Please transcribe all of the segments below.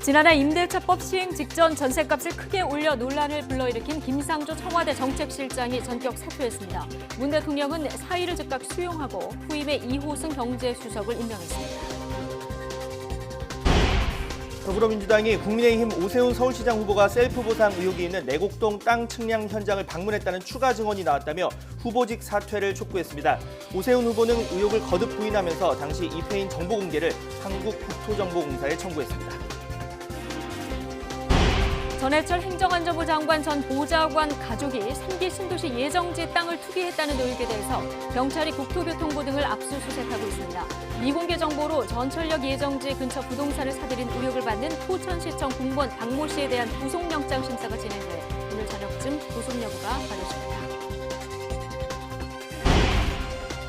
지난해 임대차법 시행 직전 전셋값을 크게 올려 논란을 불러일으킨 김상조 청와대 정책실장이 전격 사퇴했습니다. 문 대통령은 사의를 즉각 수용하고 후임에 이호승 경제수석을 임명했습니다. 더불어민주당이 국민의힘 오세훈 서울시장 후보가 셀프 보상 의혹이 있는 내곡동 땅 측량 현장을 방문했다는 추가 증언이 나왔다며 후보직 사퇴를 촉구했습니다. 오세훈 후보는 의혹을 거듭 부인하면서 당시 2패인 정보 공개를 한국국토정보공사에 청구했습니다. 전해철 행정안전부 장관 전 보좌관 가족이 3기 신도시 예정지 땅을 투기했다는 의혹에 대해서 경찰이 국토교통부 등을 압수수색하고 있습니다. 미공개 정보로 전철역 예정지 근처 부동산을 사들인 의혹을 받는 포천시청 공무원 박모 씨에 대한 구속영장 심사가 진행돼 오늘 저녁쯤 구속 여부가 가려집니다.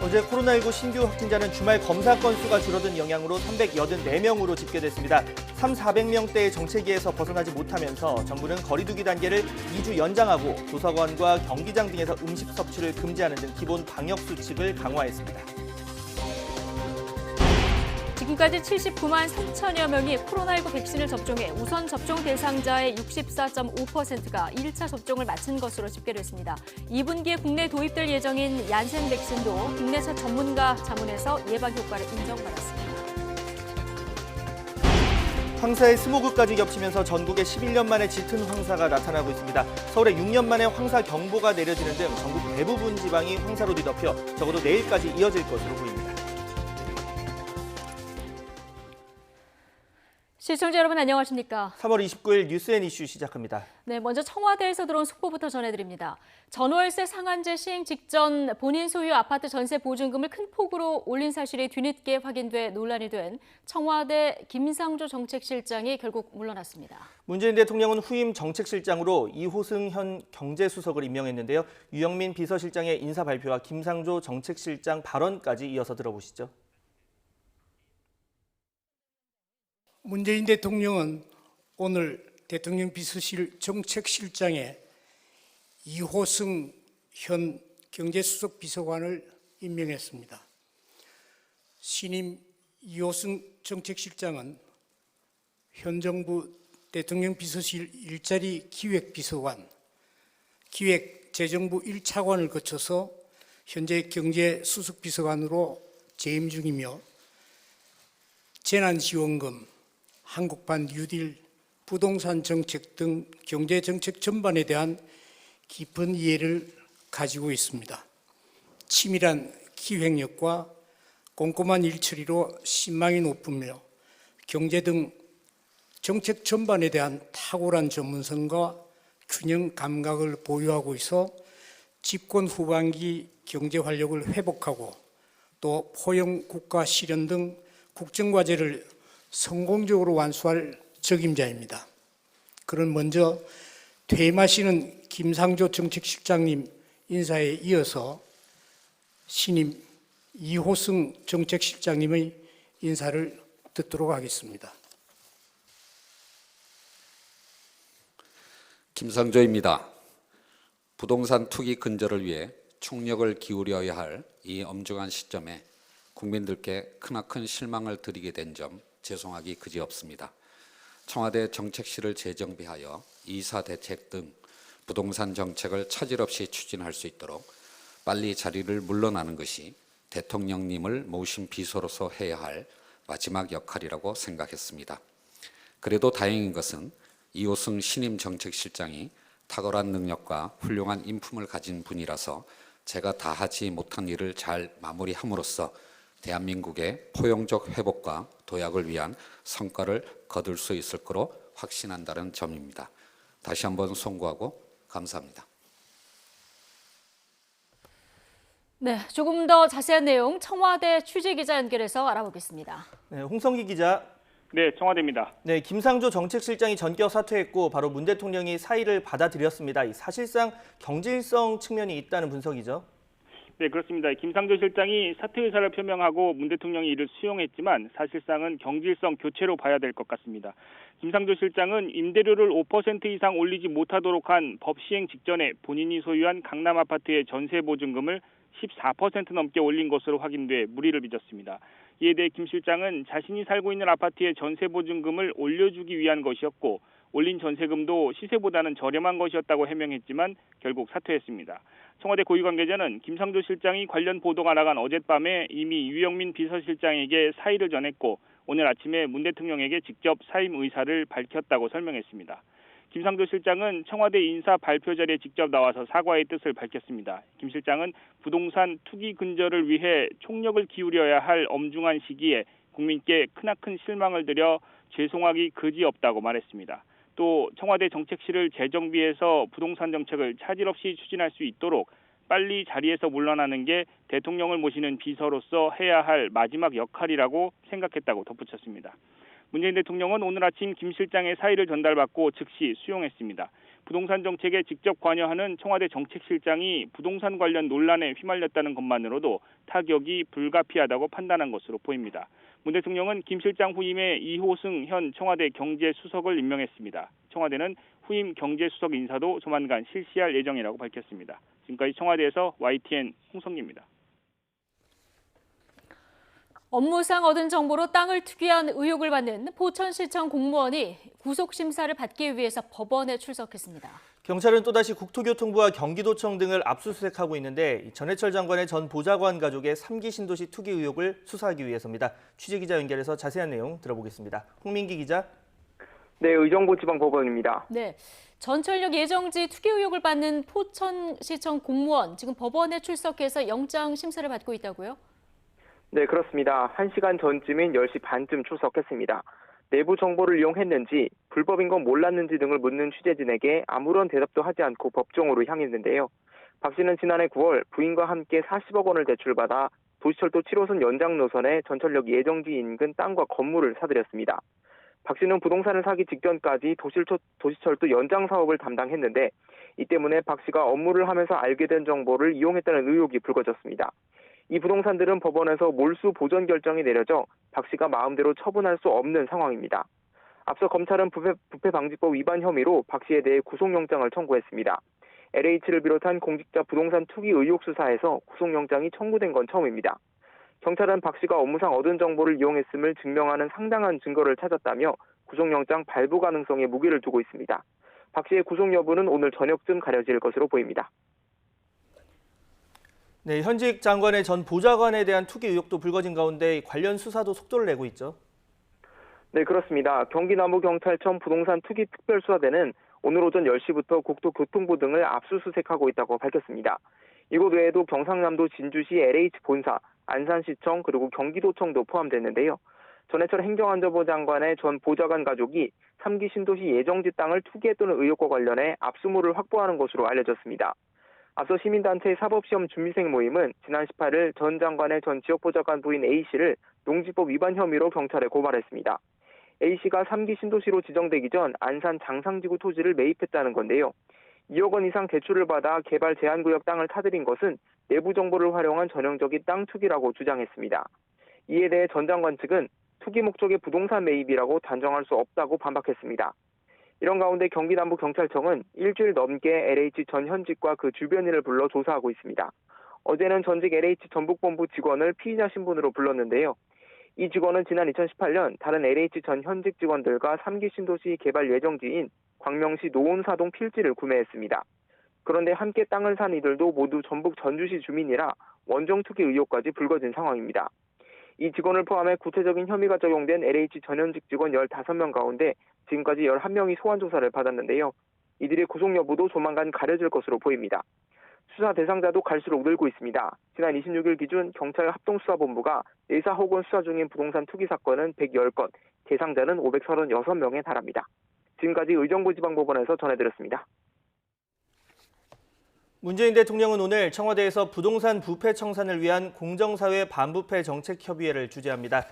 어제 코로나19 신규 확진자는 주말 검사 건수가 줄어든 영향으로 384명으로 집계됐습니다. 3,400명대의 정체기에서 벗어나지 못하면서 정부는 거리두기 단계를 2주 연장하고 도서관과 경기장 등에서 음식 섭취를 금지하는 등 기본 방역 수칙을 강화했습니다. 지금까지 79만 3천여 명이 코로나19 백신을 접종해 우선 접종 대상자의 64.5%가 1차 접종을 마친 것으로 집계됐습니다. 2분기에 국내 도입될 예정인 얀센 백신도 국내차 전문가 자문에서 예방 효과를 인정받았습니다. 황사의 스모그까지 겹치면서 전국에 11년 만에 짙은 황사가 나타나고 있습니다. 서울에 6년 만에 황사 경보가 내려지는 등 전국 대부분 지방이 황사로 뒤덮여 적어도 내일까지 이어질 것으로 보입니다. 시청자 여러분 안녕하십니까? 3월 29일 뉴스앤 이슈 시작합니다. 네, 먼저 청와대에서 들어온 속보부터 전해드립니다. 전월세 상한제 시행 직전 본인 소유 아파트 전세 보증금을 큰 폭으로 올린 사실이 뒤늦게 확인돼 논란이 된 청와대 김상조 정책실장이 결국 물러났습니다. 문재인 대통령은 후임 정책실장으로 이호승 현 경제수석을 임명했는데요. 유영민 비서실장의 인사 발표와 김상조 정책실장 발언까지 이어서 들어보시죠. 문재인 대통령은 오늘 대통령 비서실 정책실장에 이호승 현 경제수석 비서관을 임명했습니다. 신임 이호승 정책실장은 현 정부 대통령 비서실 일자리 기획비서관, 기획재정부 1차관을 거쳐서 현재 경제수석비서관으로 재임 중이며 재난지원금, 한국판 뉴딜, 부동산 정책 등 경제 정책 전반에 대한 깊은 이해를 가지고 있습니다. 치밀한 기획력과 꼼꼼한 일처리로 신망이 높으며 경제 등 정책 전반에 대한 탁월한 전문성과 균형 감각을 보유하고 있어 집권 후반기 경제 활력을 회복하고 또 포용 국가 실현 등 국정과제를 성공적으로 완수할 적임자입니다. 그럼 먼저 퇴임하시는 김상조 정책실장님 인사에 이어서 신임 이호승 정책실장님의 인사를 듣도록 하겠습니다. 김상조입니다. 부동산 투기 근절을 위해 총력을 기울여야 할 이 엄중한 시점에 국민들께 크나큰 실망을 드리게 된 점 죄송하기 그지없습니다. 청와대 정책실을 재정비하여 이사 대책 등 부동산 정책을 차질 없이 추진할 수 있도록 빨리 자리를 물러나는 것이 대통령님을 모신 비서로서 해야 할 마지막 역할이라고 생각했습니다. 그래도 다행인 것은 이호승 신임 정책실장이 탁월한 능력과 훌륭한 인품을 가진 분이라서 제가 다 하지 못한 일을 잘 마무리함으로써 대한민국의 포용적 회복과 도약을 위한 성과를 거둘 수 있을 거로 확신한다는 점입니다. 다시 한번 송구하고 감사합니다. 네, 조금 더 자세한 내용 청와대 취재기자 연결해서 알아보겠습니다. 네, 홍성기 기자. 네, 청와대입니다. 네, 김상조 정책실장이 전격 사퇴했고 바로 문 대통령이 사의를 받아들였습니다. 사실상 경질성 측면이 있다는 분석이죠. 네, 그렇습니다. 김상조 실장이 사퇴 의사를 표명하고 문 대통령이 이를 수용했지만 사실상은 경질성 교체로 봐야 될 것 같습니다. 김상조 실장은 임대료를 5% 이상 올리지 못하도록 한 법 시행 직전에 본인이 소유한 강남 아파트의 전세 보증금을 14% 넘게 올린 것으로 확인돼 물의를 빚었습니다. 이에 대해 김 실장은 자신이 살고 있는 아파트의 전세보증금을 올려주기 위한 것이었고 올린 전세금도 시세보다는 저렴한 것이었다고 해명했지만 결국 사퇴했습니다. 청와대 고위 관계자는 김상조 실장이 관련 보도가 나간 어젯밤에 이미 유영민 비서실장에게 사의를 전했고 오늘 아침에 문 대통령에게 직접 사임 의사를 밝혔다고 설명했습니다. 김상조 실장은 청와대 인사 발표 자리에 직접 나와서 사과의 뜻을 밝혔습니다. 김 실장은 부동산 투기 근절을 위해 총력을 기울여야 할 엄중한 시기에 국민께 크나큰 실망을 드려 죄송하기 그지없다고 말했습니다. 또 청와대 정책실을 재정비해서 부동산 정책을 차질 없이 추진할 수 있도록 빨리 자리에서 물러나는 게 대통령을 모시는 비서로서 해야 할 마지막 역할이라고 생각했다고 덧붙였습니다. 문재인 대통령은 오늘 아침 김 실장의 사의를 전달받고 즉시 수용했습니다. 부동산 정책에 직접 관여하는 청와대 정책실장이 부동산 관련 논란에 휘말렸다는 것만으로도 타격이 불가피하다고 판단한 것으로 보입니다. 문 대통령은 김 실장 후임에 이호승 현 청와대 경제수석을 임명했습니다. 청와대는 후임 경제수석 인사도 조만간 실시할 예정이라고 밝혔습니다. 지금까지 청와대에서 YTN 홍성기입니다. 업무상 얻은 정보로 땅을 투기한 의혹을 받는 포천시청 공무원이 구속심사를 받기 위해서 법원에 출석했습니다. 경찰은 또다시 국토교통부와 경기도청 등을 압수수색하고 있는데 전해철 장관의 전 보좌관 가족의 3기 신도시 투기 의혹을 수사하기 위해서입니다. 취재기자 연결해서 자세한 내용 들어보겠습니다. 홍민기 기자. 네, 의정부지방법원입니다. 네, 전철역 예정지 투기 의혹을 받는 포천시청 공무원 지금 법원에 출석해서 영장 심사를 받고 있다고요? 네, 그렇습니다. 1시간 전쯤인 10시 반쯤 출석했습니다. 내부 정보를 이용했는지 불법인 건 몰랐는지 등을 묻는 취재진에게 아무런 대답도 하지 않고 법정으로 향했는데요. 박 씨는 지난해 9월 부인과 함께 40억 원을 대출받아 도시철도 7호선 연장 노선의 전철역 예정지 인근 땅과 건물을 사들였습니다. 박 씨는 부동산을 사기 직전까지 도시철도 연장 사업을 담당했는데 이 때문에 박 씨가 업무를 하면서 알게 된 정보를 이용했다는 의혹이 불거졌습니다. 이 부동산들은 법원에서 몰수 보전 결정이 내려져 박 씨가 마음대로 처분할 수 없는 상황입니다. 앞서 검찰은 부패방지법 위반 혐의로 박 씨에 대해 구속영장을 청구했습니다. LH를 비롯한 공직자 부동산 투기 의혹 수사에서 구속영장이 청구된 건 처음입니다. 경찰은 박 씨가 업무상 얻은 정보를 이용했음을 증명하는 상당한 증거를 찾았다며 구속영장 발부 가능성에 무게를 두고 있습니다. 박 씨의 구속 여부는 오늘 저녁쯤 가려질 것으로 보입니다. 네, 현직 장관의 전 보좌관에 대한 투기 의혹도 불거진 가운데 관련 수사도 속도를 내고 있죠. 네, 그렇습니다. 경기남부경찰청 부동산 투기 특별수사대는 오늘 오전 10시부터 국토교통부 등을 압수수색하고 있다고 밝혔습니다. 이곳 외에도 경상남도 진주시 LH 본사, 안산시청 그리고 경기도청도 포함됐는데요. 전해철 행정안전부 장관의 전 보좌관 가족이 3기 신도시 예정지 땅을 투기했다는 의혹과 관련해 압수물을 확보하는 것으로 알려졌습니다. 앞서 시민단체 사법시험 준비생 모임은 지난 18일 전 장관의 전 지역보좌관 부인 A씨를 농지법 위반 혐의로 경찰에 고발했습니다. A씨가 3기 신도시로 지정되기 전 안산 장상지구 토지를 매입했다는 건데요. 2억 원 이상 대출을 받아 개발 제한구역 땅을 사들인 것은 내부 정보를 활용한 전형적인 땅 투기라고 주장했습니다. 이에 대해 전 장관 측은 투기 목적의 부동산 매입이라고 단정할 수 없다고 반박했습니다. 이런 가운데 경기남부경찰청은 일주일 넘게 LH 전 현직과 그 주변인을 불러 조사하고 있습니다. 어제는 전직 LH 전북본부 직원을 피의자 신분으로 불렀는데요. 이 직원은 지난 2018년 다른 LH 전 현직 직원들과 3기 신도시 개발 예정지인 광명시 노원사동 필지를 구매했습니다. 그런데 함께 땅을 산 이들도 모두 전북 전주시 주민이라 원정 투기 의혹까지 불거진 상황입니다. 이 직원을 포함해 구체적인 혐의가 적용된 LH 전현직 직원 15명 가운데 지금까지 11명이 소환 조사를 받았는데요. 이들의 구속 여부도 조만간 가려질 것으로 보입니다. 수사 대상자도 갈수록 늘고 있습니다. 지난 26일 기준 경찰 합동수사본부가 내사 혹은 수사 중인 부동산 투기 사건은 110건, 대상자는 536명에 달합니다. 지금까지 의정부지방법원에서 전해드렸습니다. 문재인 대통령은 오늘 청와대에서 부동산 부패 청산을 위한 공정사회 반부패 정책협의회를 주재합니다.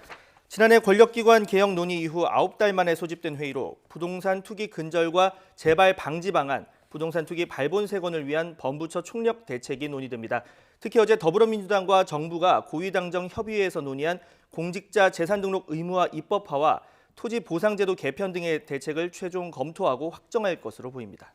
지난해 권력기관 개혁 논의 이후 9달 만에 소집된 회의로 부동산 투기 근절과 재발 방지 방안, 부동산 투기 발본색원을 위한 범부처 총력 대책이 논의됩니다. 특히 어제 더불어민주당과 정부가 고위당정 협의회에서 논의한 공직자 재산등록 의무화 입법화와 토지 보상제도 개편 등의 대책을 최종 검토하고 확정할 것으로 보입니다.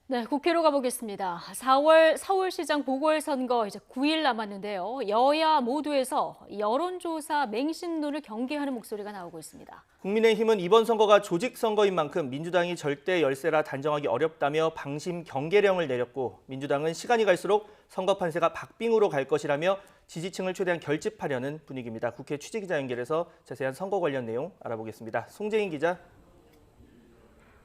네, 국회로 가보겠습니다. 4월 서울시장 보궐선거 이제 9일 남았는데요. 여야 모두에서 여론조사 맹신론을 경계하는 목소리가 나오고 있습니다. 국민의힘은 이번 선거가 조직선거인 만큼 민주당이 절대 열세라 단정하기 어렵다며 방심 경계령을 내렸고, 민주당은 시간이 갈수록 선거 판세가 박빙으로 갈 것이라며 지지층을 최대한 결집하려는 분위기입니다. 국회 취재기자 연결해서 자세한 선거 관련 내용 알아보겠습니다. 송재인 기자.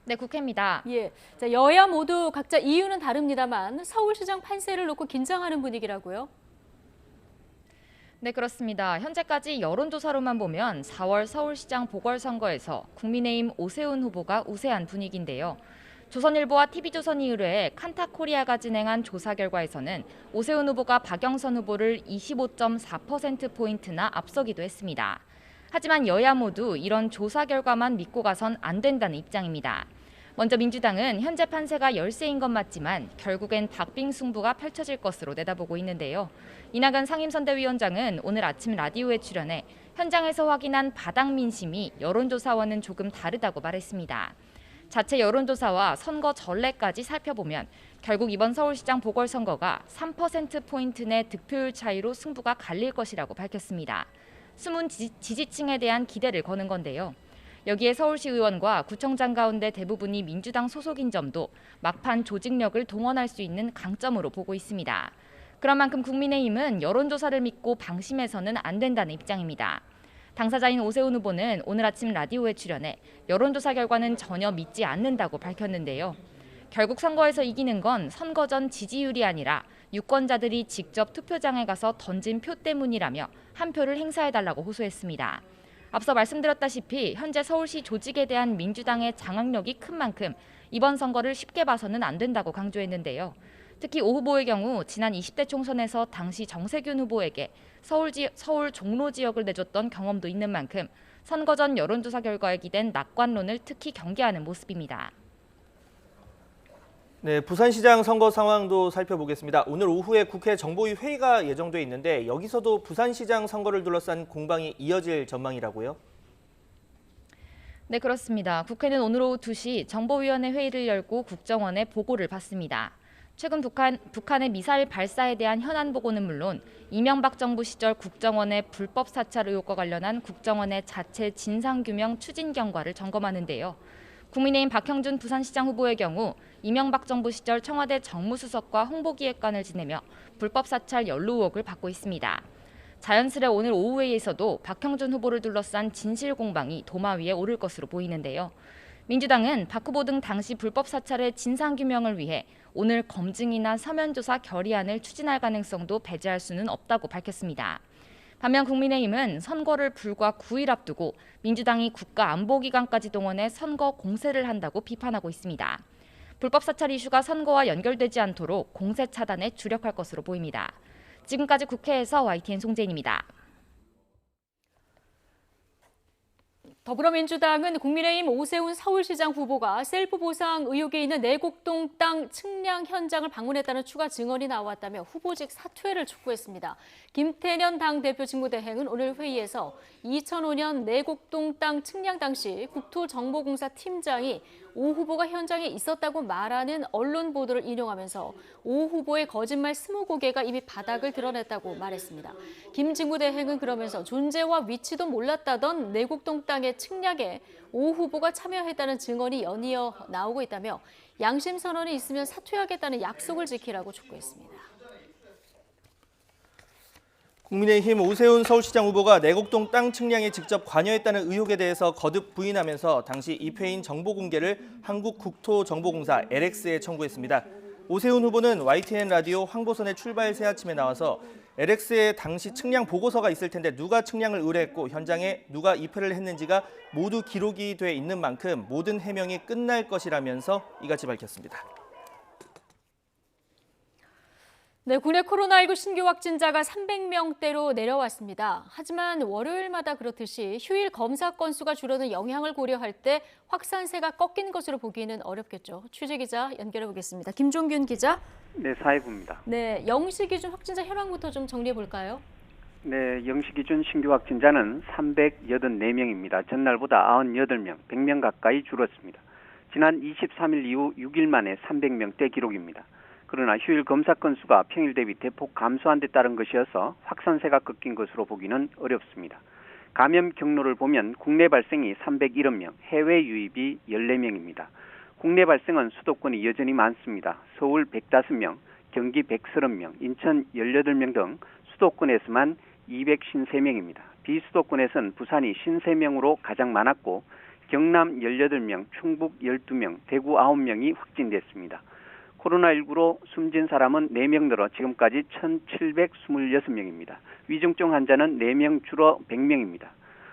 네, 국회입니다. 예, 자, 여야 모두 각자 이유는 다릅니다만 서울시장 판세를 놓고 긴장하는 분위기라고요? 네, 그렇습니다. 현재까지 여론조사로만 보면 4월 서울시장 보궐선거에서 국민의힘 오세훈 후보가 우세한 분위기인데요. 조선일보와 TV조선이 의뢰해 칸타코리아가 진행한 조사 결과에서는 오세훈 후보가 박영선 후보를 25.4%포인트나 앞서기도 했습니다. 하지만 여야 모두 이런 조사 결과만 믿고 가선 안 된다는 입장입니다. 먼저 민주당은 현재 판세가 열세인 건 맞지만 결국엔 박빙 승부가 펼쳐질 것으로 내다보고 있는데요. 이낙연 상임선대위원장은 오늘 아침 라디오에 출연해 현장에서 확인한 바닥 민심이 여론조사와는 조금 다르다고 말했습니다. 자체 여론조사와 선거 전례까지 살펴보면 결국 이번 서울시장 보궐선거가 3%포인트 내 득표율 차이로 승부가 갈릴 것이라고 밝혔습니다. 숨은 지지층에 대한 기대를 거는 건데요. 여기에 서울시 의원과 구청장 가운데 대부분이 민주당 소속인 점도 막판 조직력을 동원할 수 있는 강점으로 보고 있습니다. 그런 만큼 국민의힘은 여론조사를 믿고 방심해서는 안 된다는 입장입니다. 당사자인 오세훈 후보는 오늘 아침 라디오에 출연해 여론조사 결과는 전혀 믿지 않는다고 밝혔는데요. 결국 선거에서 이기는 건 선거 전 지지율이 아니라 유권자들이 직접 투표장에 가서 던진 표 때문이라며 한 표를 행사해달라고 호소했습니다. 앞서 말씀드렸다시피 현재 서울시 조직에 대한 민주당의 장악력이 큰 만큼 이번 선거를 쉽게 봐서는 안 된다고 강조했는데요. 특히 오 후보의 경우 지난 20대 총선에서 당시 정세균 후보에게 서울 종로 지역을 내줬던 경험도 있는 만큼 선거 전 여론조사 결과에 기댄 낙관론을 특히 경계하는 모습입니다. 네, 부산시장 선거 상황도 살펴보겠습니다. 오늘 오후에 국회 정보위 회의가 예정돼 있는데 여기서도 부산시장 선거를 둘러싼 공방이 이어질 전망이라고요? 네, 그렇습니다. 국회는 오늘 오후 2시 정보위원회 회의를 열고 국정원에 보고를 받습니다. 최근 북한의 미사일 발사에 대한 현안 보고는 물론 이명박 정부 시절 국정원의 불법 사찰 의혹과 관련한 국정원의 자체 진상규명 추진 경과를 점검하는데요. 국민의힘 박형준 부산시장 후보의 경우 이명박 정부 시절 청와대 정무수석과 홍보기획관을 지내며 불법 사찰 연루 의혹을 받고 있습니다. 자연스레 오늘 오후 회의에서도 박형준 후보를 둘러싼 진실 공방이 도마 위에 오를 것으로 보이는데요. 민주당은 박 후보 등 당시 불법 사찰의 진상규명을 위해 오늘 검증이나 서면조사 결의안을 추진할 가능성도 배제할 수는 없다고 밝혔습니다. 반면 국민의힘은 선거를 불과 9일 앞두고 민주당이 국가안보기관까지 동원해 선거 공세를 한다고 비판하고 있습니다. 불법 사찰 이슈가 선거와 연결되지 않도록 공세 차단에 주력할 것으로 보입니다. 지금까지 국회에서 YTN 송재인입니다. 더불어민주당은 국민의힘 오세훈 서울시장 후보가 셀프 보상 의혹에 있는 내곡동 땅 측량 현장을 방문했다는 추가 증언이 나왔다며 후보직 사퇴를 촉구했습니다. 김태년 당대표 직무대행은 오늘 회의에서 2005년 내곡동 땅 측량 당시 국토정보공사 팀장이 오 후보가 현장에 있었다고 말하는 언론 보도를 인용하면서 오 후보의 거짓말 20개가 이미 바닥을 드러냈다고 말했습니다. 김 직무대행은 그러면서 존재와 위치도 몰랐다던 내곡동 땅의 측량에 오 후보가 참여했다는 증언이 연이어 나오고 있다며 양심 선언이 있으면 사퇴하겠다는 약속을 지키라고 촉구했습니다. 국민의힘 오세훈 서울시장 후보가 내곡동 땅 측량에 직접 관여했다는 의혹에 대해서 거듭 부인하면서 당시 입회인 정보 공개를 한국국토정보공사 LX에 청구했습니다. 오세훈 후보는 YTN 라디오 황보선의 출발 새아침에 나와서 LX에 당시 측량 보고서가 있을 텐데 누가 측량을 의뢰했고 현장에 누가 입회를 했는지가 모두 기록이 돼 있는 만큼 모든 해명이 끝날 것이라면서 이같이 밝혔습니다. 네, 국내 코로나19 신규 확진자가 300명대로 내려왔습니다. 하지만 월요일마다 그렇듯이 휴일 검사 건수가 줄어든 영향을 고려할 때 확산세가 꺾인 것으로 보기는 어렵겠죠. 취재 기자 연결해 보겠습니다. 김종균 기자. 네, 사회부입니다. 네, 영시 기준 확진자 현황부터 좀 정리해 볼까요? 네, 영시 기준 신규 확진자는 384명입니다. 전날보다 98명, 100명 가까이 줄었습니다. 지난 23일 이후 6일 만에 300명대 기록입니다. 그러나 휴일 검사 건수가 평일 대비 대폭 감소한 데 따른 것이어서 확산세가 꺾인 것으로 보기는 어렵습니다. 감염 경로를 보면 국내 발생이 301명, 해외 유입이 14명입니다. 국내 발생은 수도권이 여전히 많습니다. 서울 105명, 경기 130명, 인천 18명 등 수도권에서만 253명입니다. 비수도권에서는 부산이 53명으로 가장 많았고 경남 18명, 충북 12명, 대구 9명이 확진됐습니다. 코로나19로 숨진 사람은 4명 늘어 지금까지 1,726명입니다. 위중증 환자는 4명 줄어 100명입니다.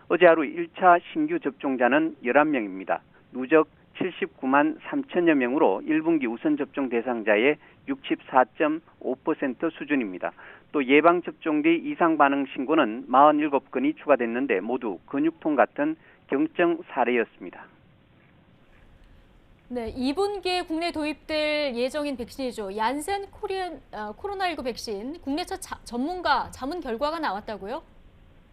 어제 하루 1차 신규 접종자는 11명입니다. 누적 79만 3천여 명으로 1분기 우선 접종 대상자의 64.5% 수준입니다. 또 예방접종 뒤 이상 반응 신고는 47건이 추가됐는데 모두 근육통 같은 경증 사례였습니다. 네, 2분기에 국내 도입될 예정인 백신이죠. 얀센 코로나19 백신 국내 첫 전문가 자문 결과가 나왔다고요?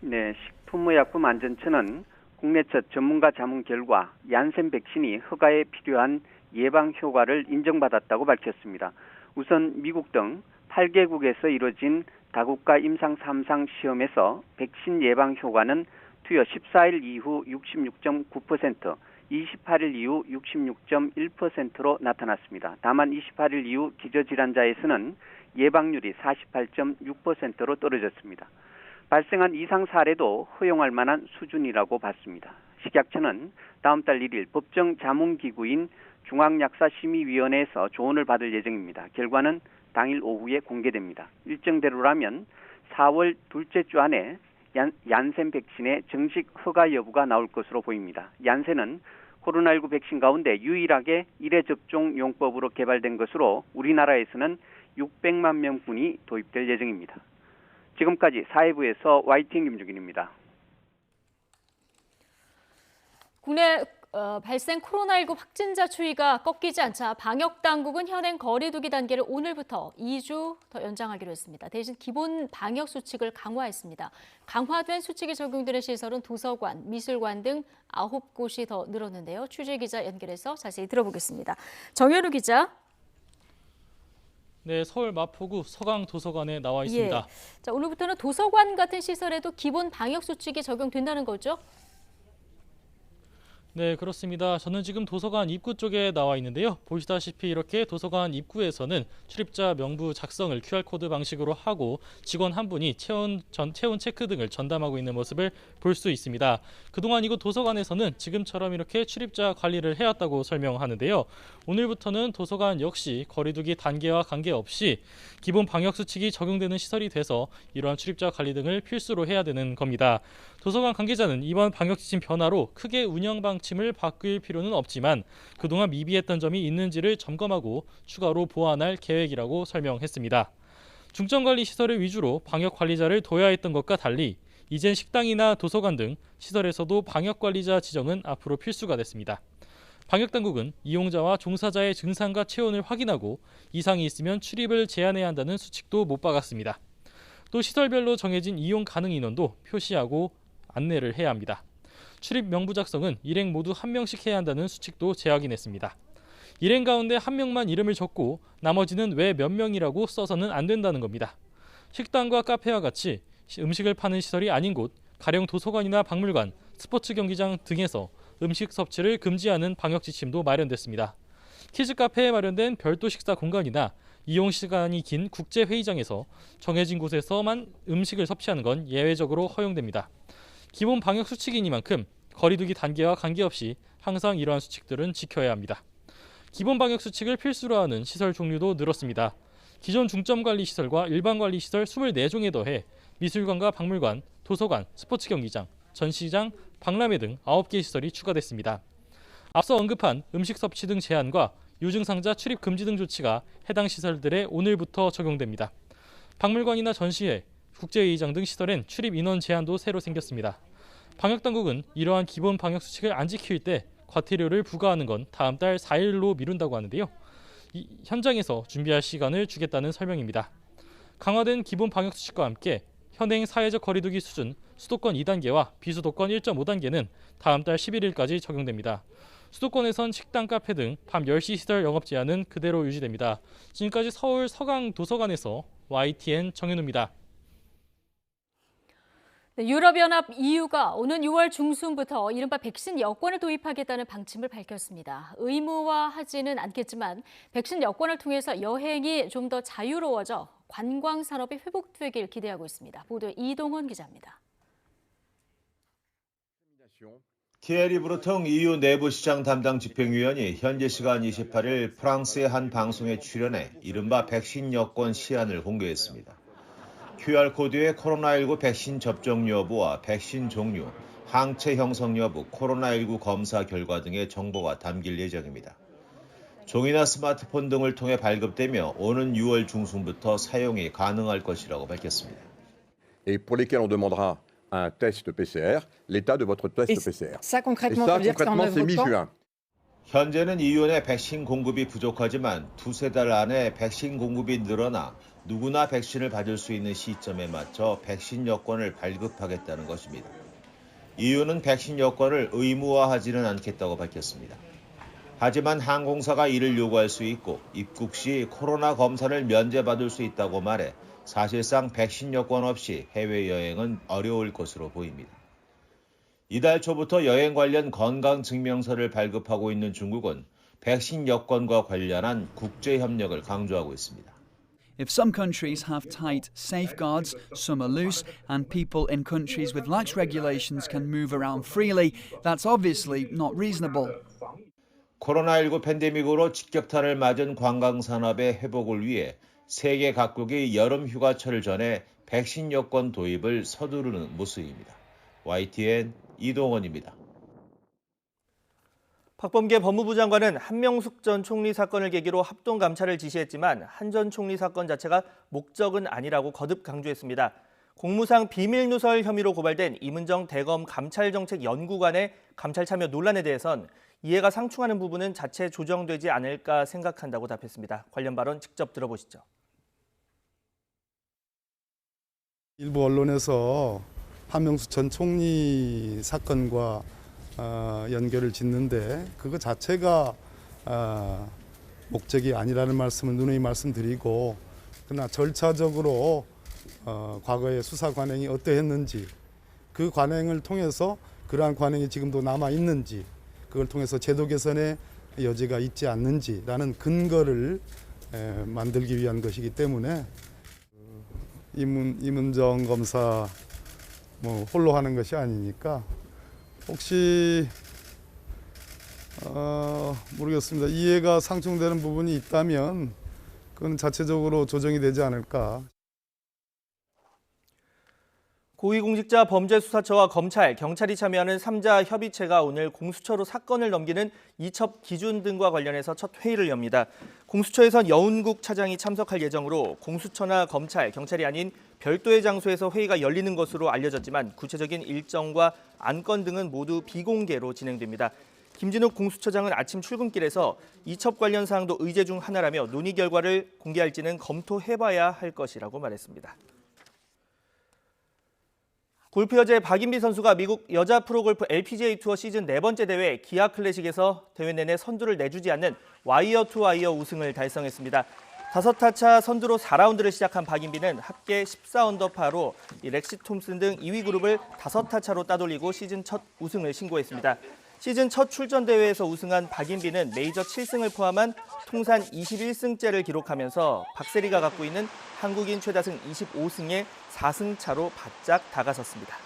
네, 식품의약품안전처는 국내 첫 전문가 자문 결과 얀센 백신이 허가에 필요한 예방 효과를 인정받았다고 밝혔습니다. 우선 미국 등 8개국에서 이뤄진 다국가 임상 3상 시험에서 백신 예방 효과는 투여 14일 이후 66.9%, 28일 이후 66.1%로 나타났습니다. 다만 28일 이후 기저질환자에서는 예방률이 48.6%로 떨어졌습니다. 발생한 이상 사례도 허용할 만한 수준이라고 봤습니다. 식약처는 다음 달 1일 법정 자문기구인 중앙약사심의위원회에서 조언을 받을 예정입니다. 결과는 당일 오후에 공개됩니다. 일정대로라면 4월 둘째 주 안에 얀센 백신의 정식 허가 여부가 나올 것으로 보입니다. 얀센은 코로나19 백신 가운데 유일하게 1회 접종 용법으로 개발된 것으로 우리나라에서는 600만 명분이 도입될 예정입니다. 지금까지 사회부에서 YTN 김주균입니다. 국내 발생 코로나19 확진자 추이가 꺾이지 않자 방역당국은 현행 거리두기 단계를 오늘부터 2주 더 연장하기로 했습니다. 대신 기본 방역 수칙을 강화했습니다. 강화된 수칙이 적용되는 시설은 도서관, 미술관 등 9곳이 더 늘었는데요. 취재기자 연결해서 자세히 들어보겠습니다. 정현우 기자. 네, 서울 마포구 서강도서관에 나와 있습니다. 예. 자, 오늘부터는 도서관 같은 시설에도 기본 방역 수칙이 적용된다는 거죠? 네, 그렇습니다. 저는 지금 도서관 입구 쪽에 나와 있는데요. 보시다시피 이렇게 도서관 입구에서는 출입자 명부 작성을 QR코드 방식으로 하고 직원 한 분이 체온 체크 등을 전담하고 있는 모습을 볼 수 있습니다. 그동안 이곳 도서관에서는 지금처럼 이렇게 출입자 관리를 해왔다고 설명하는데요. 오늘부터는 도서관 역시 거리두기 단계와 관계없이 기본 방역 수칙이 적용되는 시설이 돼서 이러한 출입자 관리 등을 필수로 해야 되는 겁니다. 도서관 관계자는 이번 방역 지침 변화로 크게 운영 방침을 바꿀 필요는 없지만 그동안 미비했던 점이 있는지를 점검하고 추가로 보완할 계획이라고 설명했습니다. 중점관리 시설을 위주로 방역 관리자를 둬야 했던 것과 달리 이젠 식당이나 도서관 등 시설에서도 방역 관리자 지정은 앞으로 필수가 됐습니다. 방역당국은 이용자와 종사자의 증상과 체온을 확인하고 이상이 있으면 출입을 제한해야 한다는 수칙도 못 박았습니다. 또 시설별로 정해진 이용 가능 인원도 표시하고 안내를 해야 합니다. 출입 명부 작성은 일행 모두 한 명씩 해야 한다는 수칙도 재확인했습니다. 일행 가운데 한 명만 이름을 적고 나머지는 왜 몇 명이라고 써서는 안 된다는 겁니다. 식당과 카페와 같이 음식을 파는 시설이 아닌 곳, 가령 도서관이나 박물관, 스포츠 경기장 등에서 음식 섭취를 금지하는 방역 지침도 마련됐습니다. 키즈 카페에 마련된 별도 식사 공간이나 이용 시간이 긴 국제회의장에서 정해진 곳에서만 음식을 섭취하는 건 예외적으로 허용됩니다. 기본 방역 수칙이니만큼 거리두기 단계와 관계없이 항상 이러한 수칙들은 지켜야 합니다. 기본 방역 수칙을 필수로 하는 시설 종류도 늘었습니다. 기존 중점관리시설과 일반관리시설 24종에 더해 미술관과 박물관, 도서관, 스포츠 경기장, 전시장, 박람회 등 9개 시설이 추가됐습니다. 앞서 언급한 음식 섭취 등 제한과 유증상자 출입 금지 등 조치가 해당 시설들에 오늘부터 적용됩니다. 박물관이나 전시회, 국제회의장 등 시설엔 출입 인원 제한도 새로 생겼습니다. 방역당국은 이러한 기본 방역 수칙을 안 지킬 때 과태료를 부과하는 건 다음 달 4일로 미룬다고 하는데요. 현장에서 준비할 시간을 주겠다는 설명입니다. 강화된 기본 방역 수칙과 함께 현행 사회적 거리두기 수준 수도권 2단계와 비수도권 1.5단계는 다음 달 11일까지 적용됩니다. 수도권에선 식당, 카페 등 밤 10시 시설 영업 제한은 그대로 유지됩니다. 지금까지 서울 서강도서관에서 YTN 정현우입니다. 네, 유럽연합 EU가 오는 6월 중순부터 이른바 백신 여권을 도입하겠다는 방침을 밝혔습니다. 의무화하지는 않겠지만 백신 여권을 통해서 여행이 좀 더 자유로워져 관광 산업이 회복되길 기대하고 있습니다. 보도 이동헌 기자입니다. 티에리 브루통 EU 내부시장 담당 집행위원이 현지 시간 28일 프랑스의 한 방송에 출연해 이른바 백신 여권 시안을 공개했습니다. QR코드에 코로나19 백신 접종 여부와 백신 종류, 항체 형성 여부, 코로나19 검사 결과 등의 정보가 담길 예정입니다. 종이나 스마트폰 등을 통해 발급되며 오는 6월 중순부터 사용이 가능할 것이라고 밝혔습니다. Et pour lesquels on demandera un test PCR, l'état de votre test PCR. Ça concrètement, c'est mi-juin. 현재는 EU 내 백신 공급이 부족하지만 두세 달 안에 백신 공급이 늘어나 누구나 백신을 받을 수 있는 시점에 맞춰 백신 여권을 발급하겠다는 것입니다. EU는 백신 여권을 의무화하지는 않겠다고 밝혔습니다. 하지만 항공사가 이를 요구할 수 있고 입국 시 코로나 검사를 면제받을 수 있다고 말해 사실상 백신 여권 없이 해외여행은 어려울 것으로 보입니다. 이달 초부터 여행 관련 건강증명서를 발급하고 있는 중국은 백신 여권과 관련한 국제협력을 강조하고 있습니다. If some countries have tight safeguards, some are loose, and people in countries with lax regulations can move around freely, that's obviously not reasonable. 코로나19 팬데믹으로 직격탄을 맞은 관광산업의 회복을 위해 세계 각국이 여름 휴가철을 전해 백신 여권 도입을 서두르는 모습입니다. YTN 이동원입니다. 박범계 법무부 장관은 한명숙 전 총리 사건을 계기로 합동 감찰을 지시했지만 한 전 총리 사건 자체가 목적은 아니라고 거듭 강조했습니다. 공무상 비밀 누설 혐의로 고발된 이문정 대검 감찰정책연구관의 감찰 참여 논란에 대해선 이해가 상충하는 부분은 자체 조정되지 않을까 생각한다고 답했습니다. 관련 발언 직접 들어보시죠. 일부 언론에서 한명숙 전 총리 사건과 연결을 짓는데 그거 자체가 목적이 아니라는 말씀을 누누이 말씀드리고, 그러나 절차적으로 과거의 수사 관행이 어떠했는지, 그 관행을 통해서 그러한 관행이 지금도 남아 있는지, 그걸 통해서 제도 개선의 여지가 있지 않는지라는 근거를 만들기 위한 것이기 때문에 이문정 검사 홀로 하는 것이 아니니까 혹시 모르겠습니다. 이해가 상충되는 부분이 있다면 그건 자체적으로 조정이 되지 않을까. 고위공직자 범죄수사처와 검찰, 경찰이 참여하는 3자 협의체가 오늘 공수처로 사건을 넘기는 이첩 기준 등과 관련해서 첫 회의를 엽니다. 공수처에선 여운국 차장이 참석할 예정으로 공수처나 검찰, 경찰이 아닌 별도의 장소에서 회의가 열리는 것으로 알려졌지만 구체적인 일정과 안건 등은 모두 비공개로 진행됩니다. 김진욱 공수처장은 아침 출근길에서 이첩 관련 사항도 의제 중 하나라며 논의 결과를 공개할지는 검토해봐야 할 것이라고 말했습니다. 골프 여제 박인비 선수가 미국 여자 프로골프 LPGA 투어 시즌 4번째 대회 기아 클래식에서 대회 내내 선두를 내주지 않는 와이어 투 와이어 우승을 달성했습니다. 5타차 선두로 4라운드를 시작한 박인비는 합계 14언더파로 렉시 톰슨 등 2위 그룹을 5타차로 따돌리고 시즌 첫 우승을 신고했습니다. 시즌 첫 출전 대회에서 우승한 박인비는 메이저 7승을 포함한 통산 21승째를 기록하면서 박세리가 갖고 있는 한국인 최다승 25승에 4승 차로 바짝 다가섰습니다.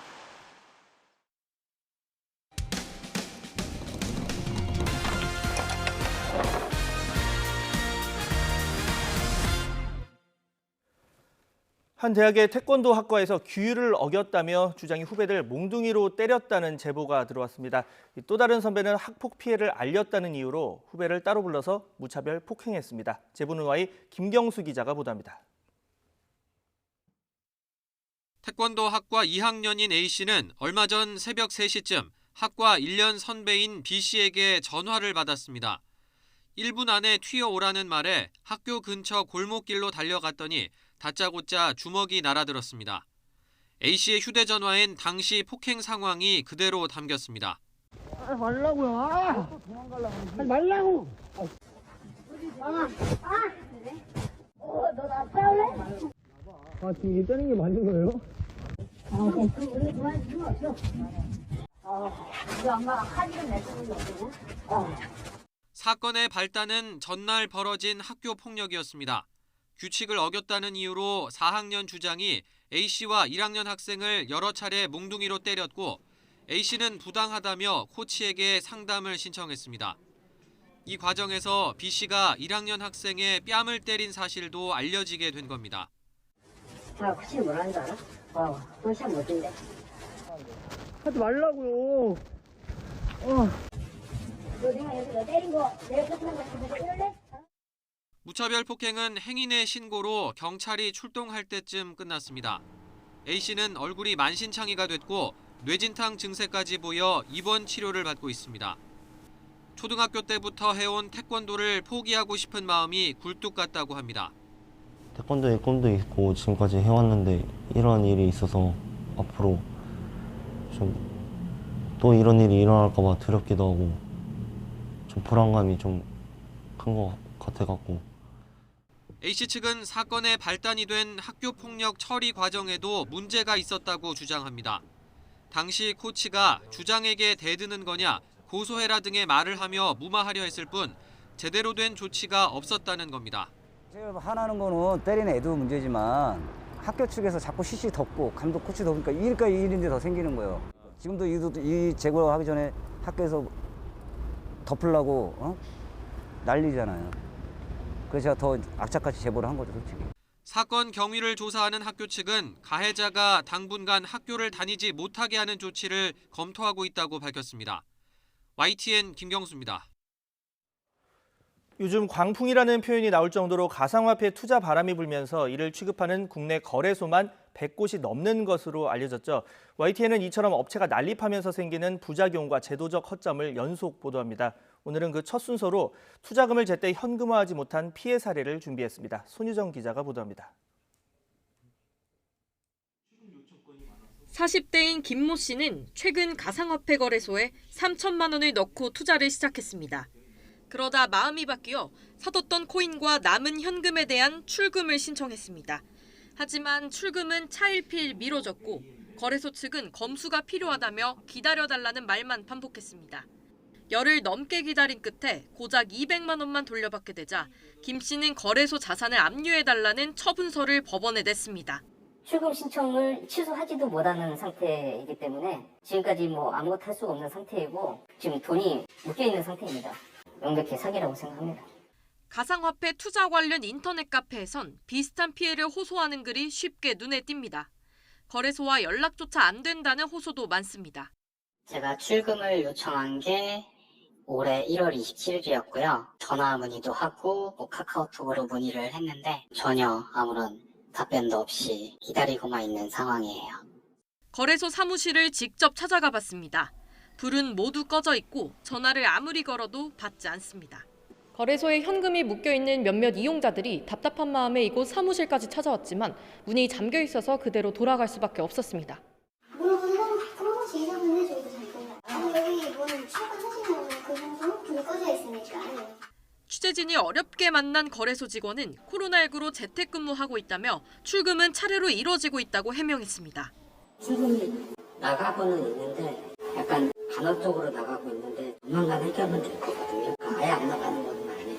한 대학의 태권도 학과에서 규율을 어겼다며 주장이 후배들 몽둥이로 때렸다는 제보가 들어왔습니다. 또 다른 선배는 학폭 피해를 알렸다는 이유로 후배를 따로 불러서 무차별 폭행했습니다. 제보는 Y 김경수 기자가 보도합니다. 태권도 학과 2학년인 A씨는 얼마 전 새벽 3시쯤 학과 1년 선배인 B씨에게 전화를 받았습니다. 1분 안에 튀어오라는 말에 학교 근처 골목길로 달려갔더니 다짜고짜 주먹이 날아들었습니다. A씨의 휴대전화엔 당시 폭행 상황이 그대로 담겼습니다. 말라고요. 하지 말라고. 너 나 싸울래? 지금 일 빼는 게 맞는 거예요? 그럼 우리 그만 좀 없어. 우리 엄마가 카드를 내주는 거 없거든. 사건의 발단은 전날 벌어진 학교 폭력이었습니다. 규칙을 어겼다는 이유로 4학년 주장이 A씨와 1학년 학생을 여러 차례 몽둥이로 때렸고 A씨는 부당하다며 코치에게 상담을 신청했습니다. 이 과정에서 B씨가 1학년 학생의 뺨을 때린 사실도 알려지게 된 겁니다. 코치 뭐라는 줄 알아? 너 시험 못인데. 하지 말라고요. 너 내가 여기 너 때린 거 내가 끝난 거 보고 이럴래? 무차별 폭행은 행인의 신고로 경찰이 출동할 때쯤 끝났습니다. A씨는 얼굴이 만신창이가 됐고 뇌진탕 증세까지 보여 입원 치료를 받고 있습니다. 초등학교 때부터 해온 태권도를 포기하고 싶은 마음이 굴뚝 같다고 합니다. 태권도에 꿈도 있고 지금까지 해왔는데 이런 일이 있어서 앞으로 좀 또 이런 일이 일어날까 봐 두렵기도 하고 좀 불안감이 좀 큰 것 같아갖고. A씨 측은 사건의 발단이 된 학교폭력 처리 과정에도 문제가 있었다고 주장합니다. 당시 코치가 주장에게 대드는 거냐 고소해라 등의 말을 하며 무마하려 했을 뿐 제대로 된 조치가 없었다는 겁니다. 제가 화나는 거는 때리는 애도 문제지만 학교 측에서 자꾸 CC 덮고 감독 코치 덮으니까 일까 일인데 더 생기는 거예요. 지금도 이 제거하기 전에 학교에서 덮으려고 난리잖아요. 그래서 제가 더 악착같이 제보를 한 거죠, 솔직히. 사건 경위를 조사하는 학교 측은 가해자가 당분간 학교를 다니지 못하게 하는 조치를 검토하고 있다고 밝혔습니다. YTN 김경수입니다. 요즘 광풍이라는 표현이 나올 정도로 가상화폐 투자 바람이 불면서 이를 취급하는 국내 거래소만 100곳이 넘는 것으로 알려졌죠. YTN은 이처럼 업체가 난립하면서 생기는 부작용과 제도적 허점을 연속 보도합니다. 오늘은 그 첫 순서로 투자금을 제때 현금화하지 못한 피해 사례를 준비했습니다. 손유정 기자가 보도합니다. 40대인 김모 씨는 최근 가상화폐 거래소에 3천만 원을 넣고 투자를 시작했습니다. 그러다 마음이 바뀌어 사뒀던 코인과 남은 현금에 대한 출금을 신청했습니다. 하지만 출금은 차일피일 미뤄졌고 거래소 측은 검수가 필요하다며 기다려달라는 말만 반복했습니다. 열흘 넘게 기다린 끝에 고작 200만 원만 돌려받게 되자 김 씨는 거래소 자산을 압류해달라는 처분서를 법원에 냈습니다. 출금 신청을 취소하지도 못하는 상태이기 때문에 지금까지 아무것도 할 수가 없는 상태이고 지금 돈이 묶여있는 상태입니다. 명백히 사기라고 생각합니다. 가상화폐 투자 관련 인터넷 카페에선 비슷한 피해를 호소하는 글이 쉽게 눈에 띕니다. 거래소와 연락조차 안 된다는 호소도 많습니다. 제가 출금을 요청한 게 올해 1월 27일이었고요. 전화 문의도 하고 카카오톡으로 문의를 했는데 전혀 아무런 답변도 없이 기다리고만 있는 상황이에요. 거래소 사무실을 직접 찾아가 봤습니다. 불은 모두 꺼져 있고 전화를 아무리 걸어도 받지 않습니다. 거래소에 현금이 묶여있는 몇몇 이용자들이 답답한 마음에 이곳 사무실까지 찾아왔지만 문이 잠겨 있어서 그대로 돌아갈 수밖에 없었습니다. 그러고서 이상은 해줘도 될 거예요. 아니 여기 뭐는 출금하시면 그 정도 불이 꺼져 있으니까. 취재진이 어렵게 만난 거래소 직원은 코로나19로 재택근무하고 있다며 출금은 차례로 이뤄지고 있다고 해명했습니다. 출금이 나가고는 있는데 약간 간헐적으로 나가고 있는데 조만간 해결은 될 거거든요. 아예 안 나가는 건 아니에요.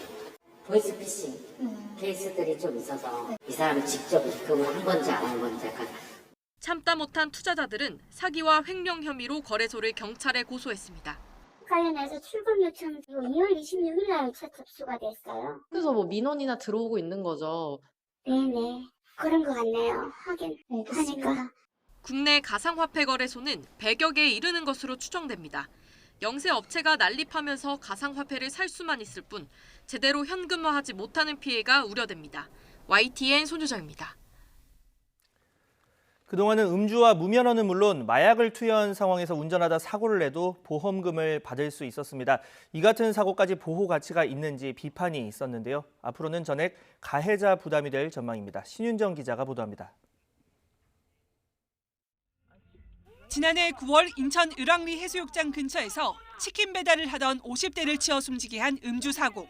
보이스피싱 케이스들이 좀 있어서 이 사람이 직접 입금을 한 건지 안 한 건지 약간. 참다 못한 투자자들은 사기와 횡령 혐의로 거래소를 경찰에 고소했습니다. 관련해서 출금 요청 2월 26일 날 접수가 됐어요. 그래서 민원이나 들어오고 있는 거죠? 네네. 그런 것 같네요. 하니까. 국내 가상화폐 거래소는 100여 개에 이르는 것으로 추정됩니다. 영세 업체가 난립하면서 가상화폐를 살 수만 있을 뿐 제대로 현금화하지 못하는 피해가 우려됩니다. YTN 손유정입니다. 그동안은 음주와 무면허는 물론 마약을 투여한 상황에서 운전하다 사고를 내도 보험금을 받을 수 있었습니다. 이 같은 사고까지 보호 가치가 있는지 비판이 있었는데요. 앞으로는 전액 가해자 부담이 될 전망입니다. 신윤정 기자가 보도합니다. 지난해 9월 인천 을왕리 해수욕장 근처에서 치킨 배달을 하던 50대를 치어 숨지게 한 음주 사고.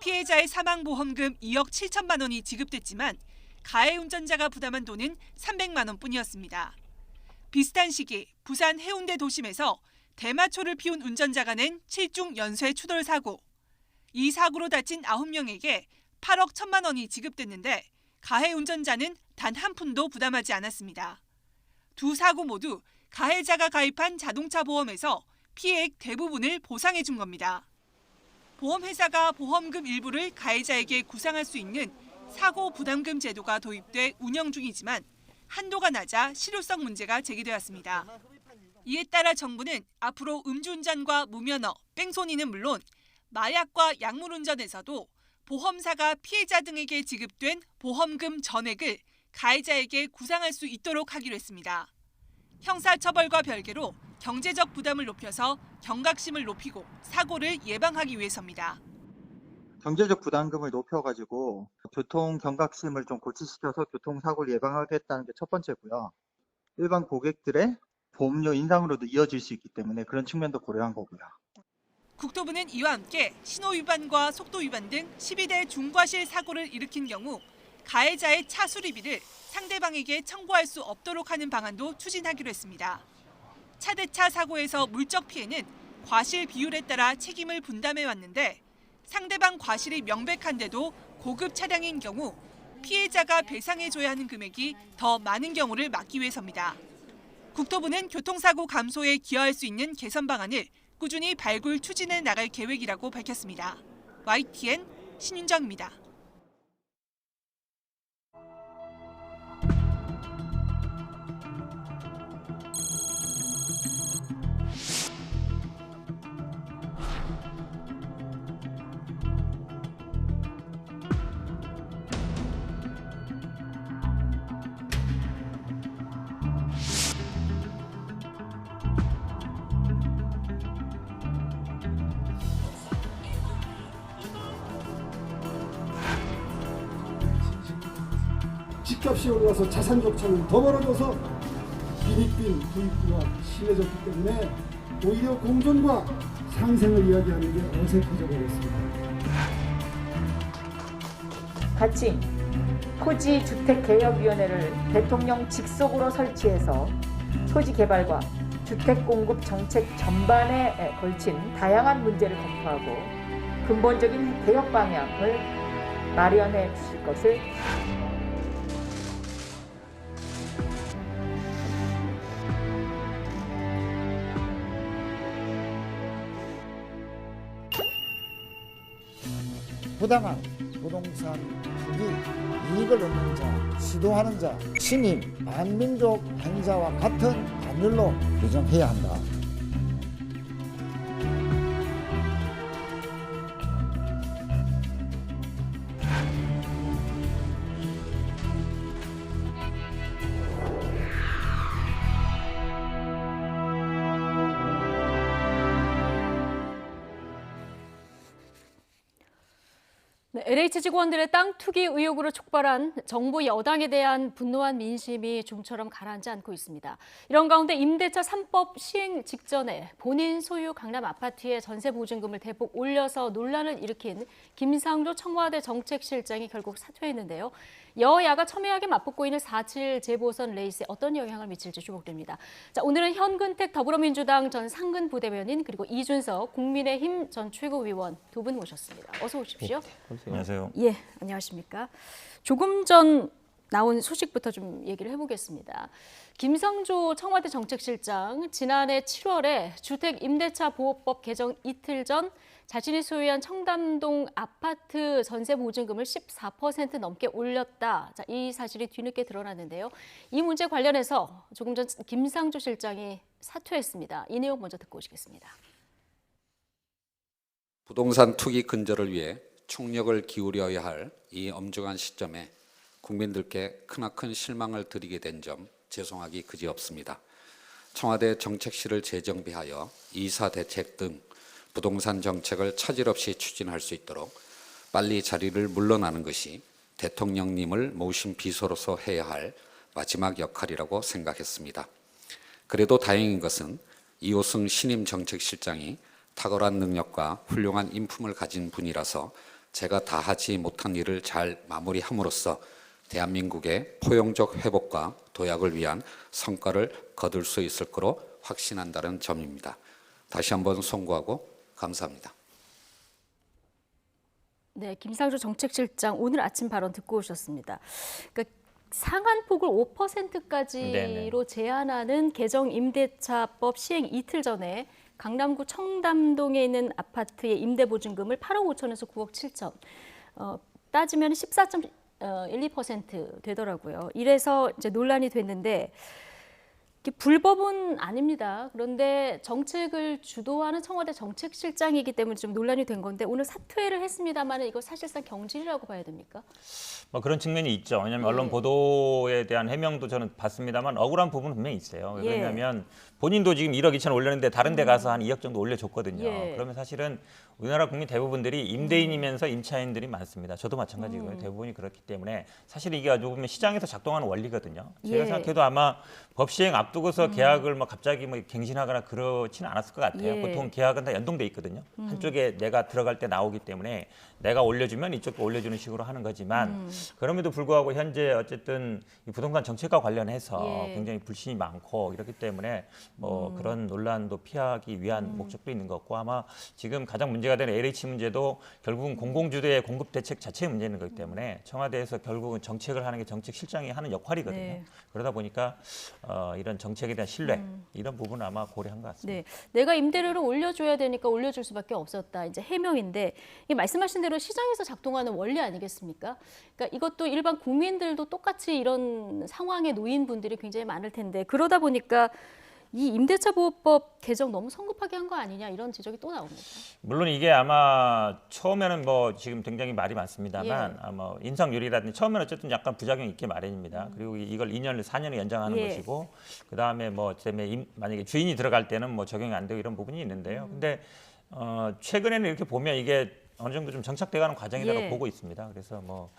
피해자의 사망보험금 2억 7천만 원이 지급됐지만 가해 운전자가 부담한 돈은 300만 원뿐이었습니다. 비슷한 시기 부산 해운대 도심에서 대마초를 피운 운전자가 낸 7중 연쇄 추돌 사고. 이 사고로 다친 9명에게 8억 1천만 원이 지급됐는데 가해 운전자는 단 한 푼도 부담하지 않았습니다. 두 사고 모두 가해자가 가입한 자동차 보험에서 피해액 대부분을 보상해 준 겁니다. 보험회사가 보험금 일부를 가해자에게 구상할 수 있는 사고 부담금 제도가 도입돼 운영 중이지만 한도가 낮아 실효성 문제가 제기되었습니다. 이에 따라 정부는 앞으로 음주운전과 무면허, 뺑소니는 물론 마약과 약물운전에서도 보험사가 피해자 등에게 지급된 보험금 전액을 가해자에게 구상할 수 있도록 하기로 했습니다. 형사처벌과 별개로 경제적 부담을 높여서 경각심을 높이고 사고를 예방하기 위해서입니다. 경제적 부담금을 높여가지고 교통 경각심을 좀 고취시켜서 교통사고를 예방하겠다는 게 첫 번째고요. 일반 고객들의 보험료 인상으로도 이어질 수 있기 때문에 그런 측면도 고려한 거고요. 국토부는 이와 함께 신호 위반과 속도 위반 등 12대 중과실 사고를 일으킨 경우 가해자의 차 수리비를 상대방에게 청구할 수 없도록 하는 방안도 추진하기로 했습니다. 차대차 사고에서 물적 피해는 과실 비율에 따라 책임을 분담해 왔는데 상대방 과실이 명백한데도 고급 차량인 경우 피해자가 배상해줘야 하는 금액이 더 많은 경우를 막기 위해서입니다. 국토부는 교통사고 감소에 기여할 수 있는 개선 방안을 꾸준히 발굴 추진해 나갈 계획이라고 밝혔습니다. YTN 신윤정입니다. 집값이 올라서 자산 격차는 더 벌어져서 빈익빈 부익부가 심해졌기 때문에 오히려 공존과 상생을 이야기하는 게 어색해져 버렸습니다. 같이 토지주택개혁위원회를 대통령 직속으로 설치해서 토지 개발과 주택 공급 정책 전반에 걸친 다양한 문제를 검토하고 근본적인 개혁 방향을 마련해 주실 것을 부당한 부동산 투기, 이익을 얻는 자, 시도하는 자, 신임, 반민족 행자와 같은 법률로 규정해야 한다. 네, LH 직원들의 땅 투기 의혹으로 촉발한 정부 여당에 대한 분노한 민심이 좀처럼 가라앉지 않고 있습니다. 이런 가운데 임대차 3법 시행 직전에 본인 소유 강남 아파트의 전세 보증금을 대폭 올려서 논란을 일으킨 김상조 청와대 정책실장이 결국 사퇴했는데요. 여야가 첨예하게 맞붙고 있는 4.7 재보선 레이스에 어떤 영향을 미칠지 주목됩니다. 자, 오늘은 현근택 더불어민주당 전 상근 부대변인 그리고 이준석 국민의힘 전 최고위원 두 분 모셨습니다. 어서 오십시오. 안녕하세요. 예, 안녕하십니까. 조금 전 나온 소식부터 좀 얘기를 해보겠습니다. 김상조 청와대 정책실장 지난해 7월에 주택임대차보호법 개정 이틀 전 자신이 소유한 청담동 아파트 전세 보증금을 14% 넘게 올렸다. 자, 이 사실이 뒤늦게 드러났는데요. 이 문제 관련해서 조금 전 김상조 실장이 사퇴했습니다. 이 내용 먼저 듣고 오시겠습니다. 부동산 투기 근절을 위해 총력을 기울여야 할 이 엄중한 시점에 국민들께 크나큰 실망을 드리게 된 점 죄송하기 그지없습니다. 청와대 정책실을 재정비하여 이사 대책 등 부동산 정책을 차질 없이 추진할 수 있도록 빨리 자리를 물러나는 것이 대통령님을 모신 비서로서 해야 할 마지막 역할이라고 생각했습니다. 그래도 다행인 것은 이호승 신임 정책실장이 탁월한 능력과 훌륭한 인품을 가진 분이라서 제가 다 하지 못한 일을 잘 마무리함으로써 대한민국의 포용적 회복과 도약을 위한 성과를 거둘 수 있을 거로 확신한다는 점입니다. 다시 한번 송구하고 감사합니다. 네, 김상조 정책실장 오늘 아침 발언 듣고 오셨습니다. 그러니까 상한폭을 5%까지로 제한하는 개정 임대차법 시행 이틀 전에 강남구 청담동에 있는 아파트의 임대보증금을 8억 5천에서 9억 7천 따지면 14.12% 되더라고요. 이래서 이제 논란이 됐는데 불법은 아닙니다. 그런데 정책을 주도하는 청와대 정책실장이기 때문에 좀 논란이 된 건데 오늘 사퇴를 했습니다만 이거 사실상 경질이라고 봐야 됩니까? 뭐 그런 측면이 있죠. 왜냐하면 예. 언론 보도에 대한 해명도 저는 봤습니다만 억울한 부분은 분명히 있어요. 예. 왜냐하면 본인도 지금 1억 2천 올렸는데 다른 데 가서 한 2억 정도 올려줬거든요. 예. 그러면 사실은 우리나라 국민 대부분들이 임대인이면서 임차인들이 많습니다. 저도 마찬가지고요. 대부분이 그렇기 때문에 사실 이게 아주 보면 시장에서 작동하는 원리거든요. 제가 예. 생각해도 아마 법 시행 앞두고서 계약을 뭐 갑자기 뭐 갱신하거나 그렇지는 않았을 것 같아요. 예. 보통 계약은 다 연동돼 있거든요. 한쪽에 내가 들어갈 때 나오기 때문에 내가 올려주면 이쪽도 올려주는 식으로 하는 거지만 그럼에도 불구하고 현재 어쨌든 이 부동산 정책과 관련해서 예. 굉장히 불신이 많고 이렇기 때문에 뭐 그런 논란도 피하기 위한 목적도 있는 것 같고 아마 지금 가장 문제가 되는 LH 문제도 결국은 공공주도의 공급 대책 자체의 문제인 거기 때문에 청와대에서 결국은 정책을 하는 게 정책실장이 하는 역할이거든요. 네. 그러다 보니까 이런 정책에 대한 신뢰 이런 부분은 아마 고려한 것 같습니다. 네, 내가 임대료를 올려줘야 되니까 올려줄 수밖에 없었다. 이제 해명인데 이 말씀하신 대로 시장에서 작동하는 원리 아니겠습니까? 그러니까 이것도 일반 국민들도 똑같이 이런 상황에 놓인 분들이 굉장히 많을 텐데 그러다 보니까 이 임대차 보호법 개정 너무 성급하게 한 거 아니냐 이런 지적이 또 나옵니다. 물론 이게 아마 처음에는 뭐 지금 굉장히 말이 많습니다만 아마 인상률이라든지 처음에는 어쨌든 약간 부작용이 있게 마련입니다. 그리고 이걸 2년을 4년을 연장하는 것이고 그 다음에 뭐 때문에 만약에 주인이 들어갈 때는 뭐 적용이 안 되고 이런 부분이 있는데요. 근데 최근에는 이렇게 보면 이게 어느 정도 좀 정착돼가는 과정이라고 보고 있습니다. 그래서 뭐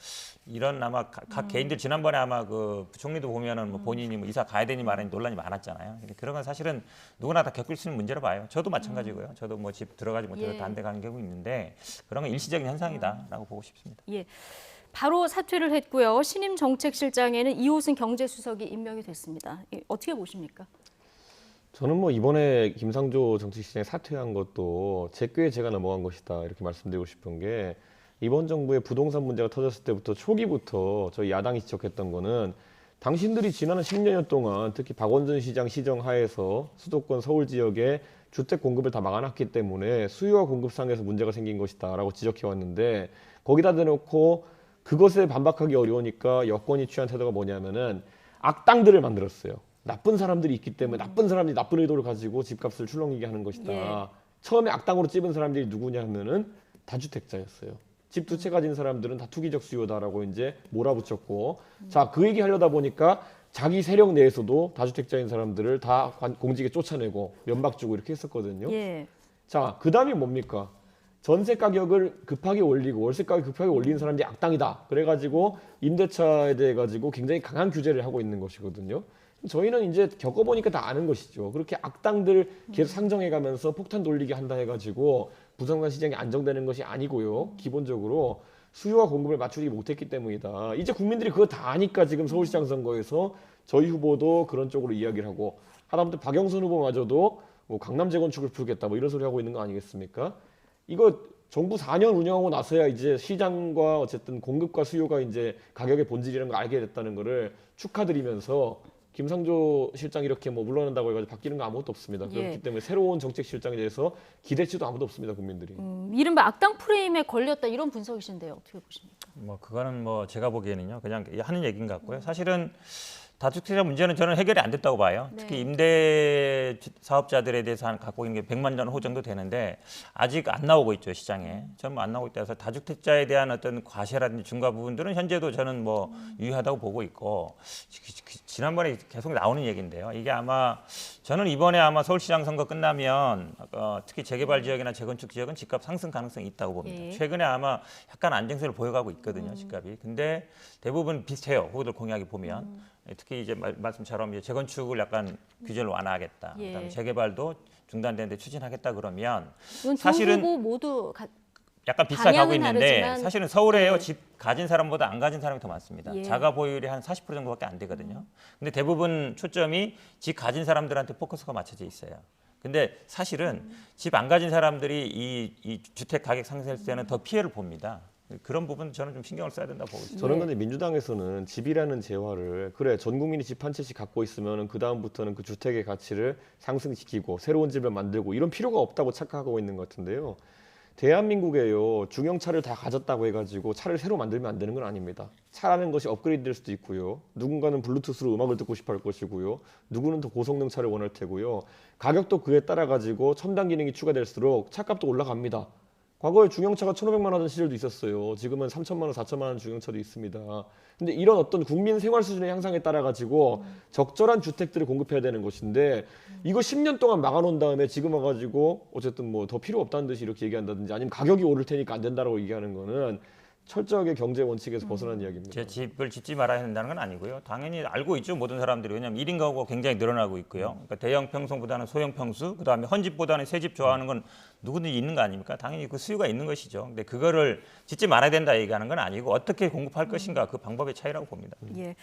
이런 아마 각 개인들 지난번에 아마 그 부총리도 보면은 뭐 본인이 뭐 이사 가야 되니 말하니 논란이 많았잖아요. 근데 그런 건 사실은 누구나 다 겪을 수 있는 문제로 봐요. 저도 마찬가지고요. 저도 뭐 집 들어가지 못해서 다른 데 가는 경우 있는데 그런 건 일시적인 현상이다라고 보고 싶습니다. 예. 바로 사퇴를 했고요. 신임 정책실장에는 이호승 경제수석이 임명이 됐습니다. 어떻게 보십니까? 저는 뭐 이번에 김상조 정책실장이 사퇴한 것도 제 꾀에 제가 넘어간 것이다 이렇게 말씀드리고 싶은 게 이번 정부의 부동산 문제가 터졌을 때부터 초기부터 저희 야당이 지적했던 거는 당신들이 지난 10년 동안 특히 박원순 시장 시정 하에서 수도권 서울 지역에 주택 공급을 다 막아놨기 때문에 수요와 공급상에서 문제가 생긴 것이다 라고 지적해왔는데 거기다 대놓고 그것에 반박하기 어려우니까 여권이 취한 태도가 뭐냐면은 악당들을 만들었어요. 나쁜 사람들이 있기 때문에 나쁜 사람들이 나쁜 의도를 가지고 집값을 출렁이게 하는 것이다. 처음에 악당으로 찝은 사람들이 누구냐 하면은 다주택자였어요. 집 두 채 가진 사람들은 다 투기적 수요다라고 이제 몰아붙였고 자, 그 얘기 하려다 보니까 자기 세력 내에서도 다주택자인 사람들을 다 공직에 쫓아내고 면박 주고 이렇게 했었거든요. 자, 그 다음이 뭡니까? 전세 가격을 급하게 올리고 월세 가격을 급하게 올리는 사람들이 악당이다. 그래가지고 임대차에 대해 가지고 굉장히 강한 규제를 하고 있는 것이거든요. 저희는 이제 겪어보니까 다 아는 것이죠. 그렇게 악당들 계속 상정해가면서 폭탄 돌리게 한다 해가지고 부동산 시장이 안정되는 것이 아니고요. 기본적으로 수요와 공급을 맞추지 못했기 때문이다. 이제 국민들이 그거 다 아니까 지금 서울시장 선거에서 저희 후보도 그런 쪽으로 이야기를 하고 하다못해 박영선 후보마저도 뭐 강남 재건축을 풀겠다 뭐 이런 소리 하고 있는 거 아니겠습니까? 이거 정부 4년 운영하고 나서야 이제 시장과 어쨌든 공급과 수요가 이제 가격의 본질이라는 걸 알게 됐다는 거를 축하드리면서 김상조 실장 이렇게 뭐 물러난다고 해가지고 바뀌는 거 아무것도 없습니다. 그렇기 때문에 새로운 정책 실장에 대해서 기대치도 아무도 없습니다, 국민들이. 이른바 악당 프레임에 걸렸다 이런 분석이신데요. 어떻게 보십니까? 뭐 그거는 뭐 제가 보기에는요 그냥 하는 얘기인 것 같고요. 사실은 다주택자 문제는 저는 해결이 안 됐다고 봐요. 특히 임대 사업자들에 대해서 갖고 있는 게 100만 전 호 정도 되는데 아직 안 나오고 있죠, 시장에. 전부 안 나오고 있다서 다주택자에 대한 어떤 과세라든지 중과 부분들은 현재도 저는 뭐 유의하다고 보고 있고 지난번에 계속 나오는 얘기인데요. 이게 아마 저는 이번에 아마 서울시장 선거 끝나면 특히 재개발 지역이나 재건축 지역은 집값 상승 가능성이 있다고 봅니다. 최근에 아마 약간 안정세를 보여가고 있거든요, 집값이. 근데 대부분 비슷해요, 후보들 공약이 보면. 특히 이제 말씀처럼 이제 재건축을 약간 규제를 완화하겠다. 예. 그다음에 재개발도 중단되는데 추진하겠다 그러면 이건 사실은 두 후보 모두 약간 비슷하게 하고 방향은 있는데 다르지만 사실은 서울에요 집 가진 사람보다 안 가진 사람이 더 많습니다. 예. 자가 보유율이 한 40% 정도밖에 안 되거든요. 근데 대부분 초점이 집 가진 사람들한테 포커스가 맞춰져 있어요. 근데 사실은 집 안 가진 사람들이 이 주택 가격 상승했을 때는 더 피해를 봅니다. 그런 부분 저는 좀 신경을 써야 된다고 보고 있습니다. 저는 근데 민주당에서는 집이라는 재화를 그래 전 국민이 집 한 채씩 갖고 있으면 그 다음부터는 그 주택의 가치를 상승시키고 새로운 집을 만들고 이런 필요가 없다고 착각하고 있는 것 같은데요. 대한민국에요 중형차를 다 가졌다고 해가지고 차를 새로 만들면 안 되는 건 아닙니다. 차라는 것이 업그레이드될 수도 있고요. 누군가는 블루투스로 음악을 듣고 싶어 할 것이고요. 누구는 더 고성능 차를 원할 테고요. 가격도 그에 따라 가지고 첨단 기능이 추가될수록 차값도 올라갑니다. 과거에 중형차가 1,500만 원 하던 시절도 있었어요. 지금은 3,000만 원, 4,000만 원 중형차도 있습니다. 근데 이런 어떤 국민 생활 수준의 향상에 따라 가지고 적절한 주택들을 공급해야 되는 것인데 이거 10년 동안 막아놓은 다음에 지금 와가지고 어쨌든 뭐 더 필요 없다는 듯이 이렇게 얘기한다든지 아니면 가격이 오를 테니까 안 된다라고 얘기하는 거는 철저하게 경제 원칙에서 벗어난 이야기입니다. 제 집을 짓지 말아야 된다는 건 아니고요. 당연히 알고 있죠. 모든 사람들이. 왜냐하면 1인 가구가 굉장히 늘어나고 있고요. 그러니까 대형 평수보다는 소형 평수, 그다음에 헌집보다는 새집 좋아하는 건 누구든지 있는 거 아닙니까? 당연히 그 수요가 있는 것이죠. 근데 그거를 짓지 말아야 된다 얘기하는 건 아니고 어떻게 공급할 것인가 그 방법의 차이라고 봅니다. 예.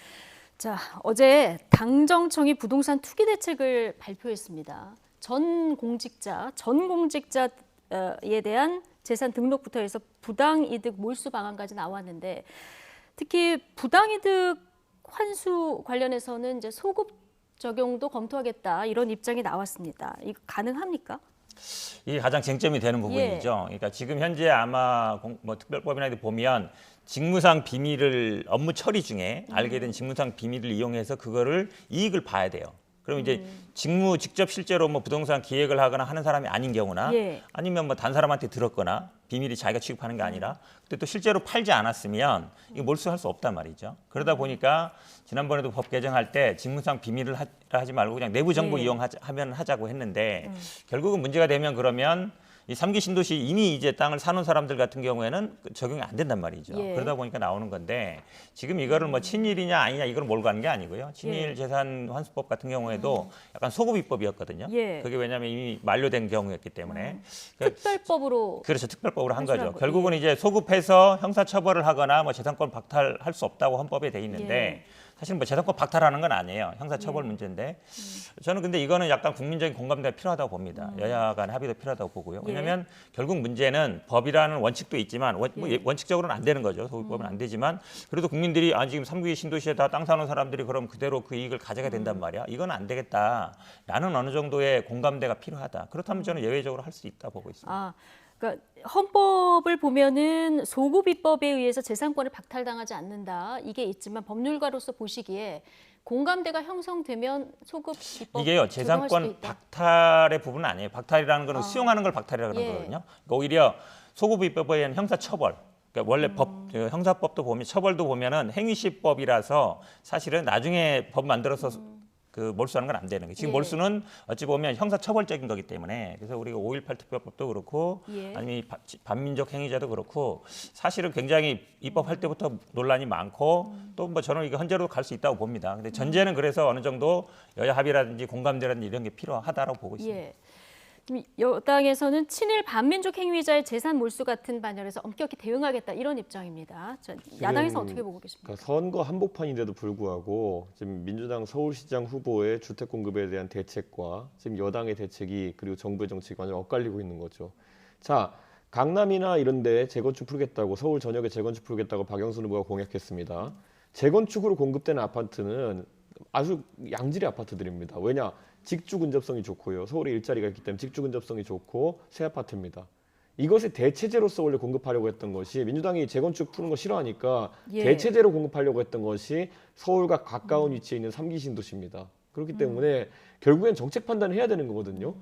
자, 어제 당정청이 부동산 투기 대책을 발표했습니다. 전 공직자에 대한 재산 등록부터 해서 부당이득 몰수 방안까지 나왔는데 특히 부당이득 환수 관련해서는 이제 소급 적용도 검토하겠다 이런 입장이 나왔습니다. 이거 가능합니까? 이게 가장 쟁점이 되는 부분이죠. 그러니까 지금 현재 아마 뭐 특별법이나 이렇게 보면 직무상 비밀을 업무 처리 중에 알게 된 직무상 비밀을 이용해서 그거를 이익을 봐야 돼요. 그럼 이제 직무 직접 실제로 뭐 부동산 기획을 하거나 하는 사람이 아닌 경우나 예. 아니면 뭐 다른 사람한테 들었거나 비밀이 자기가 취급하는 게 아니라 근데 또 실제로 팔지 않았으면 이거 몰수할 수 없단 말이죠. 그러다 보니까 지난번에도 법 개정할 때 직무상 비밀을 하지 말고 그냥 내부 정보 이용하면 하자고 했는데 결국은 문제가 되면 그러면 이 3기 신도시 이미 이제 땅을 사놓은 사람들 같은 경우에는 적용이 안 된단 말이죠. 예. 그러다 보니까 나오는 건데 지금 이거를 뭐 친일이냐 아니냐 이걸 몰고 가는 게 아니고요. 친일 재산 환수법 같은 경우에도 약간 소급 입법이었거든요. 예. 그게 왜냐하면 이미 만료된 경우였기 때문에 특별법으로 그렇죠. 특별법으로 한 거죠. 환수라고. 결국은 이제 소급해서 형사처벌을 하거나 뭐 재산권 박탈할 수 없다고 헌법에 돼 있는데 사실 뭐 재산권 박탈하는 건 아니에요. 형사처벌 문제인데 저는 근데 이거는 약간 국민적인 공감대가 필요하다고 봅니다. 여야 간 합의도 필요하다고 보고요. 왜냐하면 결국 문제는 법이라는 원칙도 있지만 원칙적으로는 안 되는 거죠. 소급법은 안 되지만 그래도 국민들이 지금 3기 신도시에 다 땅 사놓은 사람들이 그럼 그대로 그 이익을 가져가야 된단 말이야. 이건 안 되겠다라는 어느 정도의 공감대가 필요하다. 그렇다면 저는 예외적으로 할 수 있다 보고 있습니다. 그러니까 헌법을 보면은 소급 입법에 의해서 재산권을 박탈당하지 않는다 이게 있지만 법률가로서 보시기에 공감대가 형성되면 소급 입법 이게요 재산권 박탈의 부분은 아니에요. 박탈이라는 거는 수용하는 걸 박탈이라고 하는 거거든요. 그러니까 오히려 소급 입법에 의한 형사처벌. 그러니까 원래 형사법도 보면 처벌도 보면은 행위시법이라서 사실은 나중에 법 만들어서 그 몰수하는 건 안 되는 거예요. 지금 몰수는 어찌 보면 형사처벌적인 거기 때문에 그래서 우리가 5.18 특별법도 그렇고 아니면 반민족 행위자도 그렇고 사실은 굉장히 입법할 때부터 논란이 많고 또 뭐 저는 이거 헌재로 갈 수 있다고 봅니다. 근데 전제는 그래서 어느 정도 여야 합의라든지 공감대라든지 이런 게 필요하다라고 보고 있습니다. 여당에서는 친일 반민족 행위자의 재산 몰수 같은 반열에서 엄격히 대응하겠다 이런 입장입니다. 야당에서 어떻게 보고 계십니까? 그러니까 선거 한복판인데도 불구하고 지금 민주당 서울시장 후보의 주택 공급에 대한 대책과 지금 여당의 대책이 그리고 정부의 정책이 완전 엇갈리고 있는 거죠. 자, 강남이나 이런 데 재건축 풀겠다고 서울 전역에 재건축 풀겠다고 박영선 후보가 공약했습니다. 재건축으로 공급되는 아파트는 아주 양질의 아파트들입니다. 왜냐? 직주 근접성이 좋고요. 서울에 일자리가 있기 때문에 직주 근접성이 좋고 새 아파트입니다. 이것을 대체제로서 원래 공급하려고 했던 것이 민주당이 재건축 푸는 거 싫어하니까 대체제로 공급하려고 했던 것이 서울과 가까운 위치에 있는 3기 신도시입니다. 그렇기 때문에 결국엔 정책 판단을 해야 되는 거거든요.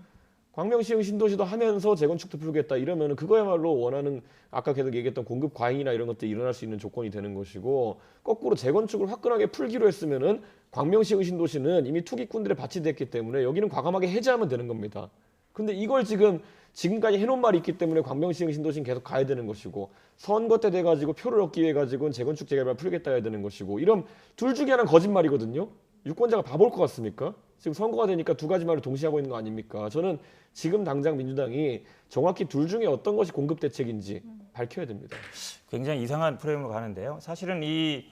광명시흥 신도시도 하면서 재건축도 풀겠다 이러면 그거야말로 원하는 아까 계속 얘기했던 공급 과잉이나 이런 것들이 일어날 수 있는 조건이 되는 것이고 거꾸로 재건축을 화끈하게 풀기로 했으면은 광명시흥 신도시는 이미 투기꾼들의 밭이 됐기 때문에 여기는 과감하게 해제하면 되는 겁니다. 근데 이걸 지금 지금까지 해놓은 말이 있기 때문에 광명시흥 신도시는 계속 가야 되는 것이고 선거 때 돼가지고 표를 얻기 위해 가지고는 재건축 재개발 풀겠다 해야 되는 것이고 이런 둘 중에 하나는 거짓말이거든요. 유권자가 바보일 것 같습니까? 지금 선거가 되니까 두 가지 말을 동시에 하고 있는 거 아닙니까? 저는 지금 당장 민주당이 정확히 둘 중에 어떤 것이 공급 대책인지 밝혀야 됩니다. 굉장히 이상한 프레임으로 가는데요. 사실은 이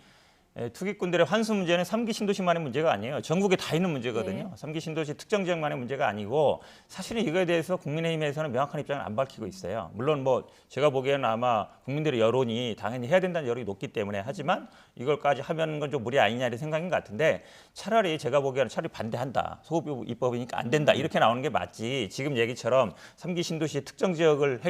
투기꾼들의 환수 문제는 3기 신도시만의 문제가 아니에요. 전국에 다 있는 문제거든요. 3기 신도시 특정 지역만의 문제가 아니고 사실은 이거에 대해서 국민의힘에서는 명확한 입장을 안 밝히고 있어요. 물론 뭐 제가 보기에는 아마 국민들의 여론이 당연히 해야 된다는 여론이 높기 때문에 하지만 이걸까지 하면 건 좀 무리 아니냐 이런 생각인 것 같은데 차라리 제가 보기에는 차라리 반대한다. 소급 입법이니까 안 된다. 이렇게 나오는 게 맞지. 지금 얘기처럼 3기 신도시의 특정 지역을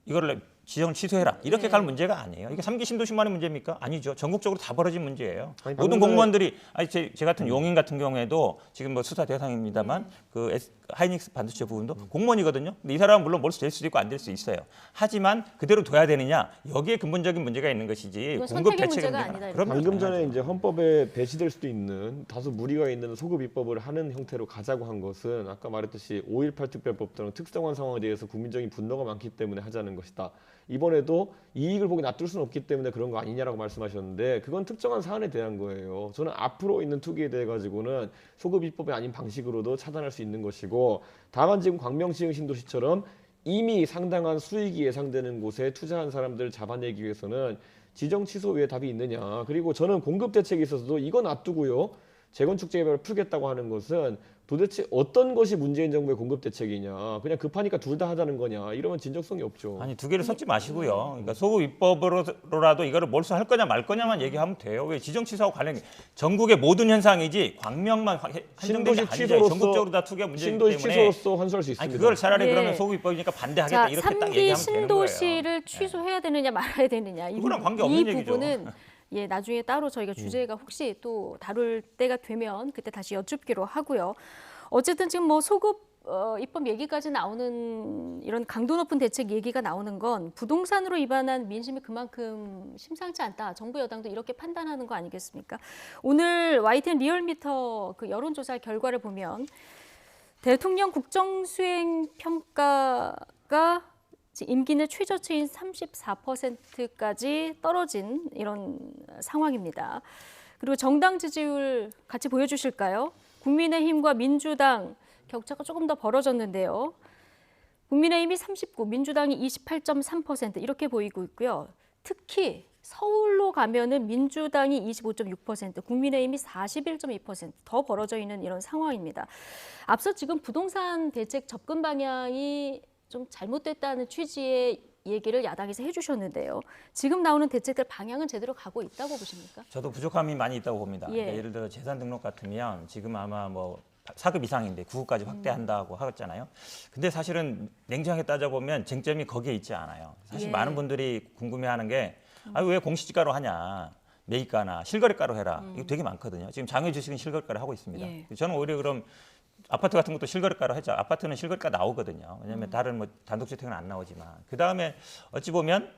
이거를 지정을 취소해라. 이렇게 갈 문제가 아니에요. 이게 3기 신도시만의 문제입니까? 아니죠. 전국적으로 다 벌어진 문제예요. 모든 공무원들이 제 같은 용인 같은 경우에도 지금 뭐 수사 대상입니다만 그 하이닉스 반도체 부분도 공무원이거든요. 근데 이 사람은 물론 몰수 될 수도 있고 안 될 수 있어요. 하지만 그대로 둬야 되느냐? 여기에 근본적인 문제가 있는 것이지 공급 대책의 문제가 아니다. 방금 전에 이제 헌법에 배치될 수도 있는 다소 무리가 있는 소급 입법을 하는 형태로 가자고 한 것은 아까 말했듯이 5.18 특별법 등 특정한 상황에 대해서 국민적인 분노가 많기 때문에 하자는 것이다. 이번에도 이익을 보기 놔둘 수는 없기 때문에 그런 거 아니냐라고 말씀하셨는데 그건 특정한 사안에 대한 거예요. 저는 앞으로 있는 투기에 대해 가지고는 소급 입법이 아닌 방식으로도 차단할 수 있는 것이고 다만 지금 광명시흥 신도시처럼 이미 상당한 수익이 예상되는 곳에 투자한 사람들을 잡아내기 위해서는 지정 취소 외에 답이 있느냐. 그리고 저는 공급 대책에 있어서도 이거 놔두고요. 재건축 재개발을 풀겠다고 하는 것은 도대체 어떤 것이 문재인 정부의 공급 대책이냐. 그냥 급하니까 둘 다 하자는 거냐. 이러면 진정성이 없죠. 아니 두 개를 섞지 마시고요. 그러니까 소급 입법으로라도 이거를 몰수할 거냐 말 거냐만 얘기하면 돼요. 왜 지정 취소하고 관련 전국의 모든 현상이지 광명만 한정된 게 아니죠. 전국적으로 다 투기가 문제이기 때문에. 신도시 취소로서 환수할 수 있습니다. 그걸 차라리 그러면 소급 입법이니까 반대하겠다. 자, 이렇게 딱 3기 얘기하면 되는 거예요. 신도시를 취소해야 되느냐 말아야 되느냐. 그거랑 관계없는 이 얘기죠. 부분은 나중에 따로 저희가 주제가 혹시 또 다룰 때가 되면 그때 다시 여쭙기로 하고요. 어쨌든 지금 뭐 소급 입법 얘기까지 나오는 이런 강도 높은 대책 얘기가 나오는 건 부동산으로 입안한 민심이 그만큼 심상치 않다. 정부 여당도 이렇게 판단하는 거 아니겠습니까? 오늘 YTN 리얼미터 그 여론조사 결과를 보면 대통령 국정수행 평가가 임기 내 최저치인 34%까지 떨어진 이런 상황입니다. 그리고 정당 지지율 같이 보여주실까요? 국민의힘과 민주당 격차가 조금 더 벌어졌는데요. 국민의힘이 39, 민주당이 28.3% 이렇게 보이고 있고요. 특히 서울로 가면은 민주당이 25.6%, 국민의힘이 41.2% 더 벌어져 있는 이런 상황입니다. 앞서 지금 부동산 대책 접근 방향이 좀 잘못됐다는 취지의 얘기를 야당에서 해주셨는데요. 지금 나오는 대책들 방향은 제대로 가고 있다고 보십니까? 저도 부족함이 많이 있다고 봅니다. 그러니까 예를 들어 재산 등록 같으면 지금 아마 뭐 4급 이상인데 9급까지 확대한다고 하잖아요. 근데 사실은 냉정하게 따져보면 쟁점이 거기에 있지 않아요. 사실 많은 분들이 궁금해하는 게 왜 공시지가로 하냐. 매입가나 실거래가로 해라. 이거 되게 많거든요. 지금 장외주식은 실거래가로 하고 있습니다. 저는 오히려 그럼 아파트 같은 것도 실거래가로 하죠. 아파트는 실거래가 나오거든요. 왜냐하면 다른 뭐 단독주택은 안 나오지만. 그다음에 어찌 보면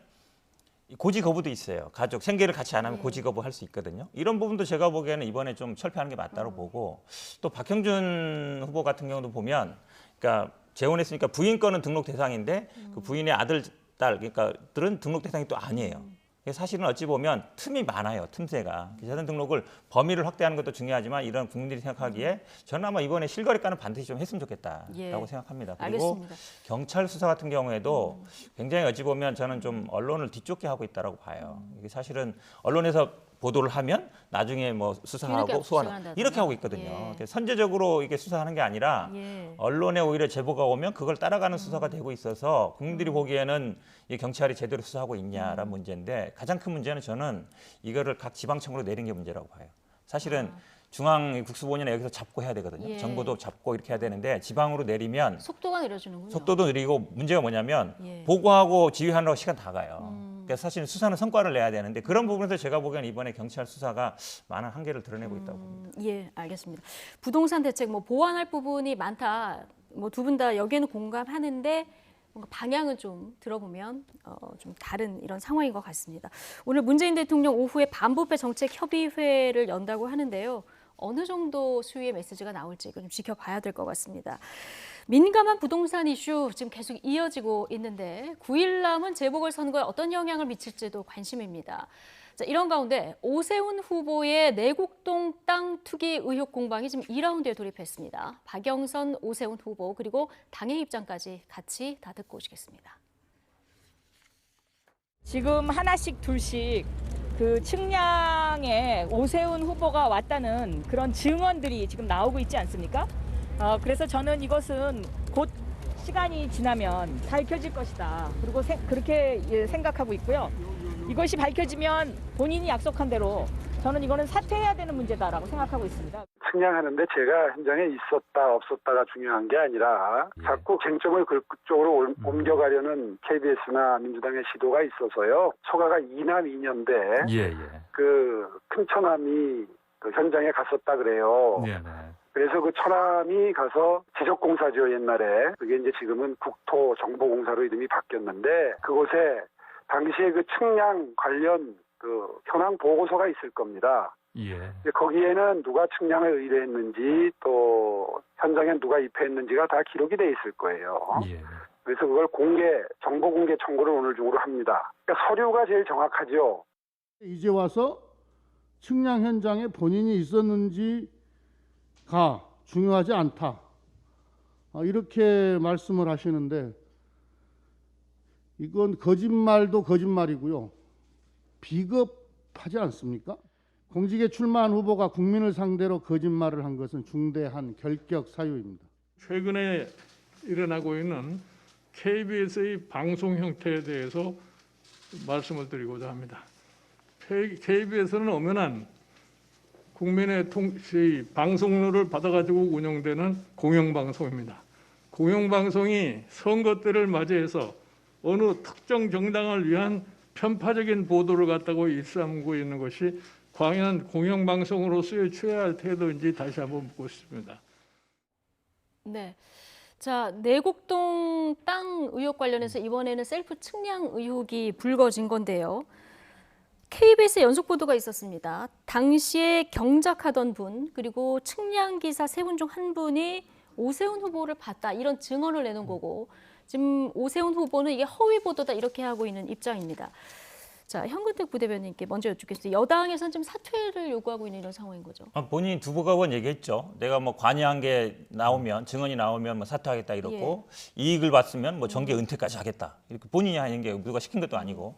고지 거부도 있어요. 가족 생계를 같이 안 하면 고지 거부 할 수 있거든요. 이런 부분도 제가 보기에는 이번에 좀 철폐하는 게 맞다고 보고 또 박형준 후보 같은 경우도 보면 그러니까 재혼했으니까 부인 거는 등록 대상인데 그 부인의 아들, 딸 그러니까들은 등록 대상이 또 아니에요. 사실은 어찌 보면 틈이 많아요. 틈새가. 재산 등록을 범위를 확대하는 것도 중요하지만 이런 국민들이 생각하기에 저는 아마 이번에 실거래가는 반드시 좀 했으면 좋겠다라고 생각합니다. 그리고 알겠습니다. 경찰 수사 같은 경우에도 굉장히 어찌 보면 저는 좀 언론을 뒤쫓게 하고 있다라고 봐요. 이게 사실은 언론에서 보도를 하면 나중에 뭐 수사하고 소환하고 이렇게 하고 있거든요. 선제적으로 이게 수사하는 게 아니라 언론에 오히려 제보가 오면 그걸 따라가는 수사가 되고 있어서 국민들이 보기에는 이 경찰이 제대로 수사하고 있냐라는 문제인데 가장 큰 문제는 저는 이거를 각 지방청으로 내린 게 문제라고 봐요. 사실은 중앙 국수본이나 여기서 잡고 해야 되거든요. 정부도 잡고 이렇게 해야 되는데 지방으로 내리면 속도가 느려지는군요. 속도도 느리고 문제가 뭐냐면 보고하고 지휘하느라고 시간 다 가요. 그러니까 사실 수사는 성과를 내야 되는데 그런 부분에서 제가 보기에는 이번에 경찰 수사가 많은 한계를 드러내고 있다고 봅니다. 알겠습니다. 부동산 대책 뭐 보완할 부분이 많다. 뭐 두 분 다 여기에는 공감하는데 뭔가 방향은 좀 들어보면 좀 다른 이런 상황인 것 같습니다. 오늘 문재인 대통령 오후에 반부패 정책 협의회를 연다고 하는데요. 어느 정도 수위의 메시지가 나올지 좀 지켜봐야 될 것 같습니다. 민감한 부동산 이슈 지금 계속 이어지고 있는데 9일 남은 재보궐선거에 어떤 영향을 미칠지도 관심입니다. 자, 이런 가운데 오세훈 후보의 내곡동 땅 투기 의혹 공방이 지금 2라운드에 돌입했습니다. 박영선, 오세훈 후보 그리고 당의 입장까지 같이 다 듣고 오시겠습니다. 지금 하나씩 둘씩 그 측량에 오세훈 후보가 왔다는 그런 증언들이 지금 나오고 있지 않습니까? 그래서 저는 이것은 곧 시간이 지나면 밝혀질 것이다. 그리고 그렇게 생각하고 있고요. 이것이 밝혀지면 본인이 약속한 대로 저는 이거는 사퇴해야 되는 문제다라고 생각하고 있습니다. 측량하는데 제가 현장에 있었다 없었다가 중요한 게 아니라 자꾸 쟁점을 그쪽으로 옮겨가려는 KBS나 민주당의 시도가 있어서요. 초과가 2남 2년대 그 큰 처남이 그 현장에 갔었다 그래요. 그래서 그 처남이 가서 지적공사죠 옛날에. 그게 이제 지금은 국토정보공사로 이름이 바뀌었는데 그곳에 당시에 그 측량 관련 그 현황 보고서가 있을 겁니다. 거기에는 누가 측량을 의뢰했는지 또 현장에 누가 입회했는지가 다 기록이 돼 있을 거예요. 그래서 그걸 정보 공개 청구를 오늘 중으로 합니다. 그러니까 서류가 제일 정확하죠. 이제 와서 측량 현장에 본인이 있었는지가 중요하지 않다. 이렇게 말씀을 하시는데 이건 거짓말도 거짓말이고요. 비겁하지 않습니까? 공직에 출마한 후보가 국민을 상대로 거짓말을 한 것은 중대한 결격 사유입니다. 최근에 일어나고 있는 KBS의 방송 형태에 대해서 말씀을 드리고자 합니다. KBS는 엄연한 국민의 방송료를 받아가지고 운영되는 공영방송입니다. 공영방송이 선거 때를 맞이해서 어느 특정 정당을 위한 편파적인 보도를 갖다고 일삼고 있는 것이 과연 공영방송으로서의 취해야 할 태도인지 다시 한번 묻고 싶습니다. 네. 자, 내곡동 땅 의혹 관련해서 이번에는 셀프 측량 의혹이 불거진 건데요. KBS 연속 보도가 있었습니다. 당시에 경작하던 분 그리고 측량 기사 3분 중 한 분이 오세훈 후보를 봤다 이런 증언을 내놓은 거고 지금 오세훈 후보는 이게 허위 보도다 이렇게 하고 있는 입장입니다. 자, 현근택 부대변인께 먼저 여쭙겠습니다. 여당에서는 지금 사퇴를 요구하고 있는 이런 상황인 거죠. 본인 두부가원 얘기했죠. 내가 뭐 관여한 게 나오면 증언이 나오면 뭐 사퇴하겠다 이렇고 이익을 봤으면 뭐 정계 은퇴까지 하겠다 이렇게 본인이 하는 게 누가 시킨 것도 아니고.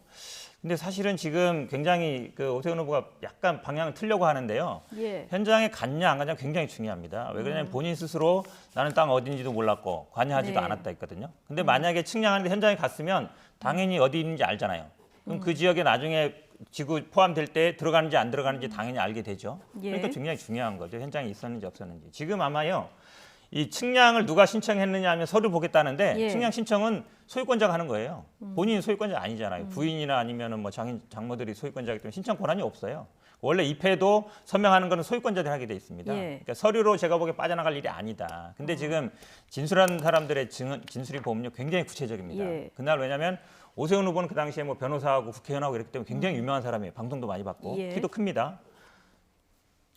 근데 사실은 지금 굉장히 그 오세훈 후보가 약간 방향을 틀려고 하는데요. 현장에 갔냐 안 갔냐 굉장히 중요합니다. 왜 그러냐면 본인 스스로 나는 땅 어딘지도 몰랐고 관여하지도 않았다 했거든요. 근데 만약에 측량하는데 현장에 갔으면 당연히 어디 있는지 알잖아요. 그럼 그 지역에 나중에 지구 포함될 때 들어가는지 안 들어가는지 당연히 알게 되죠. 그러니까 굉장히 중요한 거죠. 현장에 있었는지 없었는지. 지금 아마요. 이 측량을 누가 신청했느냐 하면 서류 보겠다는데 측량 신청은 소유권자가 하는 거예요. 본인이 소유권자 아니잖아요. 부인이나 아니면은 뭐 장모들이 소유권자이기 때문에 신청 권한이 없어요. 원래 입회도 서명하는 거는 소유권자들이 하게 돼 있습니다. 그러니까 서류로 제가 보기에 빠져나갈 일이 아니다. 근데 지금 진술한 사람들의 진술이 보면요 굉장히 구체적입니다. 그날 왜냐하면 오세훈 후보는 그 당시에 뭐 변호사하고 국회의원하고 이랬기 때문에 굉장히 유명한 사람이에요. 방송도 많이 받고 키도 큽니다.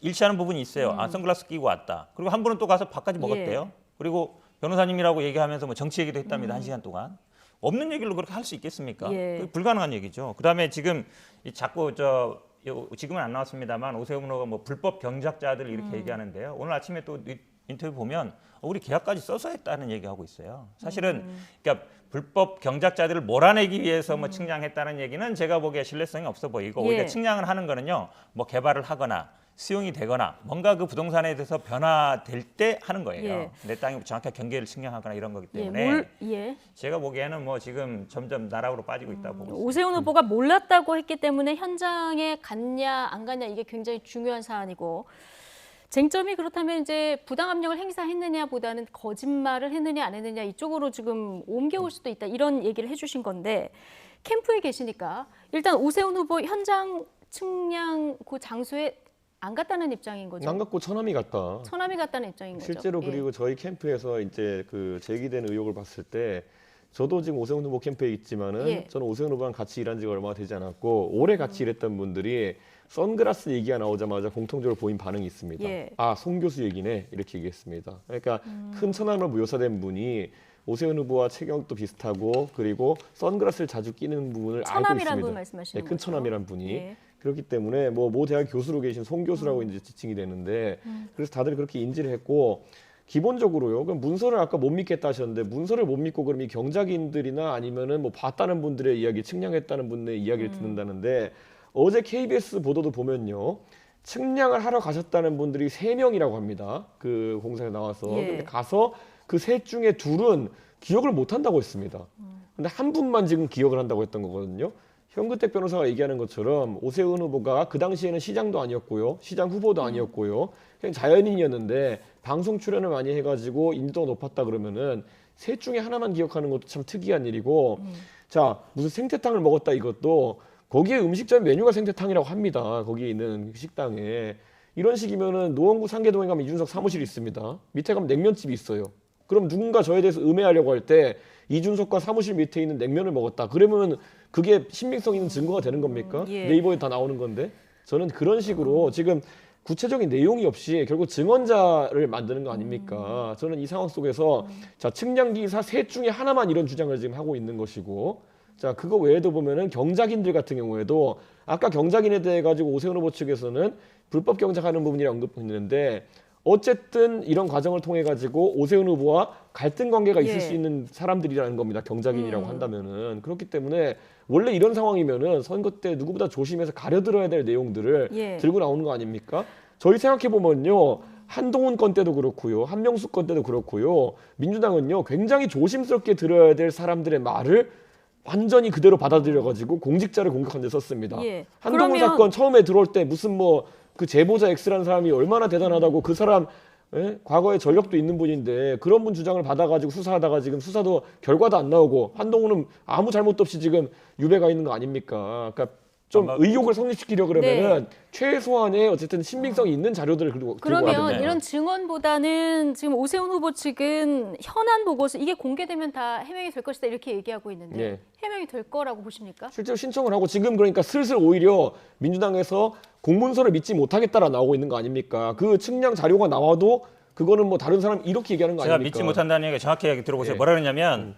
일치하는 부분이 있어요. 선글라스 끼고 왔다. 그리고 한 분은 또 가서 밥까지 먹었대요. 그리고 변호사님이라고 얘기하면서 뭐 정치 얘기도 했답니다. 1시간 동안. 없는 얘기를 그렇게 할 수 있겠습니까? 불가능한 얘기죠. 그다음에 지금 자꾸 지금은 안 나왔습니다만 오세훈 후보가 뭐 불법 경작자들 이렇게 얘기하는데요. 오늘 아침에 또 인터뷰 보면 우리 계약까지 써서 했다는 얘기하고 있어요. 사실은 그러니까 불법 경작자들을 몰아내기 위해서 뭐 측량했다는 얘기는 제가 보기에 신뢰성이 없어 보이고 오히려 측량을 하는 거는요. 뭐 개발을 하거나 수용이 되거나 뭔가 그 부동산에 대해서 변화될 때 하는 거예요. 내 땅이 정확하게 경계를 측량하거나 이런 거기 때문에 제가 보기에는 뭐 지금 점점 나락으로 빠지고 있다고 보고 있습니다. 오세훈 후보가 몰랐다고 했기 때문에 현장에 갔냐 안 갔냐 이게 굉장히 중요한 사안이고 쟁점이 그렇다면 이제 부당 압력을 행사했느냐보다는 거짓말을 했느냐 안 했느냐 이쪽으로 지금 옮겨올 수도 있다 이런 얘기를 해주신 건데 캠프에 계시니까 일단 오세훈 후보 현장 측량 그 장소에 안 갔다는 입장인 거죠. 안 갔고 처남이 갔다. 처남이 갔다는 입장인 거죠. 실제로 그리고 저희 캠프에서 이제 그 제기된 의혹을 봤을 때 저도 지금 오세훈 후보 캠프에 있지만은 예. 저는 오세훈 후보랑 같이 일한 지가 얼마 되지 않았고 오래 같이 일했던 분들이 선글라스 얘기가 나오자마자 공통적으로 보인 반응이 있습니다. 예. 아, 송 교수 얘기네 이렇게 얘기했습니다. 그러니까 큰 천안으로 묘사된 분이 오세훈 후보와 체격도 비슷하고 그리고 선글라스를 자주 끼는 부분을 알고 처남이란 있습니다. 분 말씀하시는 큰 거죠? 처남이란 분이. 예. 그렇기 때문에 모 대학 교수로 계신 송 교수라고 이제 지칭이 되는데 그래서 다들 그렇게 인지를 했고 기본적으로요. 그럼 문서를 아까 못 믿겠다 하셨는데 문서를 못 믿고 그럼 이 경작인들이나 아니면은 뭐 봤다는 분들의 이야기, 측량했다는 분의 이야기를 듣는다는데 어제 KBS 보도도 보면요. 측량을 하러 가셨다는 분들이 3명이라고 합니다. 그 공사에 나와서. 예. 근데 가서 그 셋 중에 둘은 기억을 못 한다고 했습니다. 근데 한 분만 지금 기억을 한다고 했던 거거든요. 현근택 변호사가 얘기하는 것처럼 오세훈 후보가 그 당시에는 시장도 아니었고요. 시장 후보도 아니었고요. 그냥 자연인이었는데 방송 출연을 많이 해가지고 인지도가 높았다 그러면은 셋 중에 하나만 기억하는 것도 참 특이한 일이고 자 무슨 생태탕을 먹었다 이것도 거기에 음식점 메뉴가 생태탕이라고 합니다. 거기에 있는 식당에. 이런 식이면은 노원구 상계동에 가면 이준석 사무실이 있습니다. 밑에 가면 냉면집이 있어요. 그럼 누군가 저에 대해서 음해하려고 할 때 이준석과 사무실 밑에 있는 냉면을 먹었다. 그러면 그게 신빙성 있는 증거가 되는 겁니까? 예. 네이버에 다 나오는 건데. 저는 그런 식으로 지금 구체적인 내용이 없이 결국 증언자를 만드는 거 아닙니까? 저는 이 상황 속에서 자 측량기사 셋 중에 하나만 이런 주장을 지금 하고 있는 것이고 자 그거 외에도 보면은 경작인들 같은 경우에도 아까 경작인에 대해 가지고 오세훈 후보 측에서는 불법 경작하는 부분이라 언급했는데 어쨌든 이런 과정을 통해 가지고 오세훈 후보와 갈등 관계가 있을 예. 수 있는 사람들이라는 겁니다. 경작인이라고 한다면은 그렇기 때문에 원래 이런 상황이면은 선거 때 누구보다 조심해서 가려들어야 될 내용들을 예. 들고 나오는 거 아닙니까? 저희 생각해 보면요. 한동훈 건 때도 그렇고요. 한명숙 건 때도 그렇고요. 민주당은요. 굉장히 조심스럽게 들어야 될 사람들의 말을 완전히 그대로 받아들여가지고 공직자를 공격한 데 썼습니다. 예. 한동훈 그러면- 사건 처음에 들어올 때 무슨 뭐 그 제보자 X라는 사람이 얼마나 대단하다고 그 사람 과거에 전력도 있는 분인데 그런 분 주장을 받아가지고 수사하다가 지금 수사도 결과도 안 나오고 한동훈은 아무 잘못도 없이 지금 유배가 있는 거 아닙니까? 그러니까 좀 의혹을 성립시키려 그러면은 최소한의 어쨌든 신빙성이 있는 자료들을 들고 와야 그러면 됩니다. 이런 증언보다는 지금 오세훈 후보 측은 현안 보고서 이게 공개되면 다 해명이 될 것이다 이렇게 얘기하고 있는데 네. 해명이 될 거라고 보십니까? 실제로 신청을 하고 지금 그러니까 슬슬 오히려 민주당에서 공문서를 믿지 못하겠다라 나오고 있는 거 아닙니까? 그 측량 자료가 나와도 그거는 뭐 다른 사람 이렇게 얘기하는 거 제가 아닙니까? 믿지 못한다는 얘기 정확히 얘기 들어보세요. 예. 뭐라 그러냐면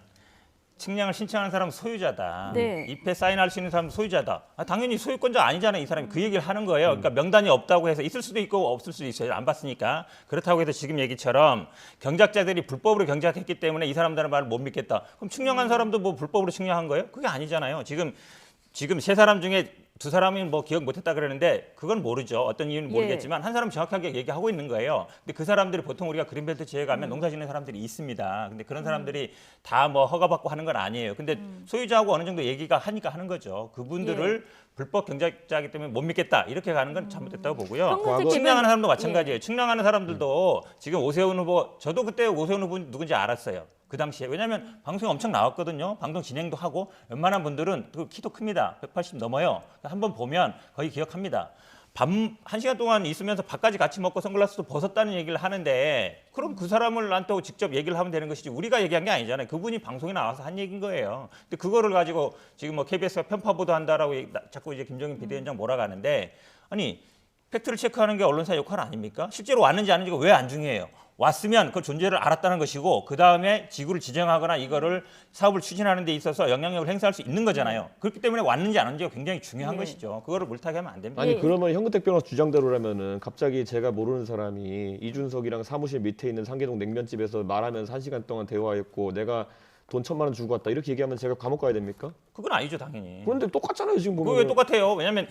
측량을 신청하는 사람은 소유자다. 네. 입에 사인할 수 있는 사람은 소유자다. 당연히 소유권자 아니잖아요. 이 사람이 그 얘기를 하는 거예요. 그러니까 명단이 없다고 해서 있을 수도 있고 없을 수도 있어요. 안 봤으니까. 그렇다고 해서 지금 얘기처럼 경작자들이 불법으로 경작했기 때문에 이 사람들의 말을 못 믿겠다. 그럼 측량한 사람도 뭐 불법으로 측량한 거예요? 그게 아니잖아요. 지금 세 사람 중에 두 사람이 뭐 기억 못했다 그러는데 그건 모르죠. 어떤 이유는 모르겠지만 한 사람 정확하게 얘기하고 있는 거예요. 근데 그 사람들이 보통 우리가 그린벨트 지역에 가면 농사 짓는 사람들이 있습니다. 근데 그런 사람들이 다 뭐 허가받고 하는 건 아니에요. 근데 소유자하고 어느 정도 얘기가 하니까 하는 거죠. 그분들을 불법 경작자이기 때문에 못 믿겠다 이렇게 가는 건 잘못됐다고 보고요. 측량하는 사람도 마찬가지예요. 측량하는 사람들도 지금 오세훈 후보 저도 그때 오세훈 후보 누군지 알았어요. 그 당시에. 왜냐하면 방송에 엄청 나왔거든요. 방송 진행도 하고 웬만한 분들은 그 키도 큽니다. 180 넘어요. 한번 보면 거의 기억합니다. 밤 1시간 동안 있으면서 밥까지 같이 먹고 선글라스도 벗었다는 얘기를 하는데 그럼 그 사람을 나한테 직접 얘기를 하면 되는 것이지 우리가 얘기한 게 아니잖아요. 그분이 방송에 나와서 한 얘기인 거예요. 근데 그거를 가지고 지금 뭐 KBS가 편파 보도한다라고 자꾸 이제 김종인 비대위원장 몰아가는데 아니 팩트를 체크하는 게 언론사 역할 아닙니까? 실제로 왔는지 아닌지가 왜 안 중요해요? 왔으면 그 존재를 알았다는 것이고 그 다음에 지구를 지정하거나 이거를 사업을 추진하는 데 있어서 영향력을 행사할 수 있는 거잖아요. 그렇기 때문에 왔는지 안 왔는지가 굉장히 중요한 것이죠. 그거를 물타기 하면 안 됩니다. 아니 그러면 현근택 변호사 주장대로라면은 갑자기 제가 모르는 사람이 이준석이랑 사무실 밑에 있는 상계동 냉면집에서 말하면서 1시간 동안 대화했고 내가 돈 1,000만 원 주고 왔다 이렇게 얘기하면 제가 감옥 가야 됩니까? 그건 아니죠 당연히. 그런데 똑같잖아요 지금 보면. 그게 똑같아요. 왜냐하면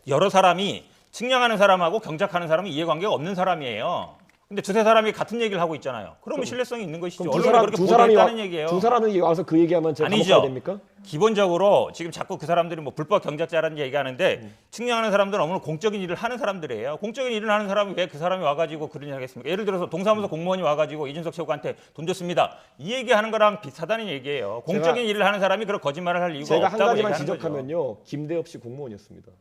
여러 사람이 측량하는 사람하고 경작하는 사람은 이해관계가 없는 사람이에요. 근데 두세 사람이 같은 얘기를 하고 있잖아요. 그러면 신뢰성이 있는 것이죠. 언론이 그렇게 보도했다는 얘기예요. 두 사람이 와서 그 얘기하면 제가 감옥 가야 됩니까? 기본적으로 지금 자꾸 그 사람들이 뭐 불법 경작자라는 얘기하는데 측량하는 사람들은 어느 공적인 일을 하는 사람들이에요. 공적인 일을 하는 사람이 왜 그 사람이 와가지고 그런 일 하겠습니까? 예를 들어서 동사무소 공무원이 와가지고 이준석 최고한테 돈 줬습니다. 이 얘기하는 거랑 비슷하다는 얘기예요. 공적인 일을 하는 사람이 그런 거짓말을 할 이유가 제가 없다고 한 가지만 얘기하는 지적하면요. 거죠. 김대엽 씨 공무원이었습니다.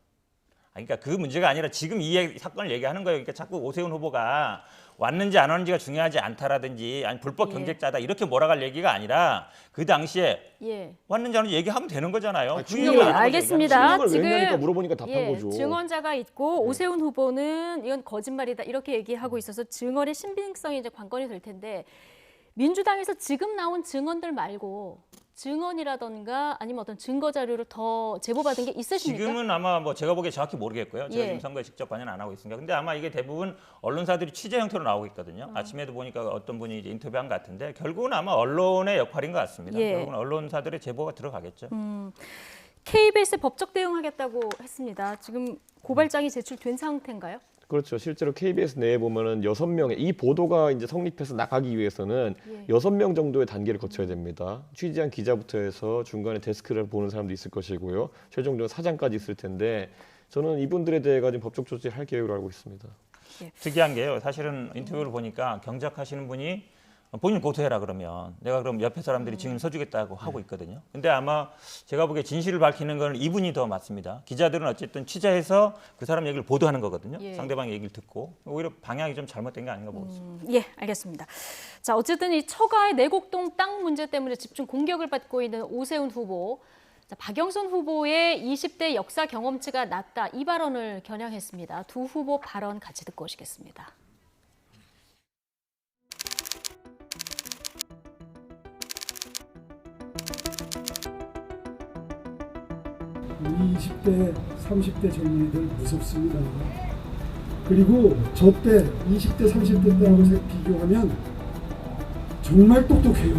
그러니까 그 문제가 아니라 지금 이 사건을 얘기하는 거예요. 그러니까 자꾸 오세훈 후보가 왔는지 안 왔는지가 중요하지 않다라든지 아니 불법 경쟁자다 이렇게 몰아갈 얘기가 아니라 그 당시에 왔는지 안 왔는지 얘기하면 되는 거잖아요. 그 얘기를 안 하고 알겠습니다. 지금 물어보니까 답한 거죠. 증언자가 있고 오세훈 후보는 이건 거짓말이다 이렇게 얘기하고 있어서 증언의 신빙성이 이제 관건이 될 텐데 민주당에서 지금 나온 증언들 말고 증언이라던가 아니면 어떤 증거 자료를 더 제보받은 게 있으십니까? 지금은 아마 뭐 제가 보기에 정확히 모르겠고요. 제가 지금 선거에 직접 관여는 안 하고 있습니다. 근데 아마 이게 대부분 언론사들이 취재 형태로 나오고 있거든요. 아침에도 보니까 어떤 분이 이제 인터뷰한 것 같은데 결국은 아마 언론의 역할인 것 같습니다. 결국은 언론사들의 제보가 들어가겠죠. KBS에 법적 대응하겠다고 했습니다. 지금 고발장이 제출된 상태인가요? 그렇죠. 실제로 KBS 내에 보면은 6명의 이 보도가 이제 성립해서 나가기 위해서는 6명 정도의 단계를 거쳐야 됩니다. 취재한 기자부터 해서 중간에 데스크를 보는 사람도 있을 것이고요. 최종적으로 사장까지 있을 텐데 저는 이분들에 대해 가지고 법적 조치를 할 계획으로 알고 있습니다. 특이한 게요. 사실은 인터뷰를 보니까 경작하시는 분이 본인 고소해라 그러면 내가 그럼 옆에 사람들이 증인 서주겠다고 하고 있거든요. 근데 아마 제가 보기에 진실을 밝히는 건 이분이 더 맞습니다. 기자들은 어쨌든 취재해서 그 사람 얘기를 보도하는 거거든요. 상대방의 얘기를 듣고 오히려 방향이 좀 잘못된 게 아닌가 보겠습니다. 예, 알겠습니다. 자, 어쨌든 이 처가의 내곡동 땅 문제 때문에 집중 공격을 받고 있는 오세훈 후보. 자, 박영선 후보의 20대 역사 경험치가 낮다 이 발언을 겨냥했습니다. 두 후보 발언 같이 듣고 오시겠습니다. 우리 20대, 30대 젊은이들 무섭습니다. 그리고 저 때 20대, 30대 때하고 비교하면 정말 똑똑해요.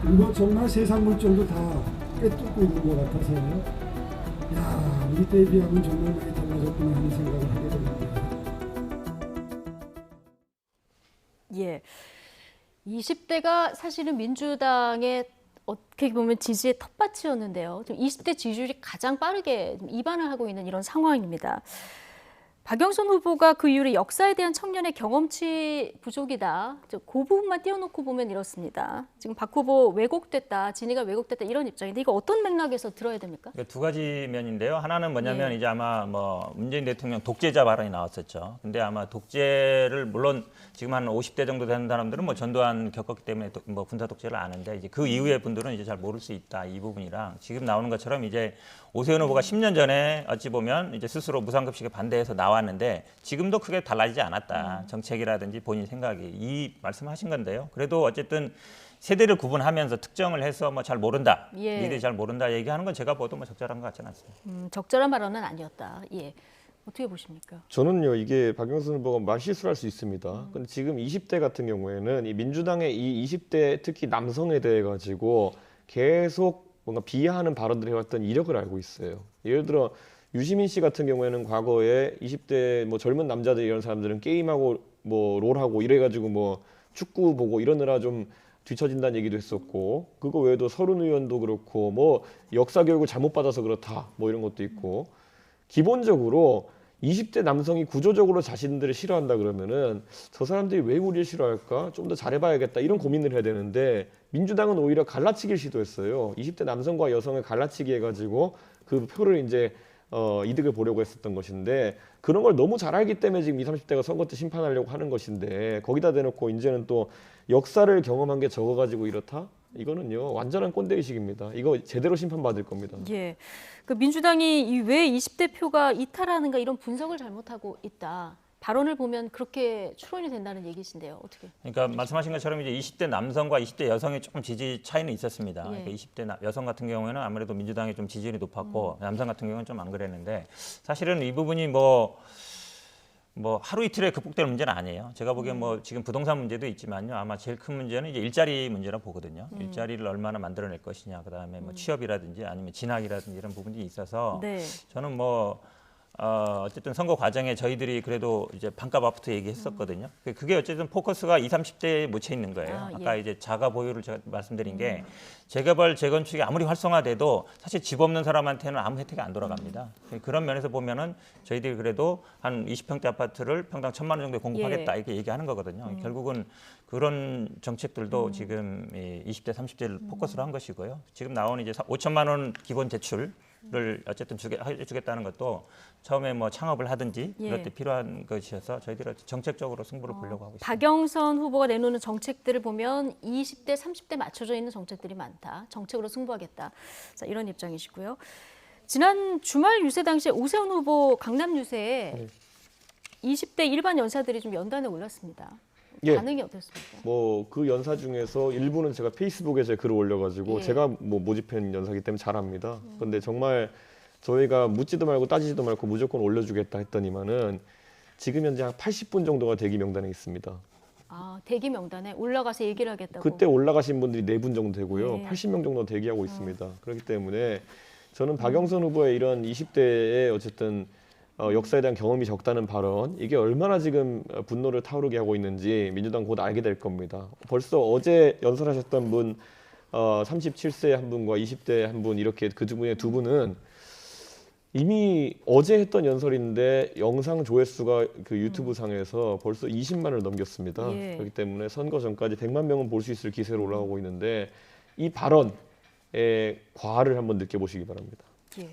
그리고 정말 세상 물정도 다 꿰뚫고 있는 것 같아서 야, 우리 때에 비하면 정말 많이 달라졌구나 하는 생각을 하게 됩니다. 예, 20대가 사실은 민주당의 어떻게 보면 지지의 텃밭이었는데요. 지금 20대 지지율이 가장 빠르게 이반을 하고 있는 이런 상황입니다. 박영선 후보가 그 이후로 역사에 대한 청년의 경험치 부족이다. 그 부분만 띄워놓고 보면 이렇습니다. 지금 박 후보 왜곡됐다, 진위가 왜곡됐다 이런 입장인데 이거 어떤 맥락에서 들어야 됩니까? 두 가지 면인데요. 하나는 뭐냐면 이제 아마 뭐 문재인 대통령 독재자 발언이 나왔었죠. 근데 아마 독재를 물론 지금 한 50대 정도 되는 사람들은 뭐 전두환 겪었기 때문에 뭐 군사 독재를 아는데 이제 그 이후의 분들은 이제 잘 모를 수 있다 이 부분이랑 지금 나오는 것처럼 이제 오세훈 후보가 10년 전에 어찌 보면 이제 스스로 무상급식에 반대해서 나왔는데 지금도 크게 달라지지 않았다. 정책이라든지 본인 생각이 이 말씀하신 건데요. 그래도 어쨌든 세대를 구분하면서 특정을 해서 뭐 잘 모른다, 니들이 잘 모른다 얘기하는 건 제가 봐도 뭐 적절한 것 같지는 않습니다. 적절한 발언은 아니었다. 예. 어떻게 보십니까? 저는요 이게 박영선 후보가 말실수할 수 있습니다. 근데 지금 20대 같은 경우에는 이 민주당의 이 20대 특히 남성에 대해 가지고 계속 뭔가 비하하는 발언들을 해왔던 이력을 알고 있어요. 예를 들어 유시민 씨 같은 경우에는 과거에 20대 뭐 젊은 남자들 이런 사람들은 게임하고 뭐 롤하고 이래가지고 뭐 축구 보고 이러느라 좀 뒤처진다는 얘기도 했었고 그거 외에도 서른 의원도 그렇고 뭐 역사 교육을 잘못 받아서 그렇다 뭐 이런 것도 있고 기본적으로 20대 남성이 구조적으로 자신들을 싫어한다 그러면은 저 사람들이 왜 우리를 싫어할까? 좀 더 잘해봐야겠다 이런 고민을 해야 되는데 민주당은 오히려 갈라치기를 시도했어요. 20대 남성과 여성을 갈라치기 해가지고 그 표를 이제 이득을 보려고 했었던 것인데 그런 걸 너무 잘 알기 때문에 지금 20, 30대가 선거 때 심판하려고 하는 것인데 거기다 대놓고 이제는 또 역사를 경험한 게 적어가지고 이렇다? 이거는요 완전한 꼰대의식입니다. 이거 제대로 심판받을 겁니다. 예, 그 민주당이 왜 20대 표가 이탈하는가 이런 분석을 잘못하고 있다. 발언을 보면 그렇게 추론이 된다는 얘기신데요. 어떻게? 그러니까 말씀하신 것처럼 이제 20대 남성과 20대 여성의 조금 지지 차이는 있었습니다. 그러니까 20대 여성 같은 경우에는 아무래도 민주당이 좀 지지율이 높았고 남성 같은 경우는 좀 안 그랬는데 사실은 이 부분이 뭐 하루 이틀에 극복될 문제는 아니에요. 제가 보기엔 뭐 지금 부동산 문제도 있지만요. 아마 제일 큰 문제는 이제 일자리 문제라 보거든요. 일자리를 얼마나 만들어낼 것이냐, 그다음에 뭐 취업이라든지 아니면 진학이라든지 이런 부분이 있어서 저는 뭐 어쨌든 선거 과정에 저희들이 그래도 이제 반값 아파트 얘기했었거든요. 그게 어쨌든 포커스가 20, 30대에 묻혀 있는 거예요. 아까 이제 자가 보유를 제가 말씀드린 게 재개발, 재건축이 아무리 활성화돼도 사실 집 없는 사람한테는 아무 혜택이 안 돌아갑니다. 그런 면에서 보면은 저희들이 그래도 한 20평대 아파트를 평당 1,000만 원 정도에 공급하겠다 이렇게 얘기하는 거거든요. 결국은 그런 정책들도 지금 20대, 30대를 포커스로 한 것이고요. 지금 나온 이제 5천만 원 기본 대출 어쨌든 해주겠다는 것도 처음에 뭐 창업을 하든지 예. 그럴 때 필요한 것이어서 저희들은 정책적으로 승부를 보려고 하고 있습니다. 박영선 후보가 내놓는 정책들을 보면 20대, 30대 맞춰져 있는 정책들이 많다. 정책으로 승부하겠다. 자, 이런 입장이시고요. 지난 주말 유세 당시에 오세훈 후보 강남 유세에 20대 일반 연사들이 좀 연단에 올랐습니다. 예. 반응이 어떻습니까? 뭐 그 연사 중에서 일부는 제가 페이스북에 제 글을 올려가지고 예. 제가 뭐 모집한 연사기 때문에 잘 압니다. 그런데 정말 저희가 묻지도 말고 따지지도 말고 무조건 올려주겠다 했더니만은 지금 현재 한 80분 정도가 대기 명단에 있습니다. 아, 대기 명단에 올라가서 얘기를 하겠다고. 그때 올라가신 분들이 4분 정도 되고요. 예. 80명 정도 대기하고 있습니다. 그렇기 때문에 저는 박영선 후보의 이런 20대의 어쨌든 역사에 대한 경험이 적다는 발언, 이게 얼마나 지금 분노를 타오르게 하고 있는지 민주당 곧 알게 될 겁니다. 벌써 어제 연설하셨던 분 37세 한 분과 20대 한 분, 이렇게 그 중에 2분은 이미 어제 했던 연설인데 영상 조회수가 그 유튜브 상에서 벌써 20만을 넘겼습니다. 예. 그렇기 때문에 선거 전까지 100만 명은 볼 수 있을 기세로 올라오고 있는데 이 발언의 과를 한번 느껴보시기 바랍니다. 예.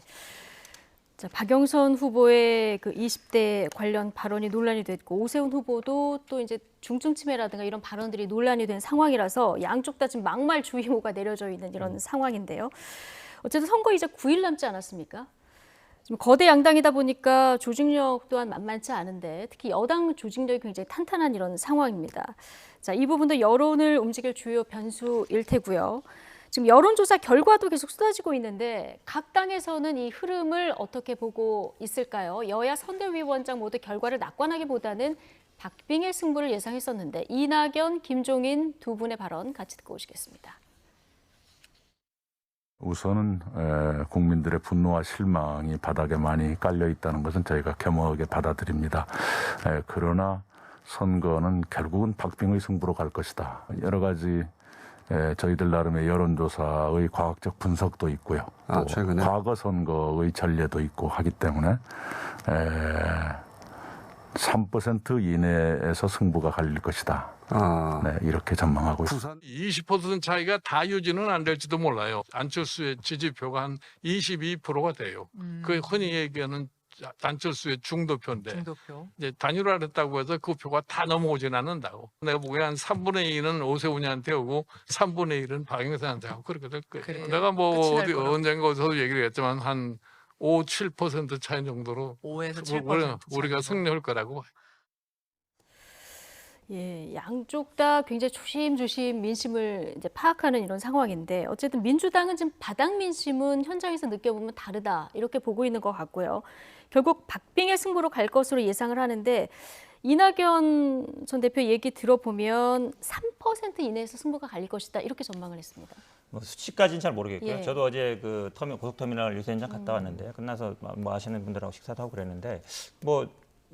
자, 박영선 후보의 그 20대 관련 발언이 논란이 됐고 오세훈 후보도 또 이제 중증 치매라든가 이런 발언들이 논란이 된 상황이라서 양쪽 다 지금 막말 주의보가 내려져 있는 이런 상황인데요. 어쨌든 선거 이제 9일 남지 않았습니까? 지금 거대 양당이다 보니까 조직력 또한 만만치 않은데 특히 여당 조직력이 굉장히 탄탄한 이런 상황입니다. 자, 이 부분도 여론을 움직일 주요 변수일 테고요. 지금 여론조사 결과도 계속 쏟아지고 있는데 각 당에서는 이 흐름을 어떻게 보고 있을까요? 여야 선대위원장 모두 결과를 낙관하기보다는 박빙의 승부를 예상했었는데 이낙연, 김종인 2분의 발언 같이 듣고 오시겠습니다. 우선은 국민들의 분노와 실망이 바닥에 많이 깔려 있다는 것은 저희가 겸허하게 받아들입니다. 그러나 선거는 결국은 박빙의 승부로 갈 것이다. 여러 가지 저희들 나름의 여론조사의 과학적 분석도 있고요. 또 최근에? 과거 선거의 전례도 있고 하기 때문에 3% 이내에서 승부가 갈릴 것이다. 네, 이렇게 전망하고 있습니다. 20% 차이가 다 유지는 안 될지도 몰라요. 안철수의 지지표가 한 22%가 돼요. 그 흔히 얘기하는 안철수의 중도표인데 이제 단일화를 했다고 해서 그 표가 다 넘어오진 않는다고. 내가 보기엔 한 3분의 2는 오세훈이한테 오고 3분의 1은 박영선한테 하고 그렇게 될 거예요. 그래요. 내가 뭐 끝이 날 언젠가 어디서도 얘기를 했지만 한 5, 7% 차이 정도로 5에서 7% 우리가 승리할 거라고. 예, 양쪽 다 굉장히 조심조심 민심을 이제 파악하는 이런 상황인데 어쨌든 민주당은 지금 바닥 민심은 현장에서 느껴보면 다르다 이렇게 보고 있는 것 같고요. 결국 박빙의 승부로 갈 것으로 예상을 하는데 이낙연 전 대표 얘기 들어보면 3% 이내에서 승부가 갈릴 것이다 이렇게 전망을 했습니다. 뭐 수치까지는 잘 모르겠고요. 예. 저도 어제 그 고속터미널 유세 현장 갔다 왔는데 끝나서 뭐 아시는 분들하고 식사도 하고 그랬는데 뭐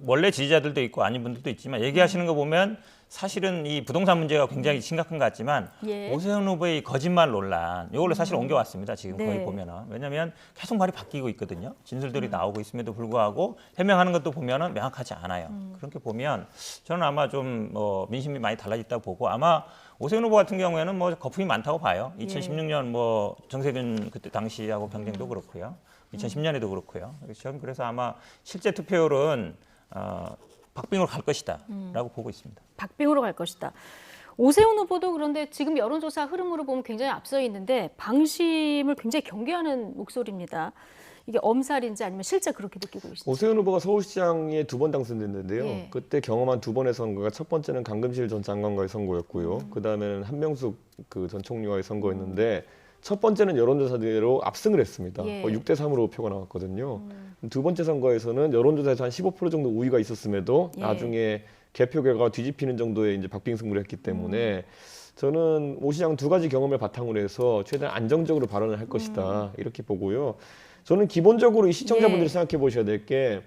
원래 지지자들도 있고 아닌 분들도 있지만 얘기하시는 거 보면 사실은 이 부동산 문제가 굉장히 심각한 것 같지만 예. 오세훈 후보의 거짓말 논란 이걸로 사실 옮겨왔습니다. 지금 네. 거기 보면은 왜냐하면 계속 말이 바뀌고 있거든요. 진술들이 나오고 있음에도 불구하고 해명하는 것도 보면은 명확하지 않아요. 그렇게 보면 저는 아마 좀 뭐 민심이 많이 달라졌다고 보고 아마 오세훈 후보 같은 경우에는 뭐 거품이 많다고 봐요. 2016년 뭐 정세균 그때 당시하고 경쟁도 그렇고요. 2010년에도 그렇고요. 그래서 아마 실제 투표율은 박빙으로 갈 것이다라고 보고 있습니다. 박빙으로 갈 것이다. 오세훈 후보도 그런데 지금 여론조사 흐름으로 보면 굉장히 앞서 있는데 방심을 굉장히 경계하는 목소리입니다. 이게 엄살인지 아니면 실제 그렇게 느끼고 계신지. 오세훈 후보가 서울시장에 2번 당선됐는데요. 예. 그때 경험한 2번의 선거가 첫 번째는 강금실 전 장관과의 선거였고요. 그 다음에는 한명숙 그 전 총리와의 선거였는데 첫 번째는 여론조사대로 압승을 했습니다. 예. 6대 3으로 표가 나왔거든요. 두 번째 선거에서는 여론조사에서 한 15% 정도 우위가 있었음에도 예. 나중에 개표 결과가 뒤집히는 정도의 이제 박빙 승부를 했기 때문에 저는 오 시장 두 가지 경험을 바탕으로 해서 최대한 안정적으로 발언을 할 것이다 이렇게 보고요. 저는 기본적으로 이 시청자분들이 예. 생각해 보셔야 될 게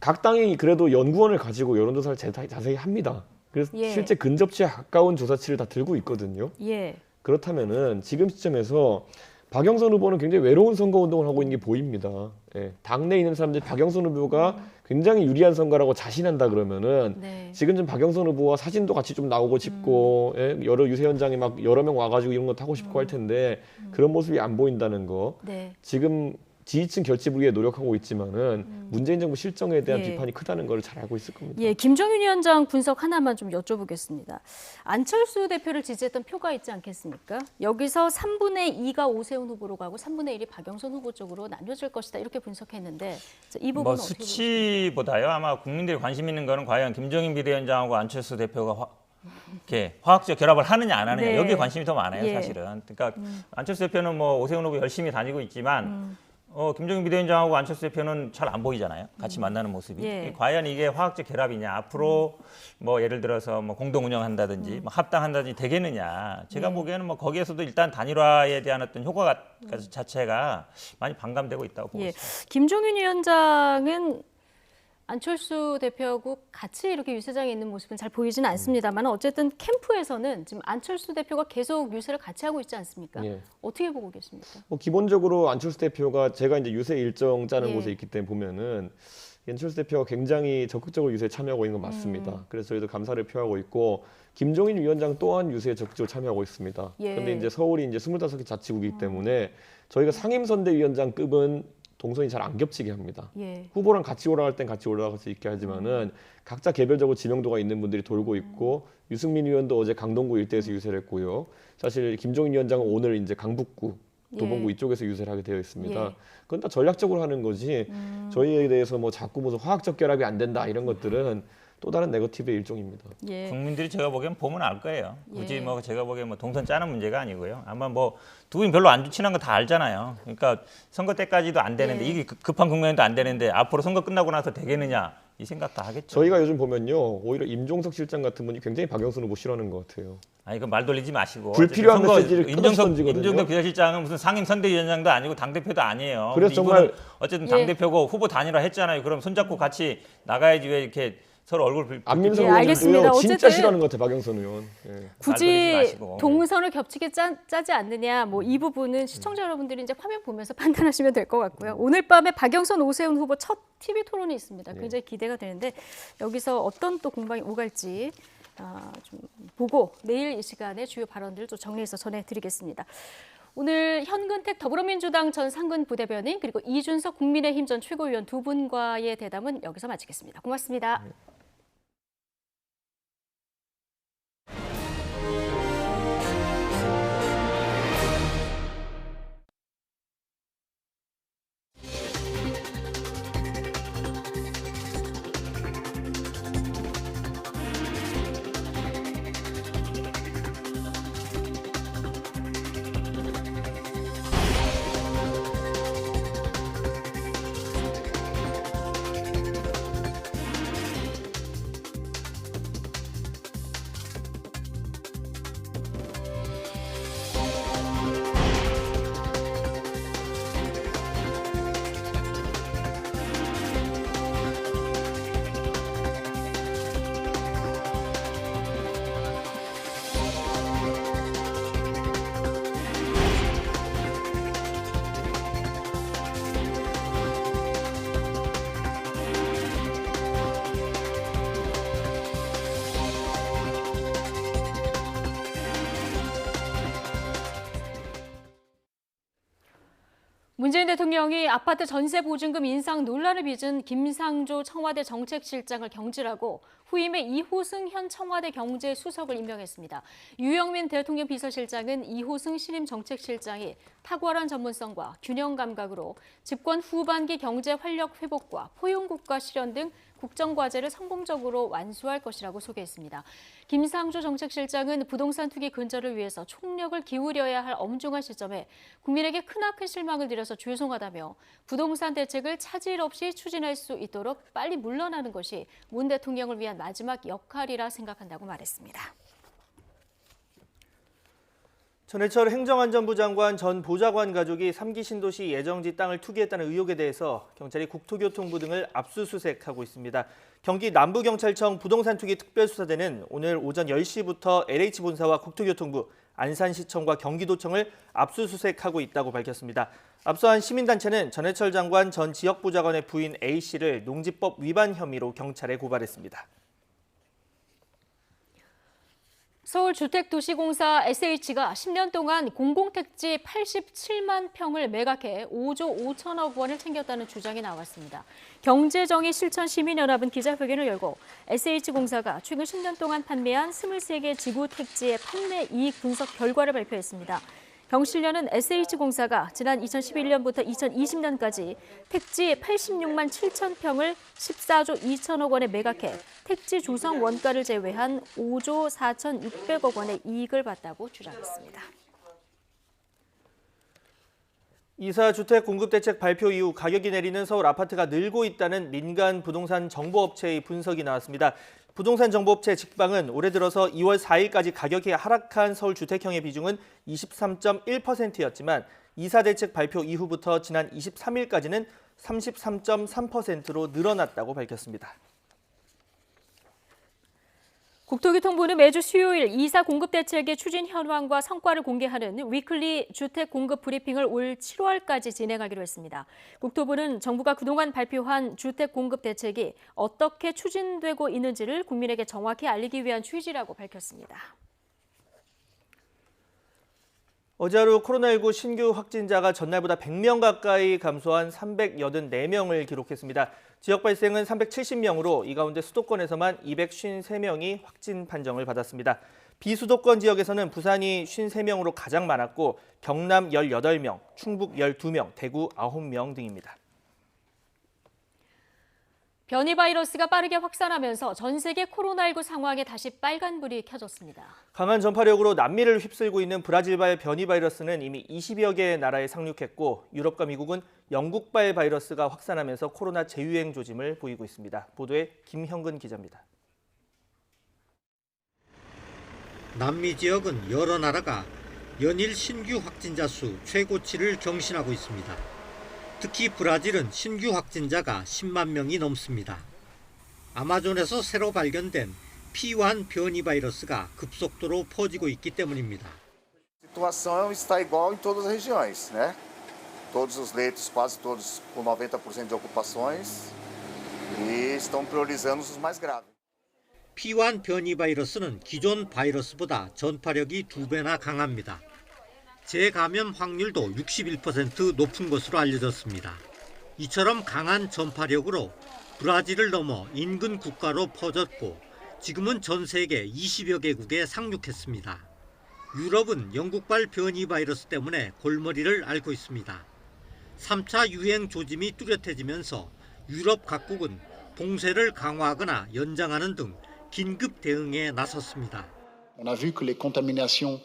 각 당이 그래도 연구원을 가지고 여론조사를 자세히 합니다. 그래서 예. 실제 근접치에 가까운 조사치를 다 들고 있거든요. 예. 그렇다면은 지금 시점에서 박영선 후보는 굉장히 외로운 선거 운동을 하고 있는 게 보입니다. 예, 당내에 있는 사람들이 박영선 후보가 굉장히 유리한 선거라고 자신한다 그러면은 네. 지금 좀 박영선 후보와 사진도 같이 좀 나오고 싶고 예, 여러 유세 현장에 막 여러 명 와가지고 이런 거 타고 싶고 할 텐데 그런 모습이 안 보인다는 거. 네. 지금 지지층 결집을 위해 노력하고 있지만은 문재인 정부 실정에 대한 예. 비판이 크다는 걸 잘 알고 있을 겁니다. 예, 김종인 위원장 분석 하나만 좀 여쭤보겠습니다. 안철수 대표를 지지했던 표가 있지 않겠습니까? 여기서 3분의 2가 오세훈 후보로 가고 3분의 1이 박영선 후보 쪽으로 나뉘어질 것이다 이렇게 분석했는데 이 부분은 뭐 어떻게 보십니까? 수치보다요. 아마 국민들이 관심 있는 거는 과연 김종인 비대위원장하고 안철수 대표가 이렇게 화학적 결합을 하느냐 안 하느냐 네. 여기에 관심이 더 많아요, 예. 사실은. 그러니까 안철수 대표는 뭐 오세훈 후보 열심히 다니고 있지만 김종인 비대위원장하고 안철수 대표는 잘 안 보이잖아요. 같이 만나는 모습이. 예. 과연 이게 화학적 결합이냐, 앞으로 뭐 예를 들어서 뭐 공동 운영한다든지 뭐 합당한다든지 되겠느냐. 제가 보기에는 뭐 거기에서도 일단 단일화에 대한 어떤 효과 자체가 많이 반감되고 있다고 보고 예. 있습니다. 김종인 위원장은 안철수 대표하고 같이 이렇게 유세장에 있는 모습은 잘 보이지는 않습니다만 어쨌든 캠프에서는 지금 안철수 대표가 계속 유세를 같이 하고 있지 않습니까? 예. 어떻게 보고 계십니까? 뭐 기본적으로 안철수 대표가 제가 이제 유세 일정 짜는 예. 곳에 있기 때문에 보면은 안철수 대표가 굉장히 적극적으로 유세에 참여하고 있는 건 맞습니다. 그래서 저희도 감사를 표하고 있고 김종인 위원장 또한 유세에 적극적으로 참여하고 있습니다. 예. 그런데 이제 서울이 이제 25개 자치구이기 때문에 저희가 상임선대위원장급은 동선이 잘 안 겹치게 합니다. 예. 후보랑 같이 올라갈 땐 같이 올라갈 수 있게 하지만은 각자 개별적으로 지명도가 있는 분들이 돌고 있고 유승민 의원도 어제 강동구 일대에서 유세를 했고요. 사실 김종인 위원장은 오늘 이제 강북구 도봉구 예. 이쪽에서 유세를 하게 되어 있습니다. 예. 그건 다 전략적으로 하는 거지 저희에 대해서 뭐 자꾸 무슨 화학적 결합이 안 된다 이런 것들은 또 다른 네거티브의 일종입니다. 예. 국민들이 제가 보기엔 보면 알 거예요. 굳이 예. 뭐 제가 보기엔 뭐 동선 짜는 문제가 아니고요. 아마 뭐 두 분이 별로 안 친한 거 다 알잖아요. 그러니까 선거 때까지도 안 되는데 예. 이게 급한 국면도 안 되는데 앞으로 선거 끝나고 나서 되겠느냐 이 생각 다 하겠죠. 저희가 요즘 보면요 오히려 임종석 실장 같은 분이 굉장히 박영선 후보 싫어하는 것 같아요. 아 이거 말 돌리지 마시고 불필요한 선거 메시지를 끊어서 던지거든요. 임종석 비서실장은 무슨 상임 선대위원장도 아니고 당 대표도 아니에요. 그래서 근데 정말 이분은 어쨌든 당 대표고 후보 단일화 했잖아요. 그럼 손잡고 같이 나가야지 왜 이렇게 서로 얼굴 안민석 예, 알겠습니다. 의원도요 진짜 어쨌든 싫어하는 것 같아요 박영선 의원. 예. 말 굳이 돌리지 마시고. 동선을 겹치게 짜지 않느냐 뭐 이 부분은 시청자 여러분들이 이제 화면 보면서 판단하시면 될 것 같고요. 오늘 밤에 박영선 오세훈 후보 첫 TV 토론이 있습니다. 굉장히 기대가 되는데 여기서 어떤 또 공방이 오갈지 좀 보고 내일 이 시간에 주요 발언들을 또 정리해서 전해드리겠습니다. 오늘 현근택 더불어민주당 전 상근 부대변인 그리고 이준석 국민의힘 전 최고위원 두 분과의 대담은 여기서 마치겠습니다. 고맙습니다. 문재인 대통령이 아파트 전세 보증금 인상 논란을 빚은 김상조 청와대 정책실장을 경질하고 후임에 이호승 현 청와대 경제수석을 임명했습니다. 유영민 대통령 비서실장은 이호승 신임 정책실장이 탁월한 전문성과 균형 감각으로 집권 후반기 경제 활력 회복과 포용국가 실현 등 국정과제를 성공적으로 완수할 것이라고 소개했습니다. 김상조 정책실장은 부동산 투기 근절을 위해서 총력을 기울여야 할 엄중한 시점에 국민에게 크나큰 실망을 드려서 죄송하다며 부동산 대책을 차질 없이 추진할 수 있도록 빨리 물러나는 것이 문 대통령을 위한 마지막 역할이라 생각한다고 말했습니다. 전해철 행정안전부 장관 전 보좌관 가족이 3기 신도시 예정지 땅을 투기했다는 의혹에 대해서 경찰이 국토교통부 등을 압수수색하고 있습니다. 경기 남부경찰청 부동산 투기 특별수사대는 오늘 오전 10시부터 LH본사와 국토교통부, 안산시청과 경기도청을 압수수색하고 있다고 밝혔습니다. 앞서 시민단체는 전해철 장관 전 지역부 장관의 부인 A씨를 농지법 위반 혐의로 경찰에 고발했습니다. 서울주택도시공사 SH가 10년 동안 공공택지 87만 평을 매각해 5조 5천억 원을 챙겼다는 주장이 나왔습니다. 경제정의실천시민연합은 기자회견을 열고 SH공사가 최근 10년 동안 판매한 23개 지구 택지의 판매 이익 분석 결과를 발표했습니다. 경실련은 SH공사가 지난 2011년부터 2020년까지 택지 86만 7천 평을 14조 2천억 원에 매각해 택지 조성 원가를 제외한 5조 4,600억 원의 이익을 봤다고 주장했습니다. 이사 주택 공급 대책 발표 이후 가격이 내리는 서울 아파트가 늘고 있다는 민간 부동산 정보업체의 분석이 나왔습니다. 부동산 정보업체 직방은 올해 들어서 2월 4일까지 가격이 하락한 서울 주택형의 비중은 23.1%였지만 이사 대책 발표 이후부터 지난 23일까지는 33.3%로 늘어났다고 밝혔습니다. 국토교통부는 매주 수요일 이사 공급 대책의 추진 현황과 성과를 공개하는 위클리 주택 공급 브리핑을 올 7월까지 진행하기로 했습니다. 국토부는 정부가 그동안 발표한 주택 공급 대책이 어떻게 추진되고 있는지를 국민에게 정확히 알리기 위한 취지라고 밝혔습니다. 어제 하루 코로나19 신규 확진자가 전날보다 100명 가까이 감소한 384명을 기록했습니다. 지역 발생은 370명으로 이 가운데 수도권에서만 253명이 확진 판정을 받았습니다. 비수도권 지역에서는 부산이 53명으로 가장 많았고 경남 18명, 충북 12명, 대구 9명 등입니다. 변이 바이러스가 빠르게 확산하면서 전 세계 코로나19 상황에 다시 빨간불이 켜졌습니다. 강한 전파력으로 남미를 휩쓸고 있는 브라질발 변이 바이러스는 이미 20여 개의 나라에 상륙했고 유럽과 미국은 영국발 바이러스가 확산하면서 코로나 재유행 조짐을 보이고 있습니다. 보도에 김형근 기자입니다. 남미 지역은 여러 나라가 연일 신규 확진자 수 최고치를 경신하고 있습니다. 특히 브라질은 신규 확진자가 10만 명이 넘습니다. 아마존에서 새로 발견된 P1 변이 바이러스가 급속도로 퍼지고 있기 때문입니다. A situação está igual em todas as regiões, né? Todos os leitos, quase todos com 90% de ocupações e estão priorizando os mais graves. P1 변이 바이러스는 기존 바이러스보다 전파력이 2배나 강합니다. 재감염 확률도 61% 높은 것으로 알려졌습니다. 이처럼 강한 전파력으로 브라질을 넘어 인근 국가로 퍼졌고 지금은 전 세계 20여 개국에 상륙했습니다. 유럽은 영국발 변이 바이러스 때문에 골머리를 앓고 있습니다. 3차 유행 조짐이 뚜렷해지면서 유럽 각국은 봉쇄를 강화하거나 연장하는 등 긴급 대응에 나섰습니다. On a vu que les contaminations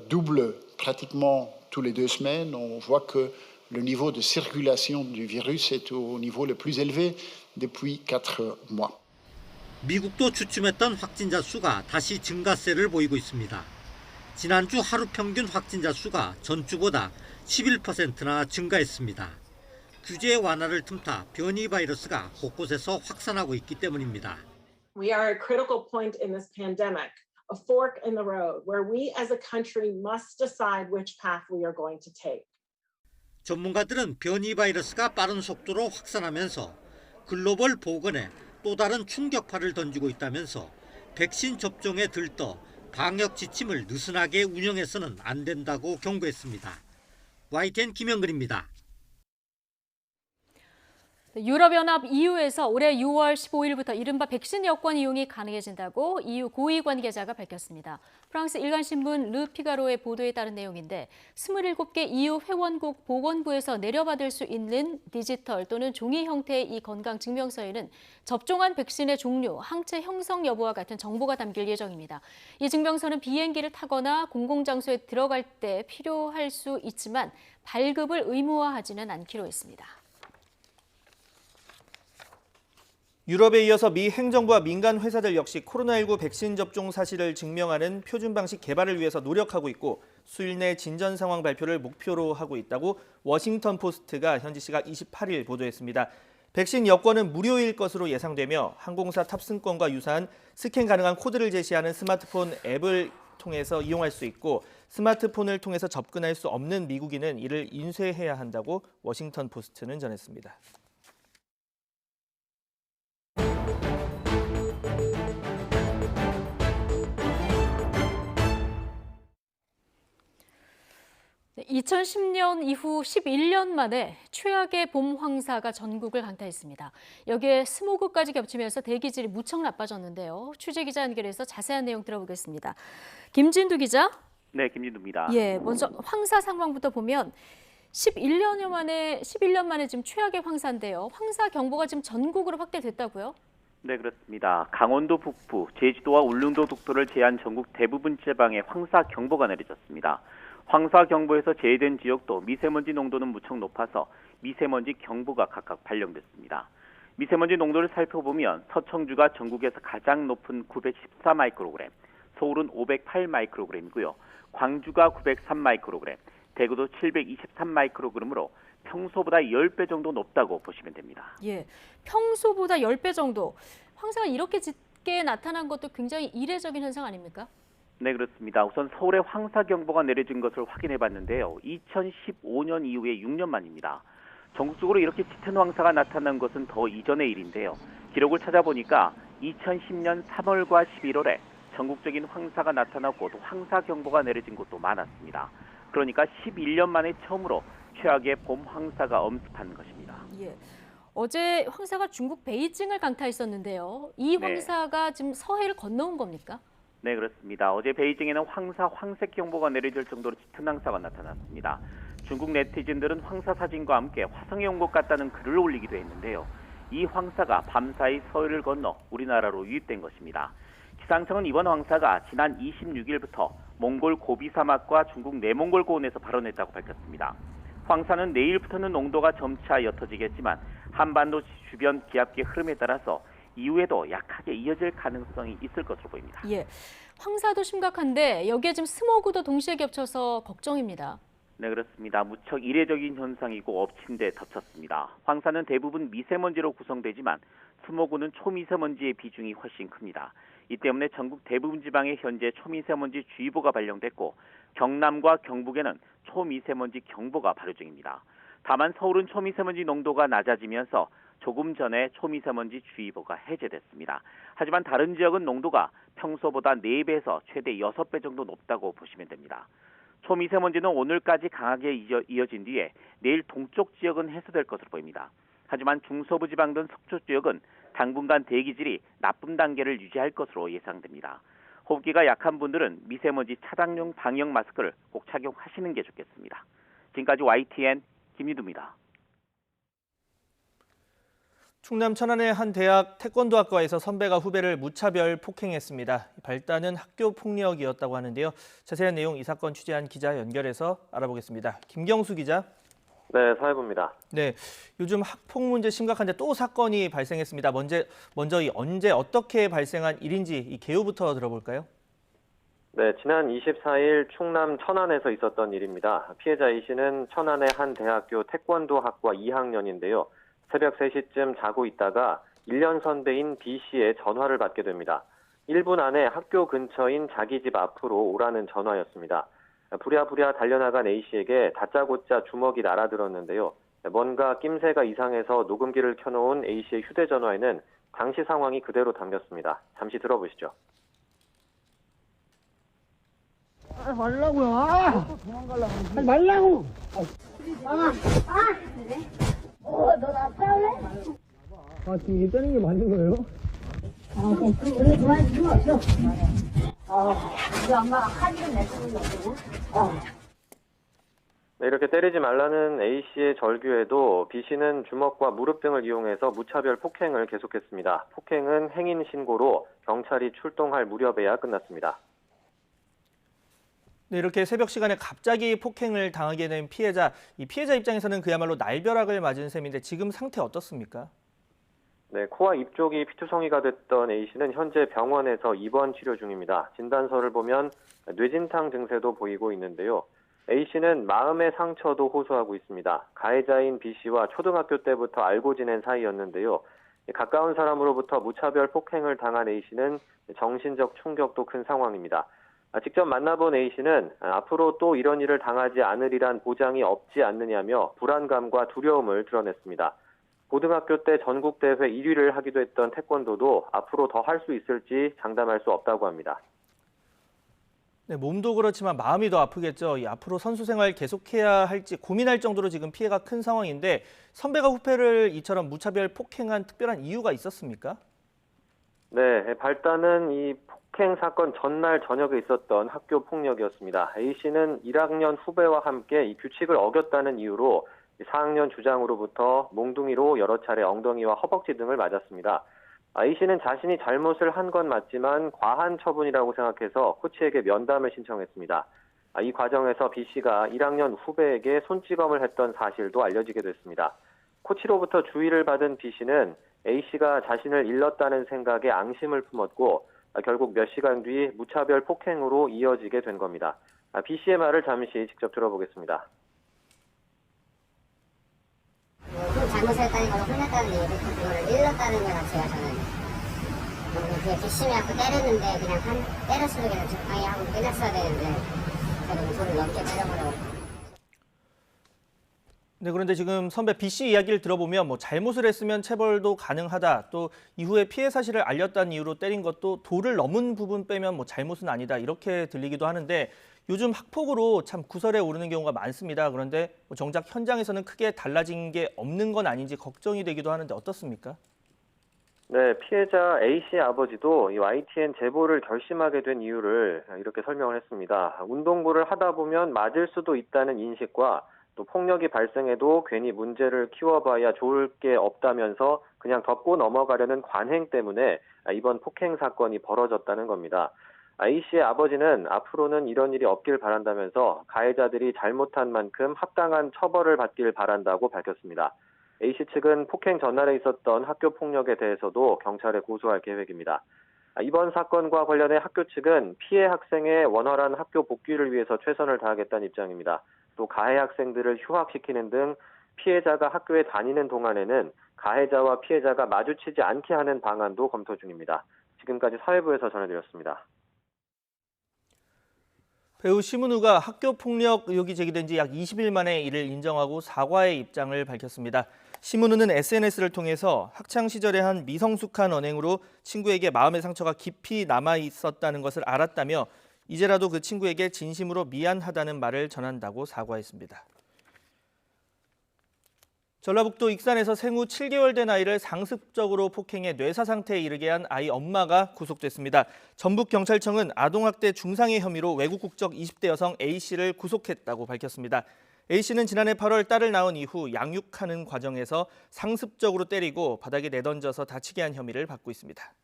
doublent pratiquement tous les 2 semaines. On voit que le niveau de circulation du virus est au niveau le plus élevé depuis 4 mois. 미국도 주춤했던 확진자 수가 다시 증가세를 보이고 있습니다. 지난주 하루 평균 확진자 수가 전주보다 11%나 증가했습니다. 규제 완화를 틈타 변이 바이러스가 곳곳에서 확산하고 있기 때문입니다. We are at a critical point in this pandemic, a fork in the road, where we as a country must decide which path we are going to take. 전문가들은 변이 바이러스가 빠른 속도로 확산하면서 글로벌 보건에 또 다른 충격파를 던지고 있다면서 백신 접종에 들떠 방역 지침을 느슨하게 운영해서는 안 된다고 경고했습니다. YTN 김영근입니다. 유럽연합 EU에서 올해 6월 15일부터 이른바 백신 여권 이용이 가능해진다고 EU 고위 관계자가 밝혔습니다. 프랑스 일간신문 르피가로의 보도에 따른 내용인데 27개 EU 회원국 보건부에서 내려받을 수 있는 디지털 또는 종이 형태의 이 건강증명서에는 접종한 백신의 종류, 항체 형성 여부와 같은 정보가 담길 예정입니다. 이 증명서는 비행기를 타거나 공공장소에 들어갈 때 필요할 수 있지만 발급을 의무화하지는 않기로 했습니다. 유럽에 이어서 미 행정부와 민간 회사들 역시 코로나19 백신 접종 사실을 증명하는 표준 방식 개발을 위해서 노력하고 있고 수일 내 진전 상황 발표를 목표로 하고 있다고 워싱턴 포스트가 현지 시각 28일 보도했습니다. 백신 여권은 무료일 것으로 예상되며 항공사 탑승권과 유사한 스캔 가능한 코드를 제시하는 스마트폰 앱을 통해서 이용할 수 있고 스마트폰을 통해서 접근할 수 없는 미국인은 이를 인쇄해야 한다고 워싱턴 포스트는 전했습니다. 네, 2010년 이후 11년 만에 최악의 봄 황사가 전국을 강타했습니다. 여기에 스모그까지 겹치면서 대기질이 무척 나빠졌는데요. 취재 기자 연결해서 자세한 내용 들어보겠습니다. 김진두 기자. 네, 김진두입니다. 예, 먼저 황사 상황부터 보면 11년 만에 지금 최악의 황사인데요. 황사 경보가 지금 전국으로 확대됐다고요? 네, 그렇습니다. 강원도 북부, 제주도와 울릉도, 독도를 제한 전국 대부분 지방에 황사 경보가 내려졌습니다. 황사 경보에서 제외된 지역도 미세먼지 농도는 무척 높아서 미세먼지 경보가 각각 발령됐습니다. 미세먼지 농도를 살펴보면 서청주가 전국에서 가장 높은 914 마이크로그램, 서울은 508 마이크로그램이고요. 광주가 903 마이크로그램, 대구도 723 마이크로그램으로 평소보다 10배 정도 높다고 보시면 됩니다. 예, 평소보다 10배 정도. 황사가 이렇게 짙게 나타난 것도 굉장히 이례적인 현상 아닙니까? 네, 그렇습니다. 우선 서울에 황사경보가 내려진 것을 확인해 봤는데요. 2015년 이후에 6년 만입니다. 전국적으로 이렇게 짙은 황사가 나타난 것은 더 이전의 일인데요. 기록을 찾아보니까 2010년 3월과 11월에 전국적인 황사가 나타났고 또 황사경보가 내려진 곳도 많았습니다. 그러니까 11년 만에 처음으로 최악의 봄 황사가 엄습한 것입니다. 예. 어제 황사가 중국 베이징을 강타했었는데요. 이 황사가 지금 서해를 건너온 겁니까? 네, 그렇습니다. 어제 베이징에는 황사 황색 경보가 내려질 정도로 짙은 황사가 나타났습니다. 중국 네티즌들은 황사 사진과 함께 화성에 온 것 같다는 글을 올리기도 했는데요. 이 황사가 밤사이 서해를 건너 우리나라로 유입된 것입니다. 기상청은 이번 황사가 지난 26일부터 몽골 고비 사막과 중국 내몽골 고원에서 발원했다고 밝혔습니다. 황사는 내일부터는 농도가 점차 옅어지겠지만 한반도 주변 기압기의 흐름에 따라서 이후에도 약하게 이어질 가능성이 있을 것으로 보입니다. 예, 황사도 심각한데 여기에 지금 스모그도 동시에 겹쳐서 걱정입니다. 네, 그렇습니다. 무척 이례적인 현상이고 엎친 데 덮쳤습니다. 황사는 대부분 미세먼지로 구성되지만 스모그는 초미세먼지의 비중이 훨씬 큽니다. 이 때문에 전국 대부분 지방에 현재 초미세먼지 주의보가 발령됐고 경남과 경북에는 초미세먼지 경보가 발효 중입니다. 다만 서울은 초미세먼지 농도가 낮아지면서 조금 전에 초미세먼지 주의보가 해제됐습니다. 하지만 다른 지역은 농도가 평소보다 4배에서 최대 6배 정도 높다고 보시면 됩니다. 초미세먼지는 오늘까지 강하게 이어진 뒤에 내일 동쪽 지역은 해소될 것으로 보입니다. 하지만 중서부 지방 등 서쪽 지역은 당분간 대기질이 나쁨 단계를 유지할 것으로 예상됩니다. 호흡기가 약한 분들은 미세먼지 차단용 방역 마스크를 꼭 착용하시는 게 좋겠습니다. 지금까지 YTN 김유두입니다. 충남 천안의 한 대학 태권도학과에서 선배가 후배를 무차별 폭행했습니다. 발단은 학교 폭력이었다고 하는데요. 자세한 내용 이 사건 취재한 기자 연결해서 알아보겠습니다. 김경수 기자. 네, 사회부입니다. 네, 요즘 학폭 문제 심각한데 또 사건이 발생했습니다. 먼저 언제 어떻게 발생한 일인지 이 개요부터 들어볼까요? 네, 지난 24일 충남 천안에서 있었던 일입니다. 피해자 A 씨는 천안의 한 대학교 태권도학과 2학년인데요. 새벽 3시쯤 자고 있다가 1년 선배인 B 씨의 전화를 받게 됩니다. 1분 안에 학교 근처인 자기 집 앞으로 오라는 전화였습니다. 부랴부랴 달려나간 A 씨에게 다짜고짜 주먹이 날아들었는데요. 뭔가 낌새가 이상해서 녹음기를 켜놓은 A 씨의 휴대전화에는 당시 상황이 그대로 담겼습니다. 잠시 들어보시죠. 말라고요. 도망가려고. 하지 말라고. 너 나 싸울래? 지금 이 빼는 게 맞는 거예요? 우리 좋아할 필요 없어. 우리 엄마가 카드를 내주는 네, 이렇게 때리지 말라는 A 씨의 절규에도 B 씨는 주먹과 무릎 등을 이용해서 무차별 폭행을 계속했습니다. 폭행은 행인 신고로 경찰이 출동할 무렵에야 끝났습니다. 네, 이렇게 새벽 시간에 갑자기 폭행을 당하게 된 피해자, 이 피해자 입장에서는 그야말로 날벼락을 맞은 셈인데 지금 상태 어떻습니까? 네, 코와 입 쪽이 피투성이가 됐던 A 씨는 현재 병원에서 입원 치료 중입니다. 진단서를 보면 뇌진탕 증세도 보이고 있는데요. A 씨는 마음의 상처도 호소하고 있습니다. 가해자인 B 씨와 초등학교 때부터 알고 지낸 사이였는데요. 가까운 사람으로부터 무차별 폭행을 당한 A 씨는 정신적 충격도 큰 상황입니다. 직접 만나본 A씨는 앞으로 또 이런 일을 당하지 않으리란 보장이 없지 않느냐며 불안감과 두려움을 드러냈습니다. 고등학교 때 전국대회 1위를 하기도 했던 태권도도 앞으로 더 할 수 있을지 장담할 수 없다고 합니다. 네, 몸도 그렇지만 마음이 더 아프겠죠. 앞으로 선수 생활 계속해야 할지 고민할 정도로 지금 피해가 큰 상황인데 선배가 후배를 이처럼 무차별 폭행한 특별한 이유가 있었습니까? 네, 발단은 이 폭행 사건 전날 저녁에 있었던 학교 폭력이었습니다. A씨는 1학년 후배와 함께 이 규칙을 어겼다는 이유로 4학년 주장으로부터 몽둥이로 여러 차례 엉덩이와 허벅지 등을 맞았습니다. A씨는 자신이 잘못을 한 건 맞지만 과한 처분이라고 생각해서 코치에게 면담을 신청했습니다. 이 과정에서 B씨가 1학년 후배에게 손찌검을 했던 사실도 알려지게 됐습니다. 코치로부터 주의를 받은 B씨는 A씨가 자신을 일렀다는 생각에 앙심을 품었고 결국 몇 시간 뒤 무차별 폭행으로 이어지게 된 겁니다. B씨의 말을 잠시 직접 들어보겠습니다. 잘못을 했다는 거는 혼냈다는 얘기도 그거를 일렀다는 것 자체가 저는 그게 뒷심이 갖고 때렸는데 그냥 때렸으면 그냥 적당히 하고 끝냈어야 되는데 저도 손을 넘게 때려버려고. 네, 그런데 지금 선배 B씨 이야기를 들어보면 뭐 잘못을 했으면 체벌도 가능하다. 또 이후에 피해 사실을 알렸다는 이유로 때린 것도 도를 넘은 부분 빼면 뭐 잘못은 아니다. 이렇게 들리기도 하는데 요즘 학폭으로 참 구설에 오르는 경우가 많습니다. 그런데 정작 현장에서는 크게 달라진 게 없는 건 아닌지 걱정이 되기도 하는데 어떻습니까? 네, 피해자 A씨의 아버지도 이 YTN 제보를 결심하게 된 이유를 이렇게 설명을 했습니다. 운동부를 하다 보면 맞을 수도 있다는 인식과 또 폭력이 발생해도 괜히 문제를 키워봐야 좋을 게 없다면서 그냥 덮고 넘어가려는 관행 때문에 이번 폭행 사건이 벌어졌다는 겁니다. A씨의 아버지는 앞으로는 이런 일이 없길 바란다면서 가해자들이 잘못한 만큼 합당한 처벌을 받길 바란다고 밝혔습니다. A씨 측은 폭행 전날에 있었던 학교 폭력에 대해서도 경찰에 고소할 계획입니다. 이번 사건과 관련해 학교 측은 피해 학생의 원활한 학교 복귀를 위해서 최선을 다하겠다는 입장입니다. 또 가해 학생들을 휴학시키는 등 피해자가 학교에 다니는 동안에는 가해자와 피해자가 마주치지 않게 하는 방안도 검토 중입니다. 지금까지 사회부에서 전해드렸습니다. 배우 심은우가 학교 폭력 의혹이 제기된 지 약 20일 만에 이를 인정하고 사과의 입장을 밝혔습니다. 심은우는 SNS를 통해서 학창 시절의 한 미성숙한 언행으로 친구에게 마음의 상처가 깊이 남아 있었다는 것을 알았다며 이제라도 그 친구에게 진심으로 미안하다는 말을 전한다고 사과했습니다. 전라북도 익산에서 생후 7개월 된 아이를 상습적으로 폭행해 뇌사 상태에 이르게 한 아이 엄마가 구속됐습니다. 전북경찰청은 아동학대 중상해 혐의로 외국 국적 20대 여성 A씨를 구속했다고 밝혔습니다. A씨는 지난해 8월 딸을 낳은 이후 양육하는 과정에서 상습적으로 때리고 바닥에 내던져서 다치게 한 혐의를 받고 있습니다.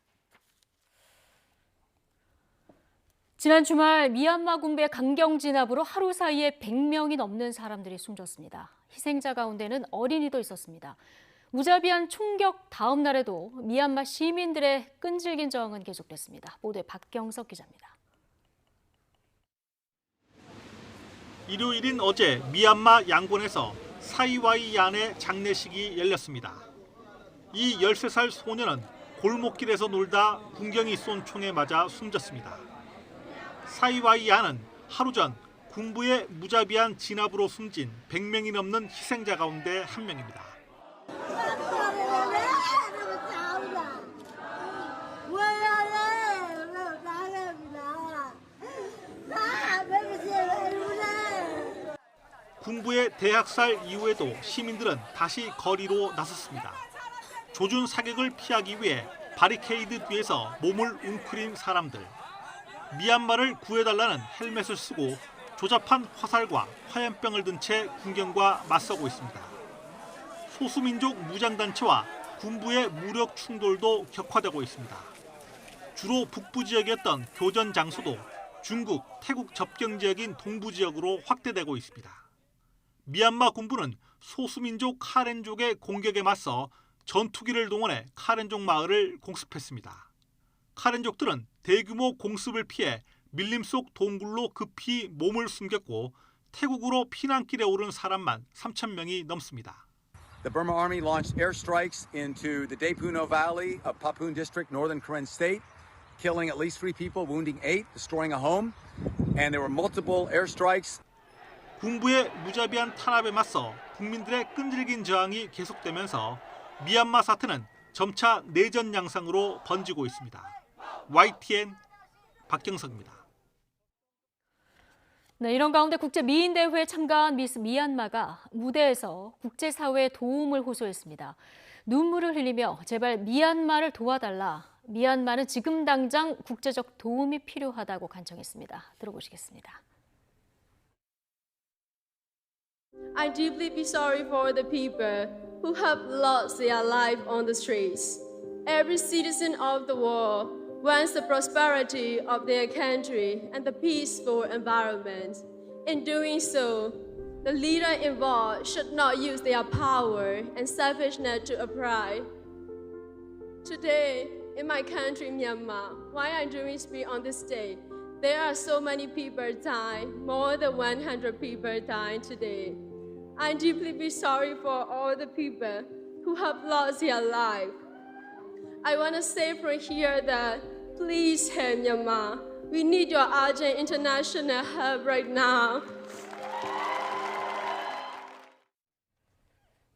지난 주말 미얀마 군부의 강경 진압으로 하루 사이에 100명이 넘는 사람들이 숨졌습니다. 희생자 가운데는 어린이도 있었습니다. 무자비한 총격 다음 날에도 미얀마 시민들의 끈질긴 저항은 계속됐습니다. 보도에 박경석 기자입니다. 일요일인 어제 미얀마 양곤에서 사이와이얀의 장례식이 열렸습니다. 이 13살 소년은 골목길에서 놀다 군경이 쏜 총에 맞아 숨졌습니다. 사이와이얀은 하루 전 군부의 무자비한 진압으로 숨진 100명이 넘는 희생자 가운데 한 명입니다. 군부의 대학살 이후에도 시민들은 다시 거리로 나섰습니다. 조준 사격을 피하기 위해 바리케이드 뒤에서 몸을 웅크린 사람들. 미얀마를 구해달라는 헬멧을 쓰고 조잡한 화살과 화염병을 든 채 군경과 맞서고 있습니다. 소수민족 무장단체와 군부의 무력 충돌도 격화되고 있습니다. 주로 북부 지역이었던 교전 장소도 중국, 태국 접경 지역인 동부 지역으로 확대되고 있습니다. 미얀마 군부는 소수민족 카렌족의 공격에 맞서 전투기를 동원해 카렌족 마을을 공습했습니다. 카렌족들은 대규모 공습을 피해 밀림 속 동굴로 급히 몸을 숨겼고 태국으로 피난길에 오른 사람만 3,000명이 넘습니다. The Burma Army launched airstrikes into the Daepuno Valley of Paphun District, northern Karen State. killing at least 3 people, wounding 8, destroying a home, and there were multiple airstrikes. 군부의 무자비한 탄압에 맞서 국민들의 끈질긴 저항이 계속되면서 미얀마 사태는 점차 내전 양상으로 번지고 있습니다. YTN 박경석입니다. 네, 이런 가운데 국제 미인 대회에 참가한 미스 미얀마가 무대에서 국제사회에 도움을 호소했습니다. 눈물을 흘리며 제발 미얀마를 도와달라. 미얀마는 지금 당장 국제적 도움이 필요하다고 간청했습니다. 들어보시겠습니다. I deeply be sorry for the people who have lost their life on the streets. Every citizen of the world wants the prosperity of their country and the peaceful environment. In doing so, the leader involved should not use their power and selfishness to oppress. Today, in my country, Myanmar, while I'm doing speech on this day, there are so many people dying, more than 100 people dying today. I deeply be sorry for all the people who have lost their life. I want to say from here that please help Myanmar. We need your urgent international help right now.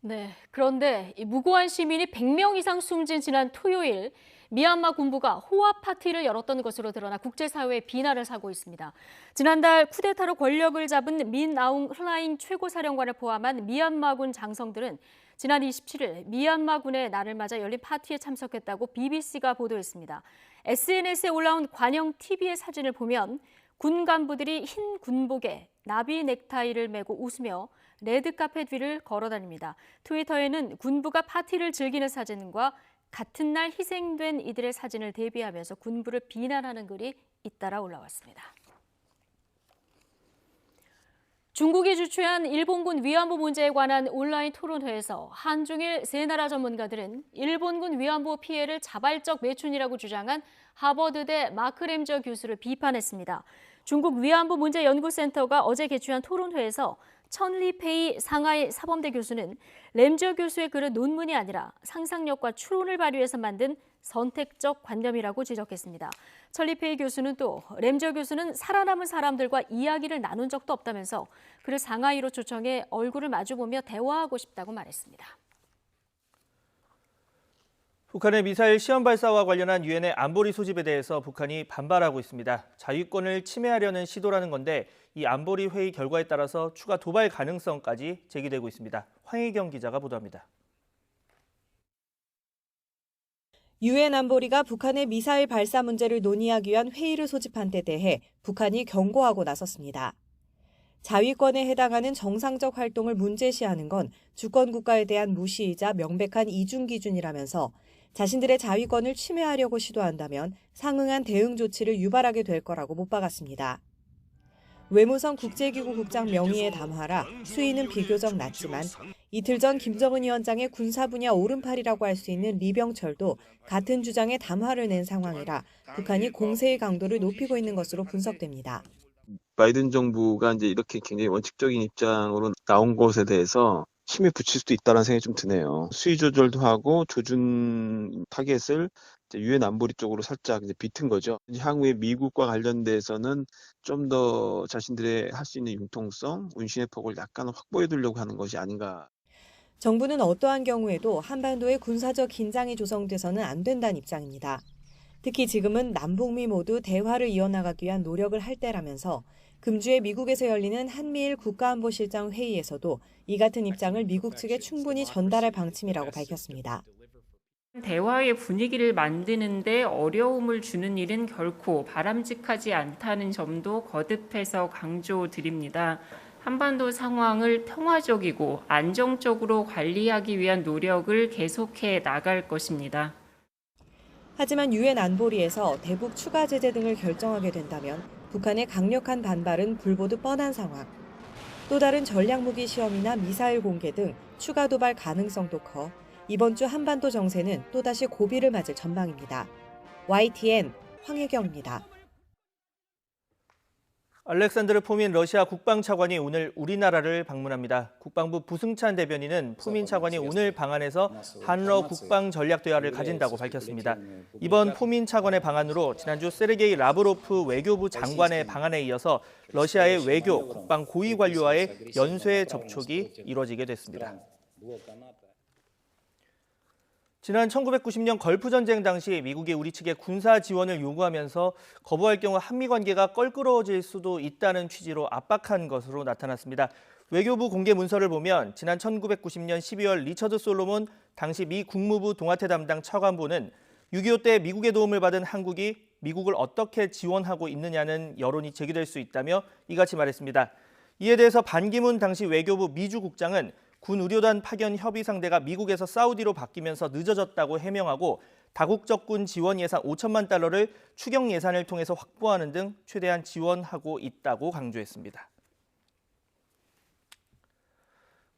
네, 그런데 이 무고한 시민이 100명 이상 숨진 지난 토요일 미얀마 군부가 호화 파티를 열었던 것으로 드러나 국제사회의 비난을 사고 있습니다. 지난달 쿠데타로 권력을 잡은 민 아웅 흘라잉 최고사령관을 포함한 미얀마군 장성들은 지난 27일 미얀마군의 날을 맞아 열린 파티에 참석했다고 BBC가 보도했습니다. SNS에 올라온 관영 TV의 사진을 보면 군 간부들이 흰 군복에 나비 넥타이를 메고 웃으며 레드카펫 위를 걸어다닙니다. 트위터에는 군부가 파티를 즐기는 사진과 같은 날 희생된 이들의 사진을 대비하면서 군부를 비난하는 글이 잇따라 올라왔습니다. 중국이 주최한 일본군 위안부 문제에 관한 온라인 토론회에서 한중일 세 나라 전문가들은 일본군 위안부 피해를 자발적 매춘이라고 주장한 하버드대 마크 램저 교수를 비판했습니다. 중국 위안부 문제 연구센터가 어제 개최한 토론회에서 천리페이 상하이 사범대 교수는 램저 교수의 글은 논문이 아니라 상상력과 추론을 발휘해서 만든 선택적 관념이라고 지적했습니다. 천리페이 교수는 또 램저 교수는 살아남은 사람들과 이야기를 나눈 적도 없다면서 그를 상하이로 초청해 얼굴을 마주보며 대화하고 싶다고 말했습니다. 북한의 미사일 시험 발사와 관련한 유엔의 안보리 소집에 대해서 북한이 반발하고 있습니다. 자위권을 침해하려는 시도라는 건데 이 안보리 회의 결과에 따라서 추가 도발 가능성까지 제기되고 있습니다. 황혜경 기자가 보도합니다. 유엔 안보리가 북한의 미사일 발사 문제를 논의하기 위한 회의를 소집한 데 대해 북한이 경고하고 나섰습니다. 자위권에 해당하는 정상적 활동을 문제시하는 건 주권 국가에 대한 무시이자 명백한 이중 기준이라면서 자신들의 자위권을 침해하려고 시도한다면 상응한 대응 조치를 유발하게 될 거라고 못 박았습니다. 외무성 국제기구 국장 명의의 담화라 수위는 비교적 낮지만 이틀 전 김정은 위원장의 군사 분야 오른팔이라고 할 수 있는 리병철도 같은 주장의 담화를 낸 상황이라 북한이 공세의 강도를 높이고 있는 것으로 분석됩니다. 바이든 정부가 이제 이렇게 굉장히 원칙적인 입장으로 나온 것에 대해서 힘에 붙일 수도 있다는 생각이 좀 드네요. 수위 조절도 하고 조준 타겟을 유엔 안보리 쪽으로 살짝 이제 비튼 거죠. 향후에 미국과 관련돼서는 좀 더 자신들의 할 수 있는 융통성, 운신의 폭을 약간 확보해 두려고 하는 것이 아닌가. 정부는 어떠한 경우에도 한반도의 군사적 긴장이 조성돼서는 안 된다는 입장입니다. 특히 지금은 남북미 모두 대화를 이어나가기 위한 노력을 할 때라면서 금주에 미국에서 열리는 한미일 국가안보실장 회의에서도 이 같은 입장을 미국 측에 충분히 전달할 방침이라고 밝혔습니다. 대화의 분위기를 만드는데 어려움을 주는 일은 결코 바람직하지 않다는 점도 거듭해서 강조드립니다. 한반도 상황을 평화적이고 안정적으로 관리하기 위한 노력을 계속해 나갈 것입니다. 하지만 유엔 안보리에서 대북 추가 제재 등을 결정하게 된다면 북한의 강력한 반발은 불보듯 뻔한 상황. 또 다른 전략무기 시험이나 미사일 공개 등 추가 도발 가능성도 커 이번 주 한반도 정세는 또다시 고비를 맞을 전망입니다. YTN 황혜경입니다. 알렉산드르 포민 러시아 국방차관이 오늘 우리나라를 방문합니다. 국방부 부승찬 대변인은 포민 차관이 오늘 방한에서 한러 국방전략 대화를 가진다고 밝혔습니다. 이번 포민 차관의 방한으로 지난주 세르게이 라브로프 외교부 장관의 방한에 이어서 러시아의 외교, 국방 고위 관료와의 연쇄 접촉이 이뤄지게 됐습니다. 지난 1990년 걸프전쟁 당시 미국이 우리 측에 군사 지원을 요구하면서 거부할 경우 한미 관계가 껄끄러워질 수도 있다는 취지로 압박한 것으로 나타났습니다. 외교부 공개 문서를 보면 지난 1990년 12월 리처드 솔로몬 당시 미 국무부 동아태 담당 차관보는 6.25 때 미국의 도움을 받은 한국이 미국을 어떻게 지원하고 있느냐는 여론이 제기될 수 있다며 이같이 말했습니다. 이에 대해서 반기문 당시 외교부 미주국장은 군 의료단 파견 협의 상대가 미국에서 사우디로 바뀌면서 늦어졌다고 해명하고 다국적 군 지원 예산 5천만 달러를 추경 예산을 통해서 확보하는 등 최대한 지원하고 있다고 강조했습니다.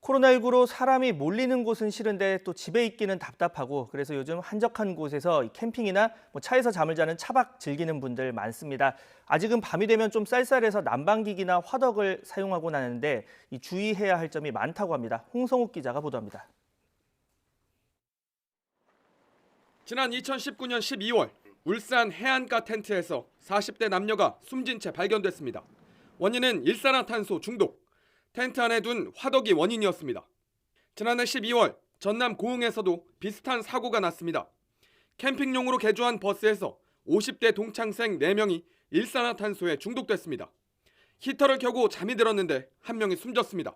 코로나19로 사람이 몰리는 곳은 싫은데 또 집에 있기는 답답하고 그래서 요즘 한적한 곳에서 캠핑이나 차에서 잠을 자는 차박 즐기는 분들 많습니다. 아직은 밤이 되면 좀 쌀쌀해서 난방기기나 화덕을 사용하곤 하는데 주의해야 할 점이 많다고 합니다. 홍성욱 기자가 보도합니다. 지난 2019년 12월 울산 해안가 텐트에서 40대 남녀가 숨진 채 발견됐습니다. 원인은 일산화탄소 중독. 텐트 안에 둔 화덕이 원인이었습니다. 지난해 12월 전남 고흥에서도 비슷한 사고가 났습니다. 캠핑용으로 개조한 버스에서 50대 동창생 4명이 일산화탄소에 중독됐습니다. 히터를 켜고 잠이 들었는데 한 명이 숨졌습니다.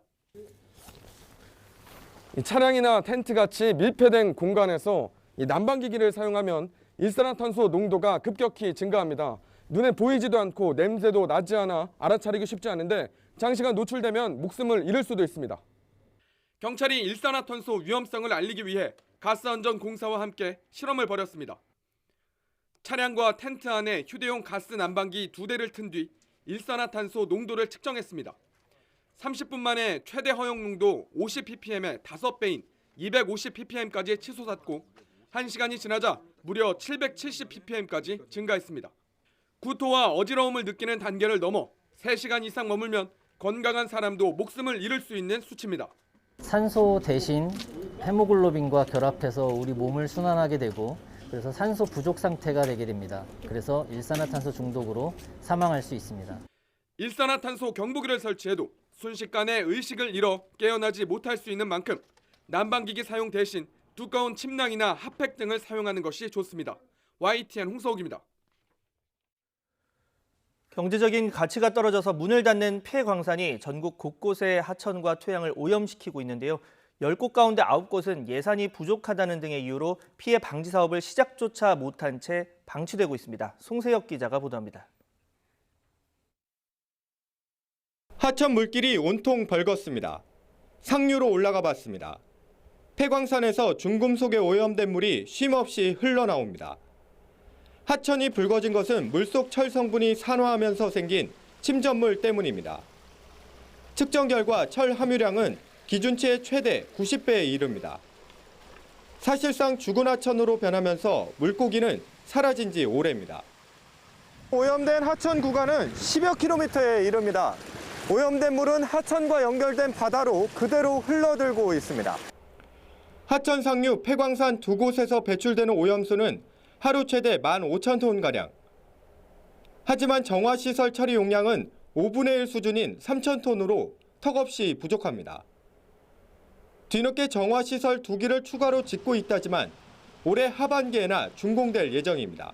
이 차량이나 텐트같이 밀폐된 공간에서 이 난방기기를 사용하면 일산화탄소 농도가 급격히 증가합니다. 눈에 보이지도 않고 냄새도 나지 않아 알아차리기 쉽지 않은데 장시간 노출되면 목숨을 잃을 수도 있습니다. 경찰이 일산화탄소 위험성을 알리기 위해 가스안전공사와 함께 실험을 벌였습니다. 차량과 텐트 안에 휴대용 가스 난방기 2대를 튼 뒤 일산화탄소 농도를 측정했습니다. 30분 만에 최대 허용 농도 50ppm의 5배인 250ppm까지 치솟았고 1시간이 지나자 무려 770ppm까지 증가했습니다. 구토와 어지러움을 느끼는 단계를 넘어 3시간 이상 머물면 건강한 사람도 목숨을 잃을 수 있는 수치입니다. 산소 대신 헤모글로빈과 결합해서 우리 몸을 순환하게 되고 그래서 산소 부족 상태가 되게 됩니다. 그래서 일산화탄소 중독으로 사망할 수 있습니다. 일산화탄소 경보기를 설치해도 순식간에 의식을 잃어 깨어나지 못할 수 있는 만큼 난방기기 사용 대신 두꺼운 침낭이나 핫팩 등을 사용하는 것이 좋습니다. YTN 홍서욱입니다. 경제적인 가치가 떨어져서 문을 닫는 폐광산이 전국 곳곳의 하천과 토양을 오염시키고 있는데요. 10곳 가운데 9곳은 예산이 부족하다는 등의 이유로 피해 방지 사업을 시작조차 못한 채 방치되고 있습니다. 송세혁 기자가 보도합니다. 하천 물길이 온통 벌겋습니다. 상류로 올라가 봤습니다. 폐광산에서 중금속에 오염된 물이 쉼없이 흘러나옵니다. 하천이 붉어진 것은 물속 철 성분이 산화하면서 생긴 침전물 때문입니다. 측정 결과 철 함유량은 기준치의 최대 90배에 이릅니다. 사실상 죽은 하천으로 변하면서 물고기는 사라진 지 오래입니다. 오염된 하천 구간은 10여 킬로미터에 이릅니다. 오염된 물은 하천과 연결된 바다로 그대로 흘러들고 있습니다. 하천 상류 폐광산 2곳에서 배출되는 오염수는 하루 최대 15,000톤가량. 하지만 정화시설 처리 용량은 5분의 1 수준인 3,000톤으로 턱없이 부족합니다. 뒤늦게 정화시설 2기를 추가로 짓고 있다지만 올해 하반기에나 준공될 예정입니다.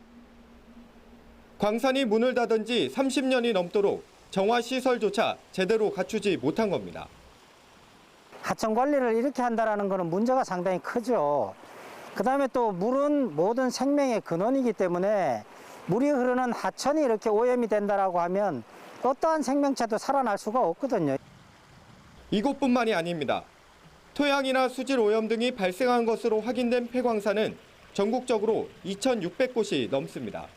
광산이 문을 닫은 지 30년이 넘도록 정화시설조차 제대로 갖추지 못한 겁니다. 하천 관리를 이렇게 한다는 것은 문제가 상당히 크죠. 그다음에 또 물은 모든 생명의 근원이기 때문에 물이 흐르는 하천이 이렇게 오염이 된다라고 하면 어떠한 생명체도 살아날 수가 없거든요. 이곳뿐만이 아닙니다. 토양이나 수질 오염 등이 발생한 것으로 확인된 폐광산은 전국적으로 2,600곳이 넘습니다.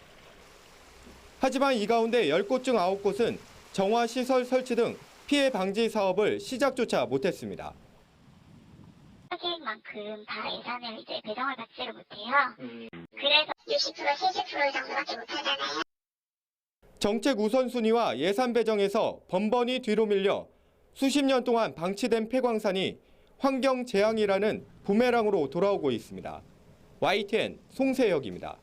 하지만 이 가운데 10곳 중 9곳은 정화시설 설치 등 피해 방지 사업을 시작조차 못했습니다. 만큼 다 예산을 이제 배정을 받지를 못해요. 그래서 60%, 70% 정도밖에 못하잖아요. 정책 우선순위와 예산 배정에서 번번이 뒤로 밀려 수십 년 동안 방치된 폐광산이 환경 재앙이라는 부메랑으로 돌아오고 있습니다. YTN 송세혁입니다.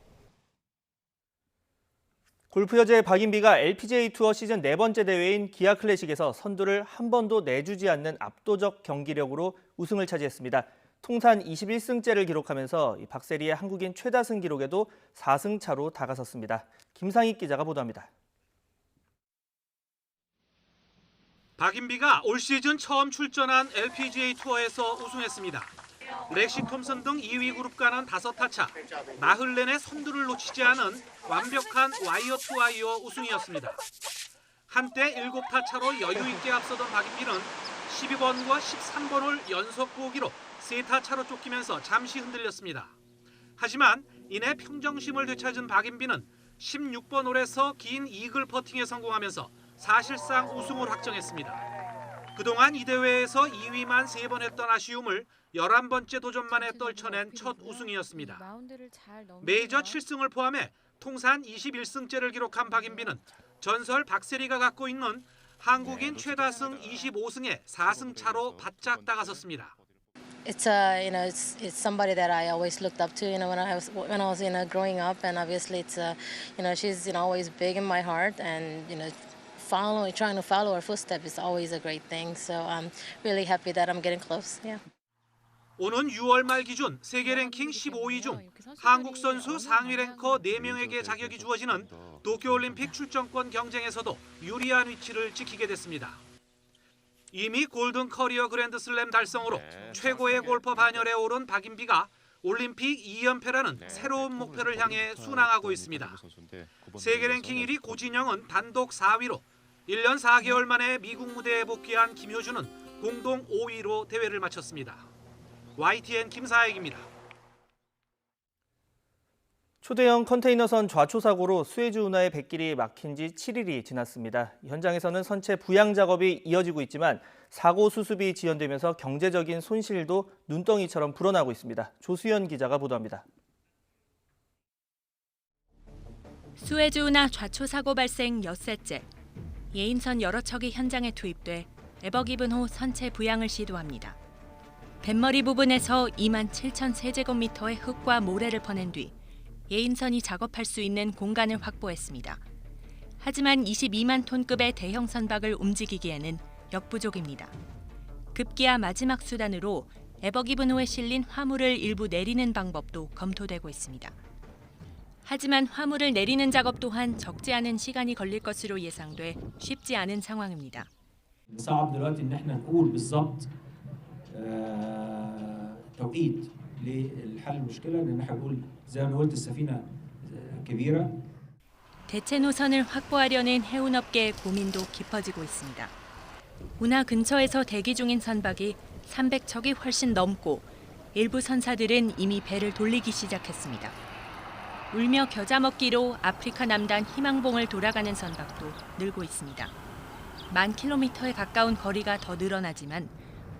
골프 여제 박인비가 LPGA 투어 시즌 4번째 대회인 기아 클래식에서 선두를 한 번도 내주지 않는 압도적 경기력으로 우승을 차지했습니다. 통산 21승째를 기록하면서 박세리의 한국인 최다승 기록에도 4승 차로 다가섰습니다. 김상익 기자가 보도합니다. 박인비가 올 시즌 처음 출전한 LPGA 투어에서 우승했습니다. 렉시 톰슨 등 2위 그룹 간은 5타차, 나흘 내내 선두를 놓치지 않은 완벽한 와이어 투 와이어 우승이었습니다. 한때 7타차로 여유 있게 앞서던 박인비는 12번과 13번을 연속 보기로 3타차로 쫓기면서 잠시 흔들렸습니다. 하지만 이내 평정심을 되찾은 박인비는 16번 홀에서 긴 이글 퍼팅에 성공하면서 사실상 우승을 확정했습니다. 그동안 이 대회에서 2위만 3번 했던 아쉬움을 11번째 도전만에 떨쳐낸 첫 우승이었습니다. 메이저 7승을 포함해 통산 21승째를 기록한 박인비는 전설 박세리가 갖고 있는 한국인 최다승 25승에 4승 차로 바짝 다가섰습니다. It's it's somebody that I always looked up to, when I was growing up, and obviously it's she's always big in my heart, and trying to follow her footsteps is always a great thing. So I'm really happy that I'm getting close. Yeah. 오는 6월 말 기준 세계 랭킹 15위 중 한국 선수 상위 랭커 4명에게 자격이 주어지는 도쿄올림픽 출전권 경쟁에서도 유리한 위치를 지키게 됐습니다. 이미 골든 커리어 그랜드슬램 달성으로 최고의 골퍼 반열에 오른 박인비가 올림픽 2연패라는 새로운 목표를 향해 순항하고 있습니다. 세계 랭킹 1위 고진영은 단독 4위로 1년 4개월 만에 미국 무대에 복귀한 김효준은 공동 5위로 대회를 마쳤습니다. YTN 김사익입니다. 초대형 컨테이너선 좌초 사고로 수에즈 운하의 뱃길이 막힌 지 7일이 지났습니다. 현장에서는 선체 부양 작업이 이어지고 있지만 사고 수습이 지연되면서 경제적인 손실도 눈덩이처럼 불어나고 있습니다. 조수연 기자가 보도합니다. 수에즈 운하 좌초 사고 발생 엿새째. 예인선 여러 척이 현장에 투입돼 에버기븐호 선체 부양을 시도합니다. 뱃머리 부분에서 27,000세제곱미터의 흙과 모래를 퍼낸 뒤 예인선이 작업할 수 있는 공간을 확보했습니다. 하지만 22만 톤급의 대형 선박을 움직이기에는 역부족입니다. 급기야 마지막 수단으로 에버기븐호에 실린 화물을 일부 내리는 방법도 검토되고 있습니다. 하지만 화물을 내리는 작업 또한 적지 않은 시간이 걸릴 것으로 예상돼 쉽지 않은 상황입니다. صعب دلوقتي ان احنا نقول بالظبط توقيت للحل المشكله لان احنا بنقول زي ما قلت السفينه كبيره. 대체 노선을 확보하려는 해운업계의 고민도 깊어지고 있습니다. 운하 근처에서 대기 중인 선박이 300척이 훨씬 넘고 일부 선사들은 이미 배를 돌리기 시작했습니다. 울며 겨자 먹기로 아프리카 남단 희망봉을 돌아가는 선박도 늘고 있습니다. 10,000km에 가까운 거리가 더 늘어나지만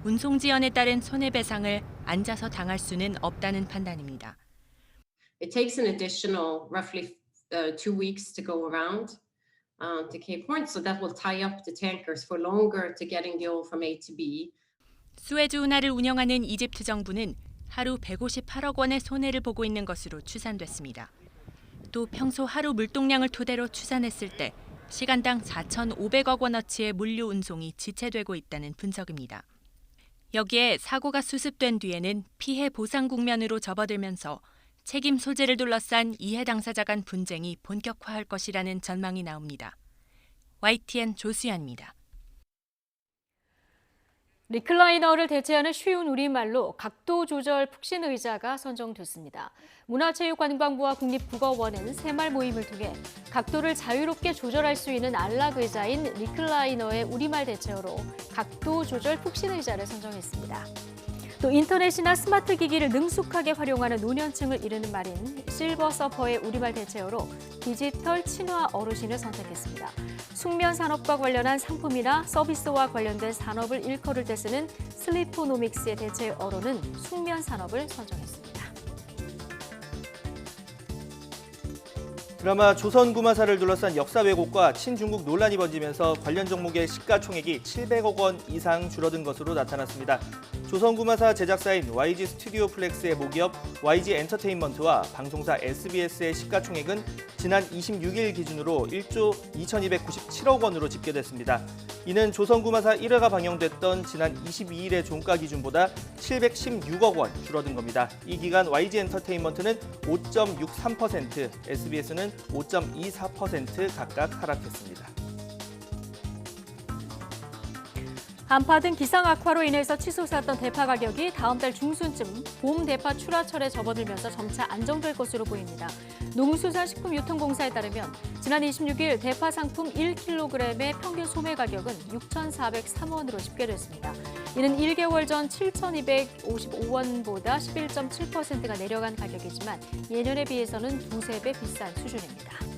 운송 지연에 따른 손해배상을 앉아서 당할 수는 없다는 판단입니다. It takes an additional roughly 2 weeks to go around to Cape Horn, so that will tie up the tankers for longer to getting the oil from A to B. 수에즈 운하를 운영하는 이집트 정부는 하루 158억 원의 손해를 보고 있는 것으로 추산됐습니다. 또 평소 하루 물동량을 토대로 추산했을 때 시간당 4,500억 원어치의 물류 운송이 지체되고 있다는 분석입니다. 여기에 사고가 수습된 뒤에는 피해 보상 국면으로 접어들면서 책임 소재를 둘러싼 이해 당사자 간 분쟁이 본격화할 것이라는 전망이 나옵니다. YTN 조수연입니다. 리클라이너를 대체하는 쉬운 우리말로 각도 조절 푹신 의자가 선정됐습니다. 문화체육관광부와 국립국어원은 새말 모임을 통해 각도를 자유롭게 조절할 수 있는 안락 의자인 리클라이너의 우리말 대체어로 각도 조절 푹신 의자를 선정했습니다. 또 인터넷이나 스마트 기기를 능숙하게 활용하는 노년층을 이르는 말인 실버 서퍼의 우리말 대체어로 디지털 친화 어르신을 선택했습니다. 숙면 산업과 관련한 상품이나 서비스와 관련된 산업을 일컬을 때 쓰는 슬리포노믹스의 대체어로는 숙면 산업을 선정했습니다. 드라마 조선구마사를 둘러싼 역사 왜곡과 친중국 논란이 번지면서 관련 종목의 시가총액이 700억 원 이상 줄어든 것으로 나타났습니다. 조선구마사 제작사인 YG 스튜디오 플렉스의 모기업 YG 엔터테인먼트와 방송사 SBS의 시가총액은 지난 26일 기준으로 1조 2297억 원으로 집계됐습니다. 이는 조선구마사 1회가 방영됐던 지난 22일의 종가 기준보다 716억 원 줄어든 겁니다. 이 기간 YG 엔터테인먼트는 5.63%, SBS는 5.24% 각각 하락했습니다. 한파 등 기상 악화로 인해서 치솟았던 대파 가격이 다음 달 중순쯤 봄 대파 출하철에 접어들면서 점차 안정될 것으로 보입니다. 농수산식품유통공사에 따르면 지난 26일 대파 상품 1kg의 평균 소매 가격은 6,403원으로 집계됐습니다. 이는 1개월 전 7,255원보다 11.7%가 내려간 가격이지만 예년에 비해서는 두세 배 비싼 수준입니다.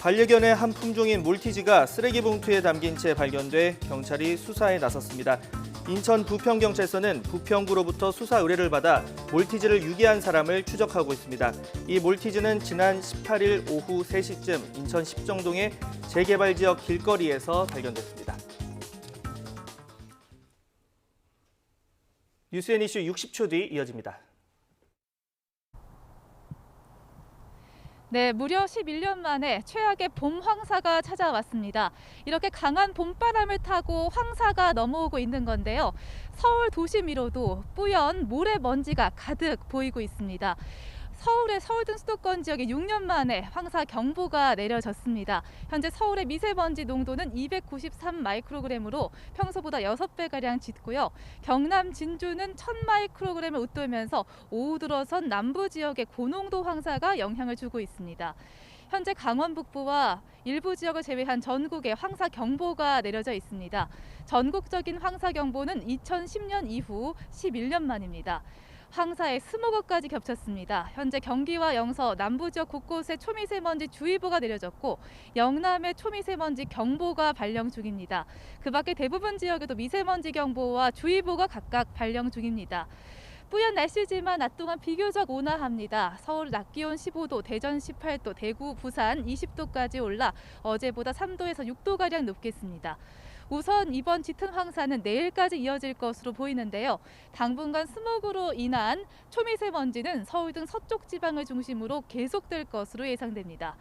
반려견의 한 품종인 몰티즈가 쓰레기 봉투에 담긴 채 발견돼 경찰이 수사에 나섰습니다. 인천 부평경찰서는 부평구로부터 수사 의뢰를 받아 몰티즈를 유기한 사람을 추적하고 있습니다. 이 몰티즈는 지난 18일 오후 3시쯤 인천 십정동의 재개발 지역 길거리에서 발견됐습니다. 뉴스앤 이슈 60초 뒤 이어집니다. 네, 무려 11년 만에 최악의 봄 황사가 찾아왔습니다. 이렇게 강한 봄바람을 타고 황사가 넘어오고 있는 건데요. 서울 도심 위로도 뿌연 모래먼지가 가득 보이고 있습니다. 서울의 서울 등 수도권 지역에 6년 만에 황사 경보가 내려졌습니다. 현재 서울의 미세먼지 농도는 293 마이크로그램으로 평소보다 6배가량 짙고요. 경남 진주는 1000 마이크로그램을 웃돌면서 오후 들어선 남부 지역의 고농도 황사가 영향을 주고 있습니다. 현재 강원 북부와 일부 지역을 제외한 전국에 황사 경보가 내려져 있습니다. 전국적인 황사 경보는 2010년 이후 11년 만입니다. 황사에 스모그까지 겹쳤습니다. 현재 경기와 영서, 남부 지역 곳곳에 초미세먼지 주의보가 내려졌고 영남에 초미세먼지 경보가 발령 중입니다. 그 밖에 대부분 지역에도 미세먼지 경보와 주의보가 각각 발령 중입니다. 뿌연 날씨지만 낮 동안 비교적 온화합니다. 서울 낮 기온 15도, 대전 18도, 대구, 부산 20도까지 올라 어제보다 3도에서 6도가량 높겠습니다. 우선 이번 짙은 황사는 내일까지 이어질 것으로 보이는데요. 당분간 스모그로 인한 초미세먼지는 서울 등 서쪽 지방을 중심으로 계속될 것으로 예상됩니다.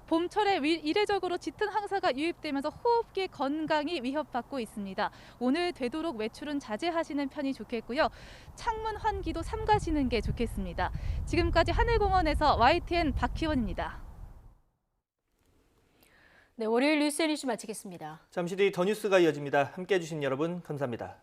봄철에 이례적으로 짙은 황사가 유입되면서 호흡기 건강이 위협받고 있습니다. 오늘 되도록 외출은 자제하시는 편이 좋겠고요. 창문 환기도 삼가시는 게 좋겠습니다. 지금까지 하늘공원에서 YTN 박희원입니다. 네, 월요일 뉴스앤 이슈 마치겠습니다. 잠시 뒤 더 뉴스가 이어집니다. 함께해 주신 여러분 감사합니다.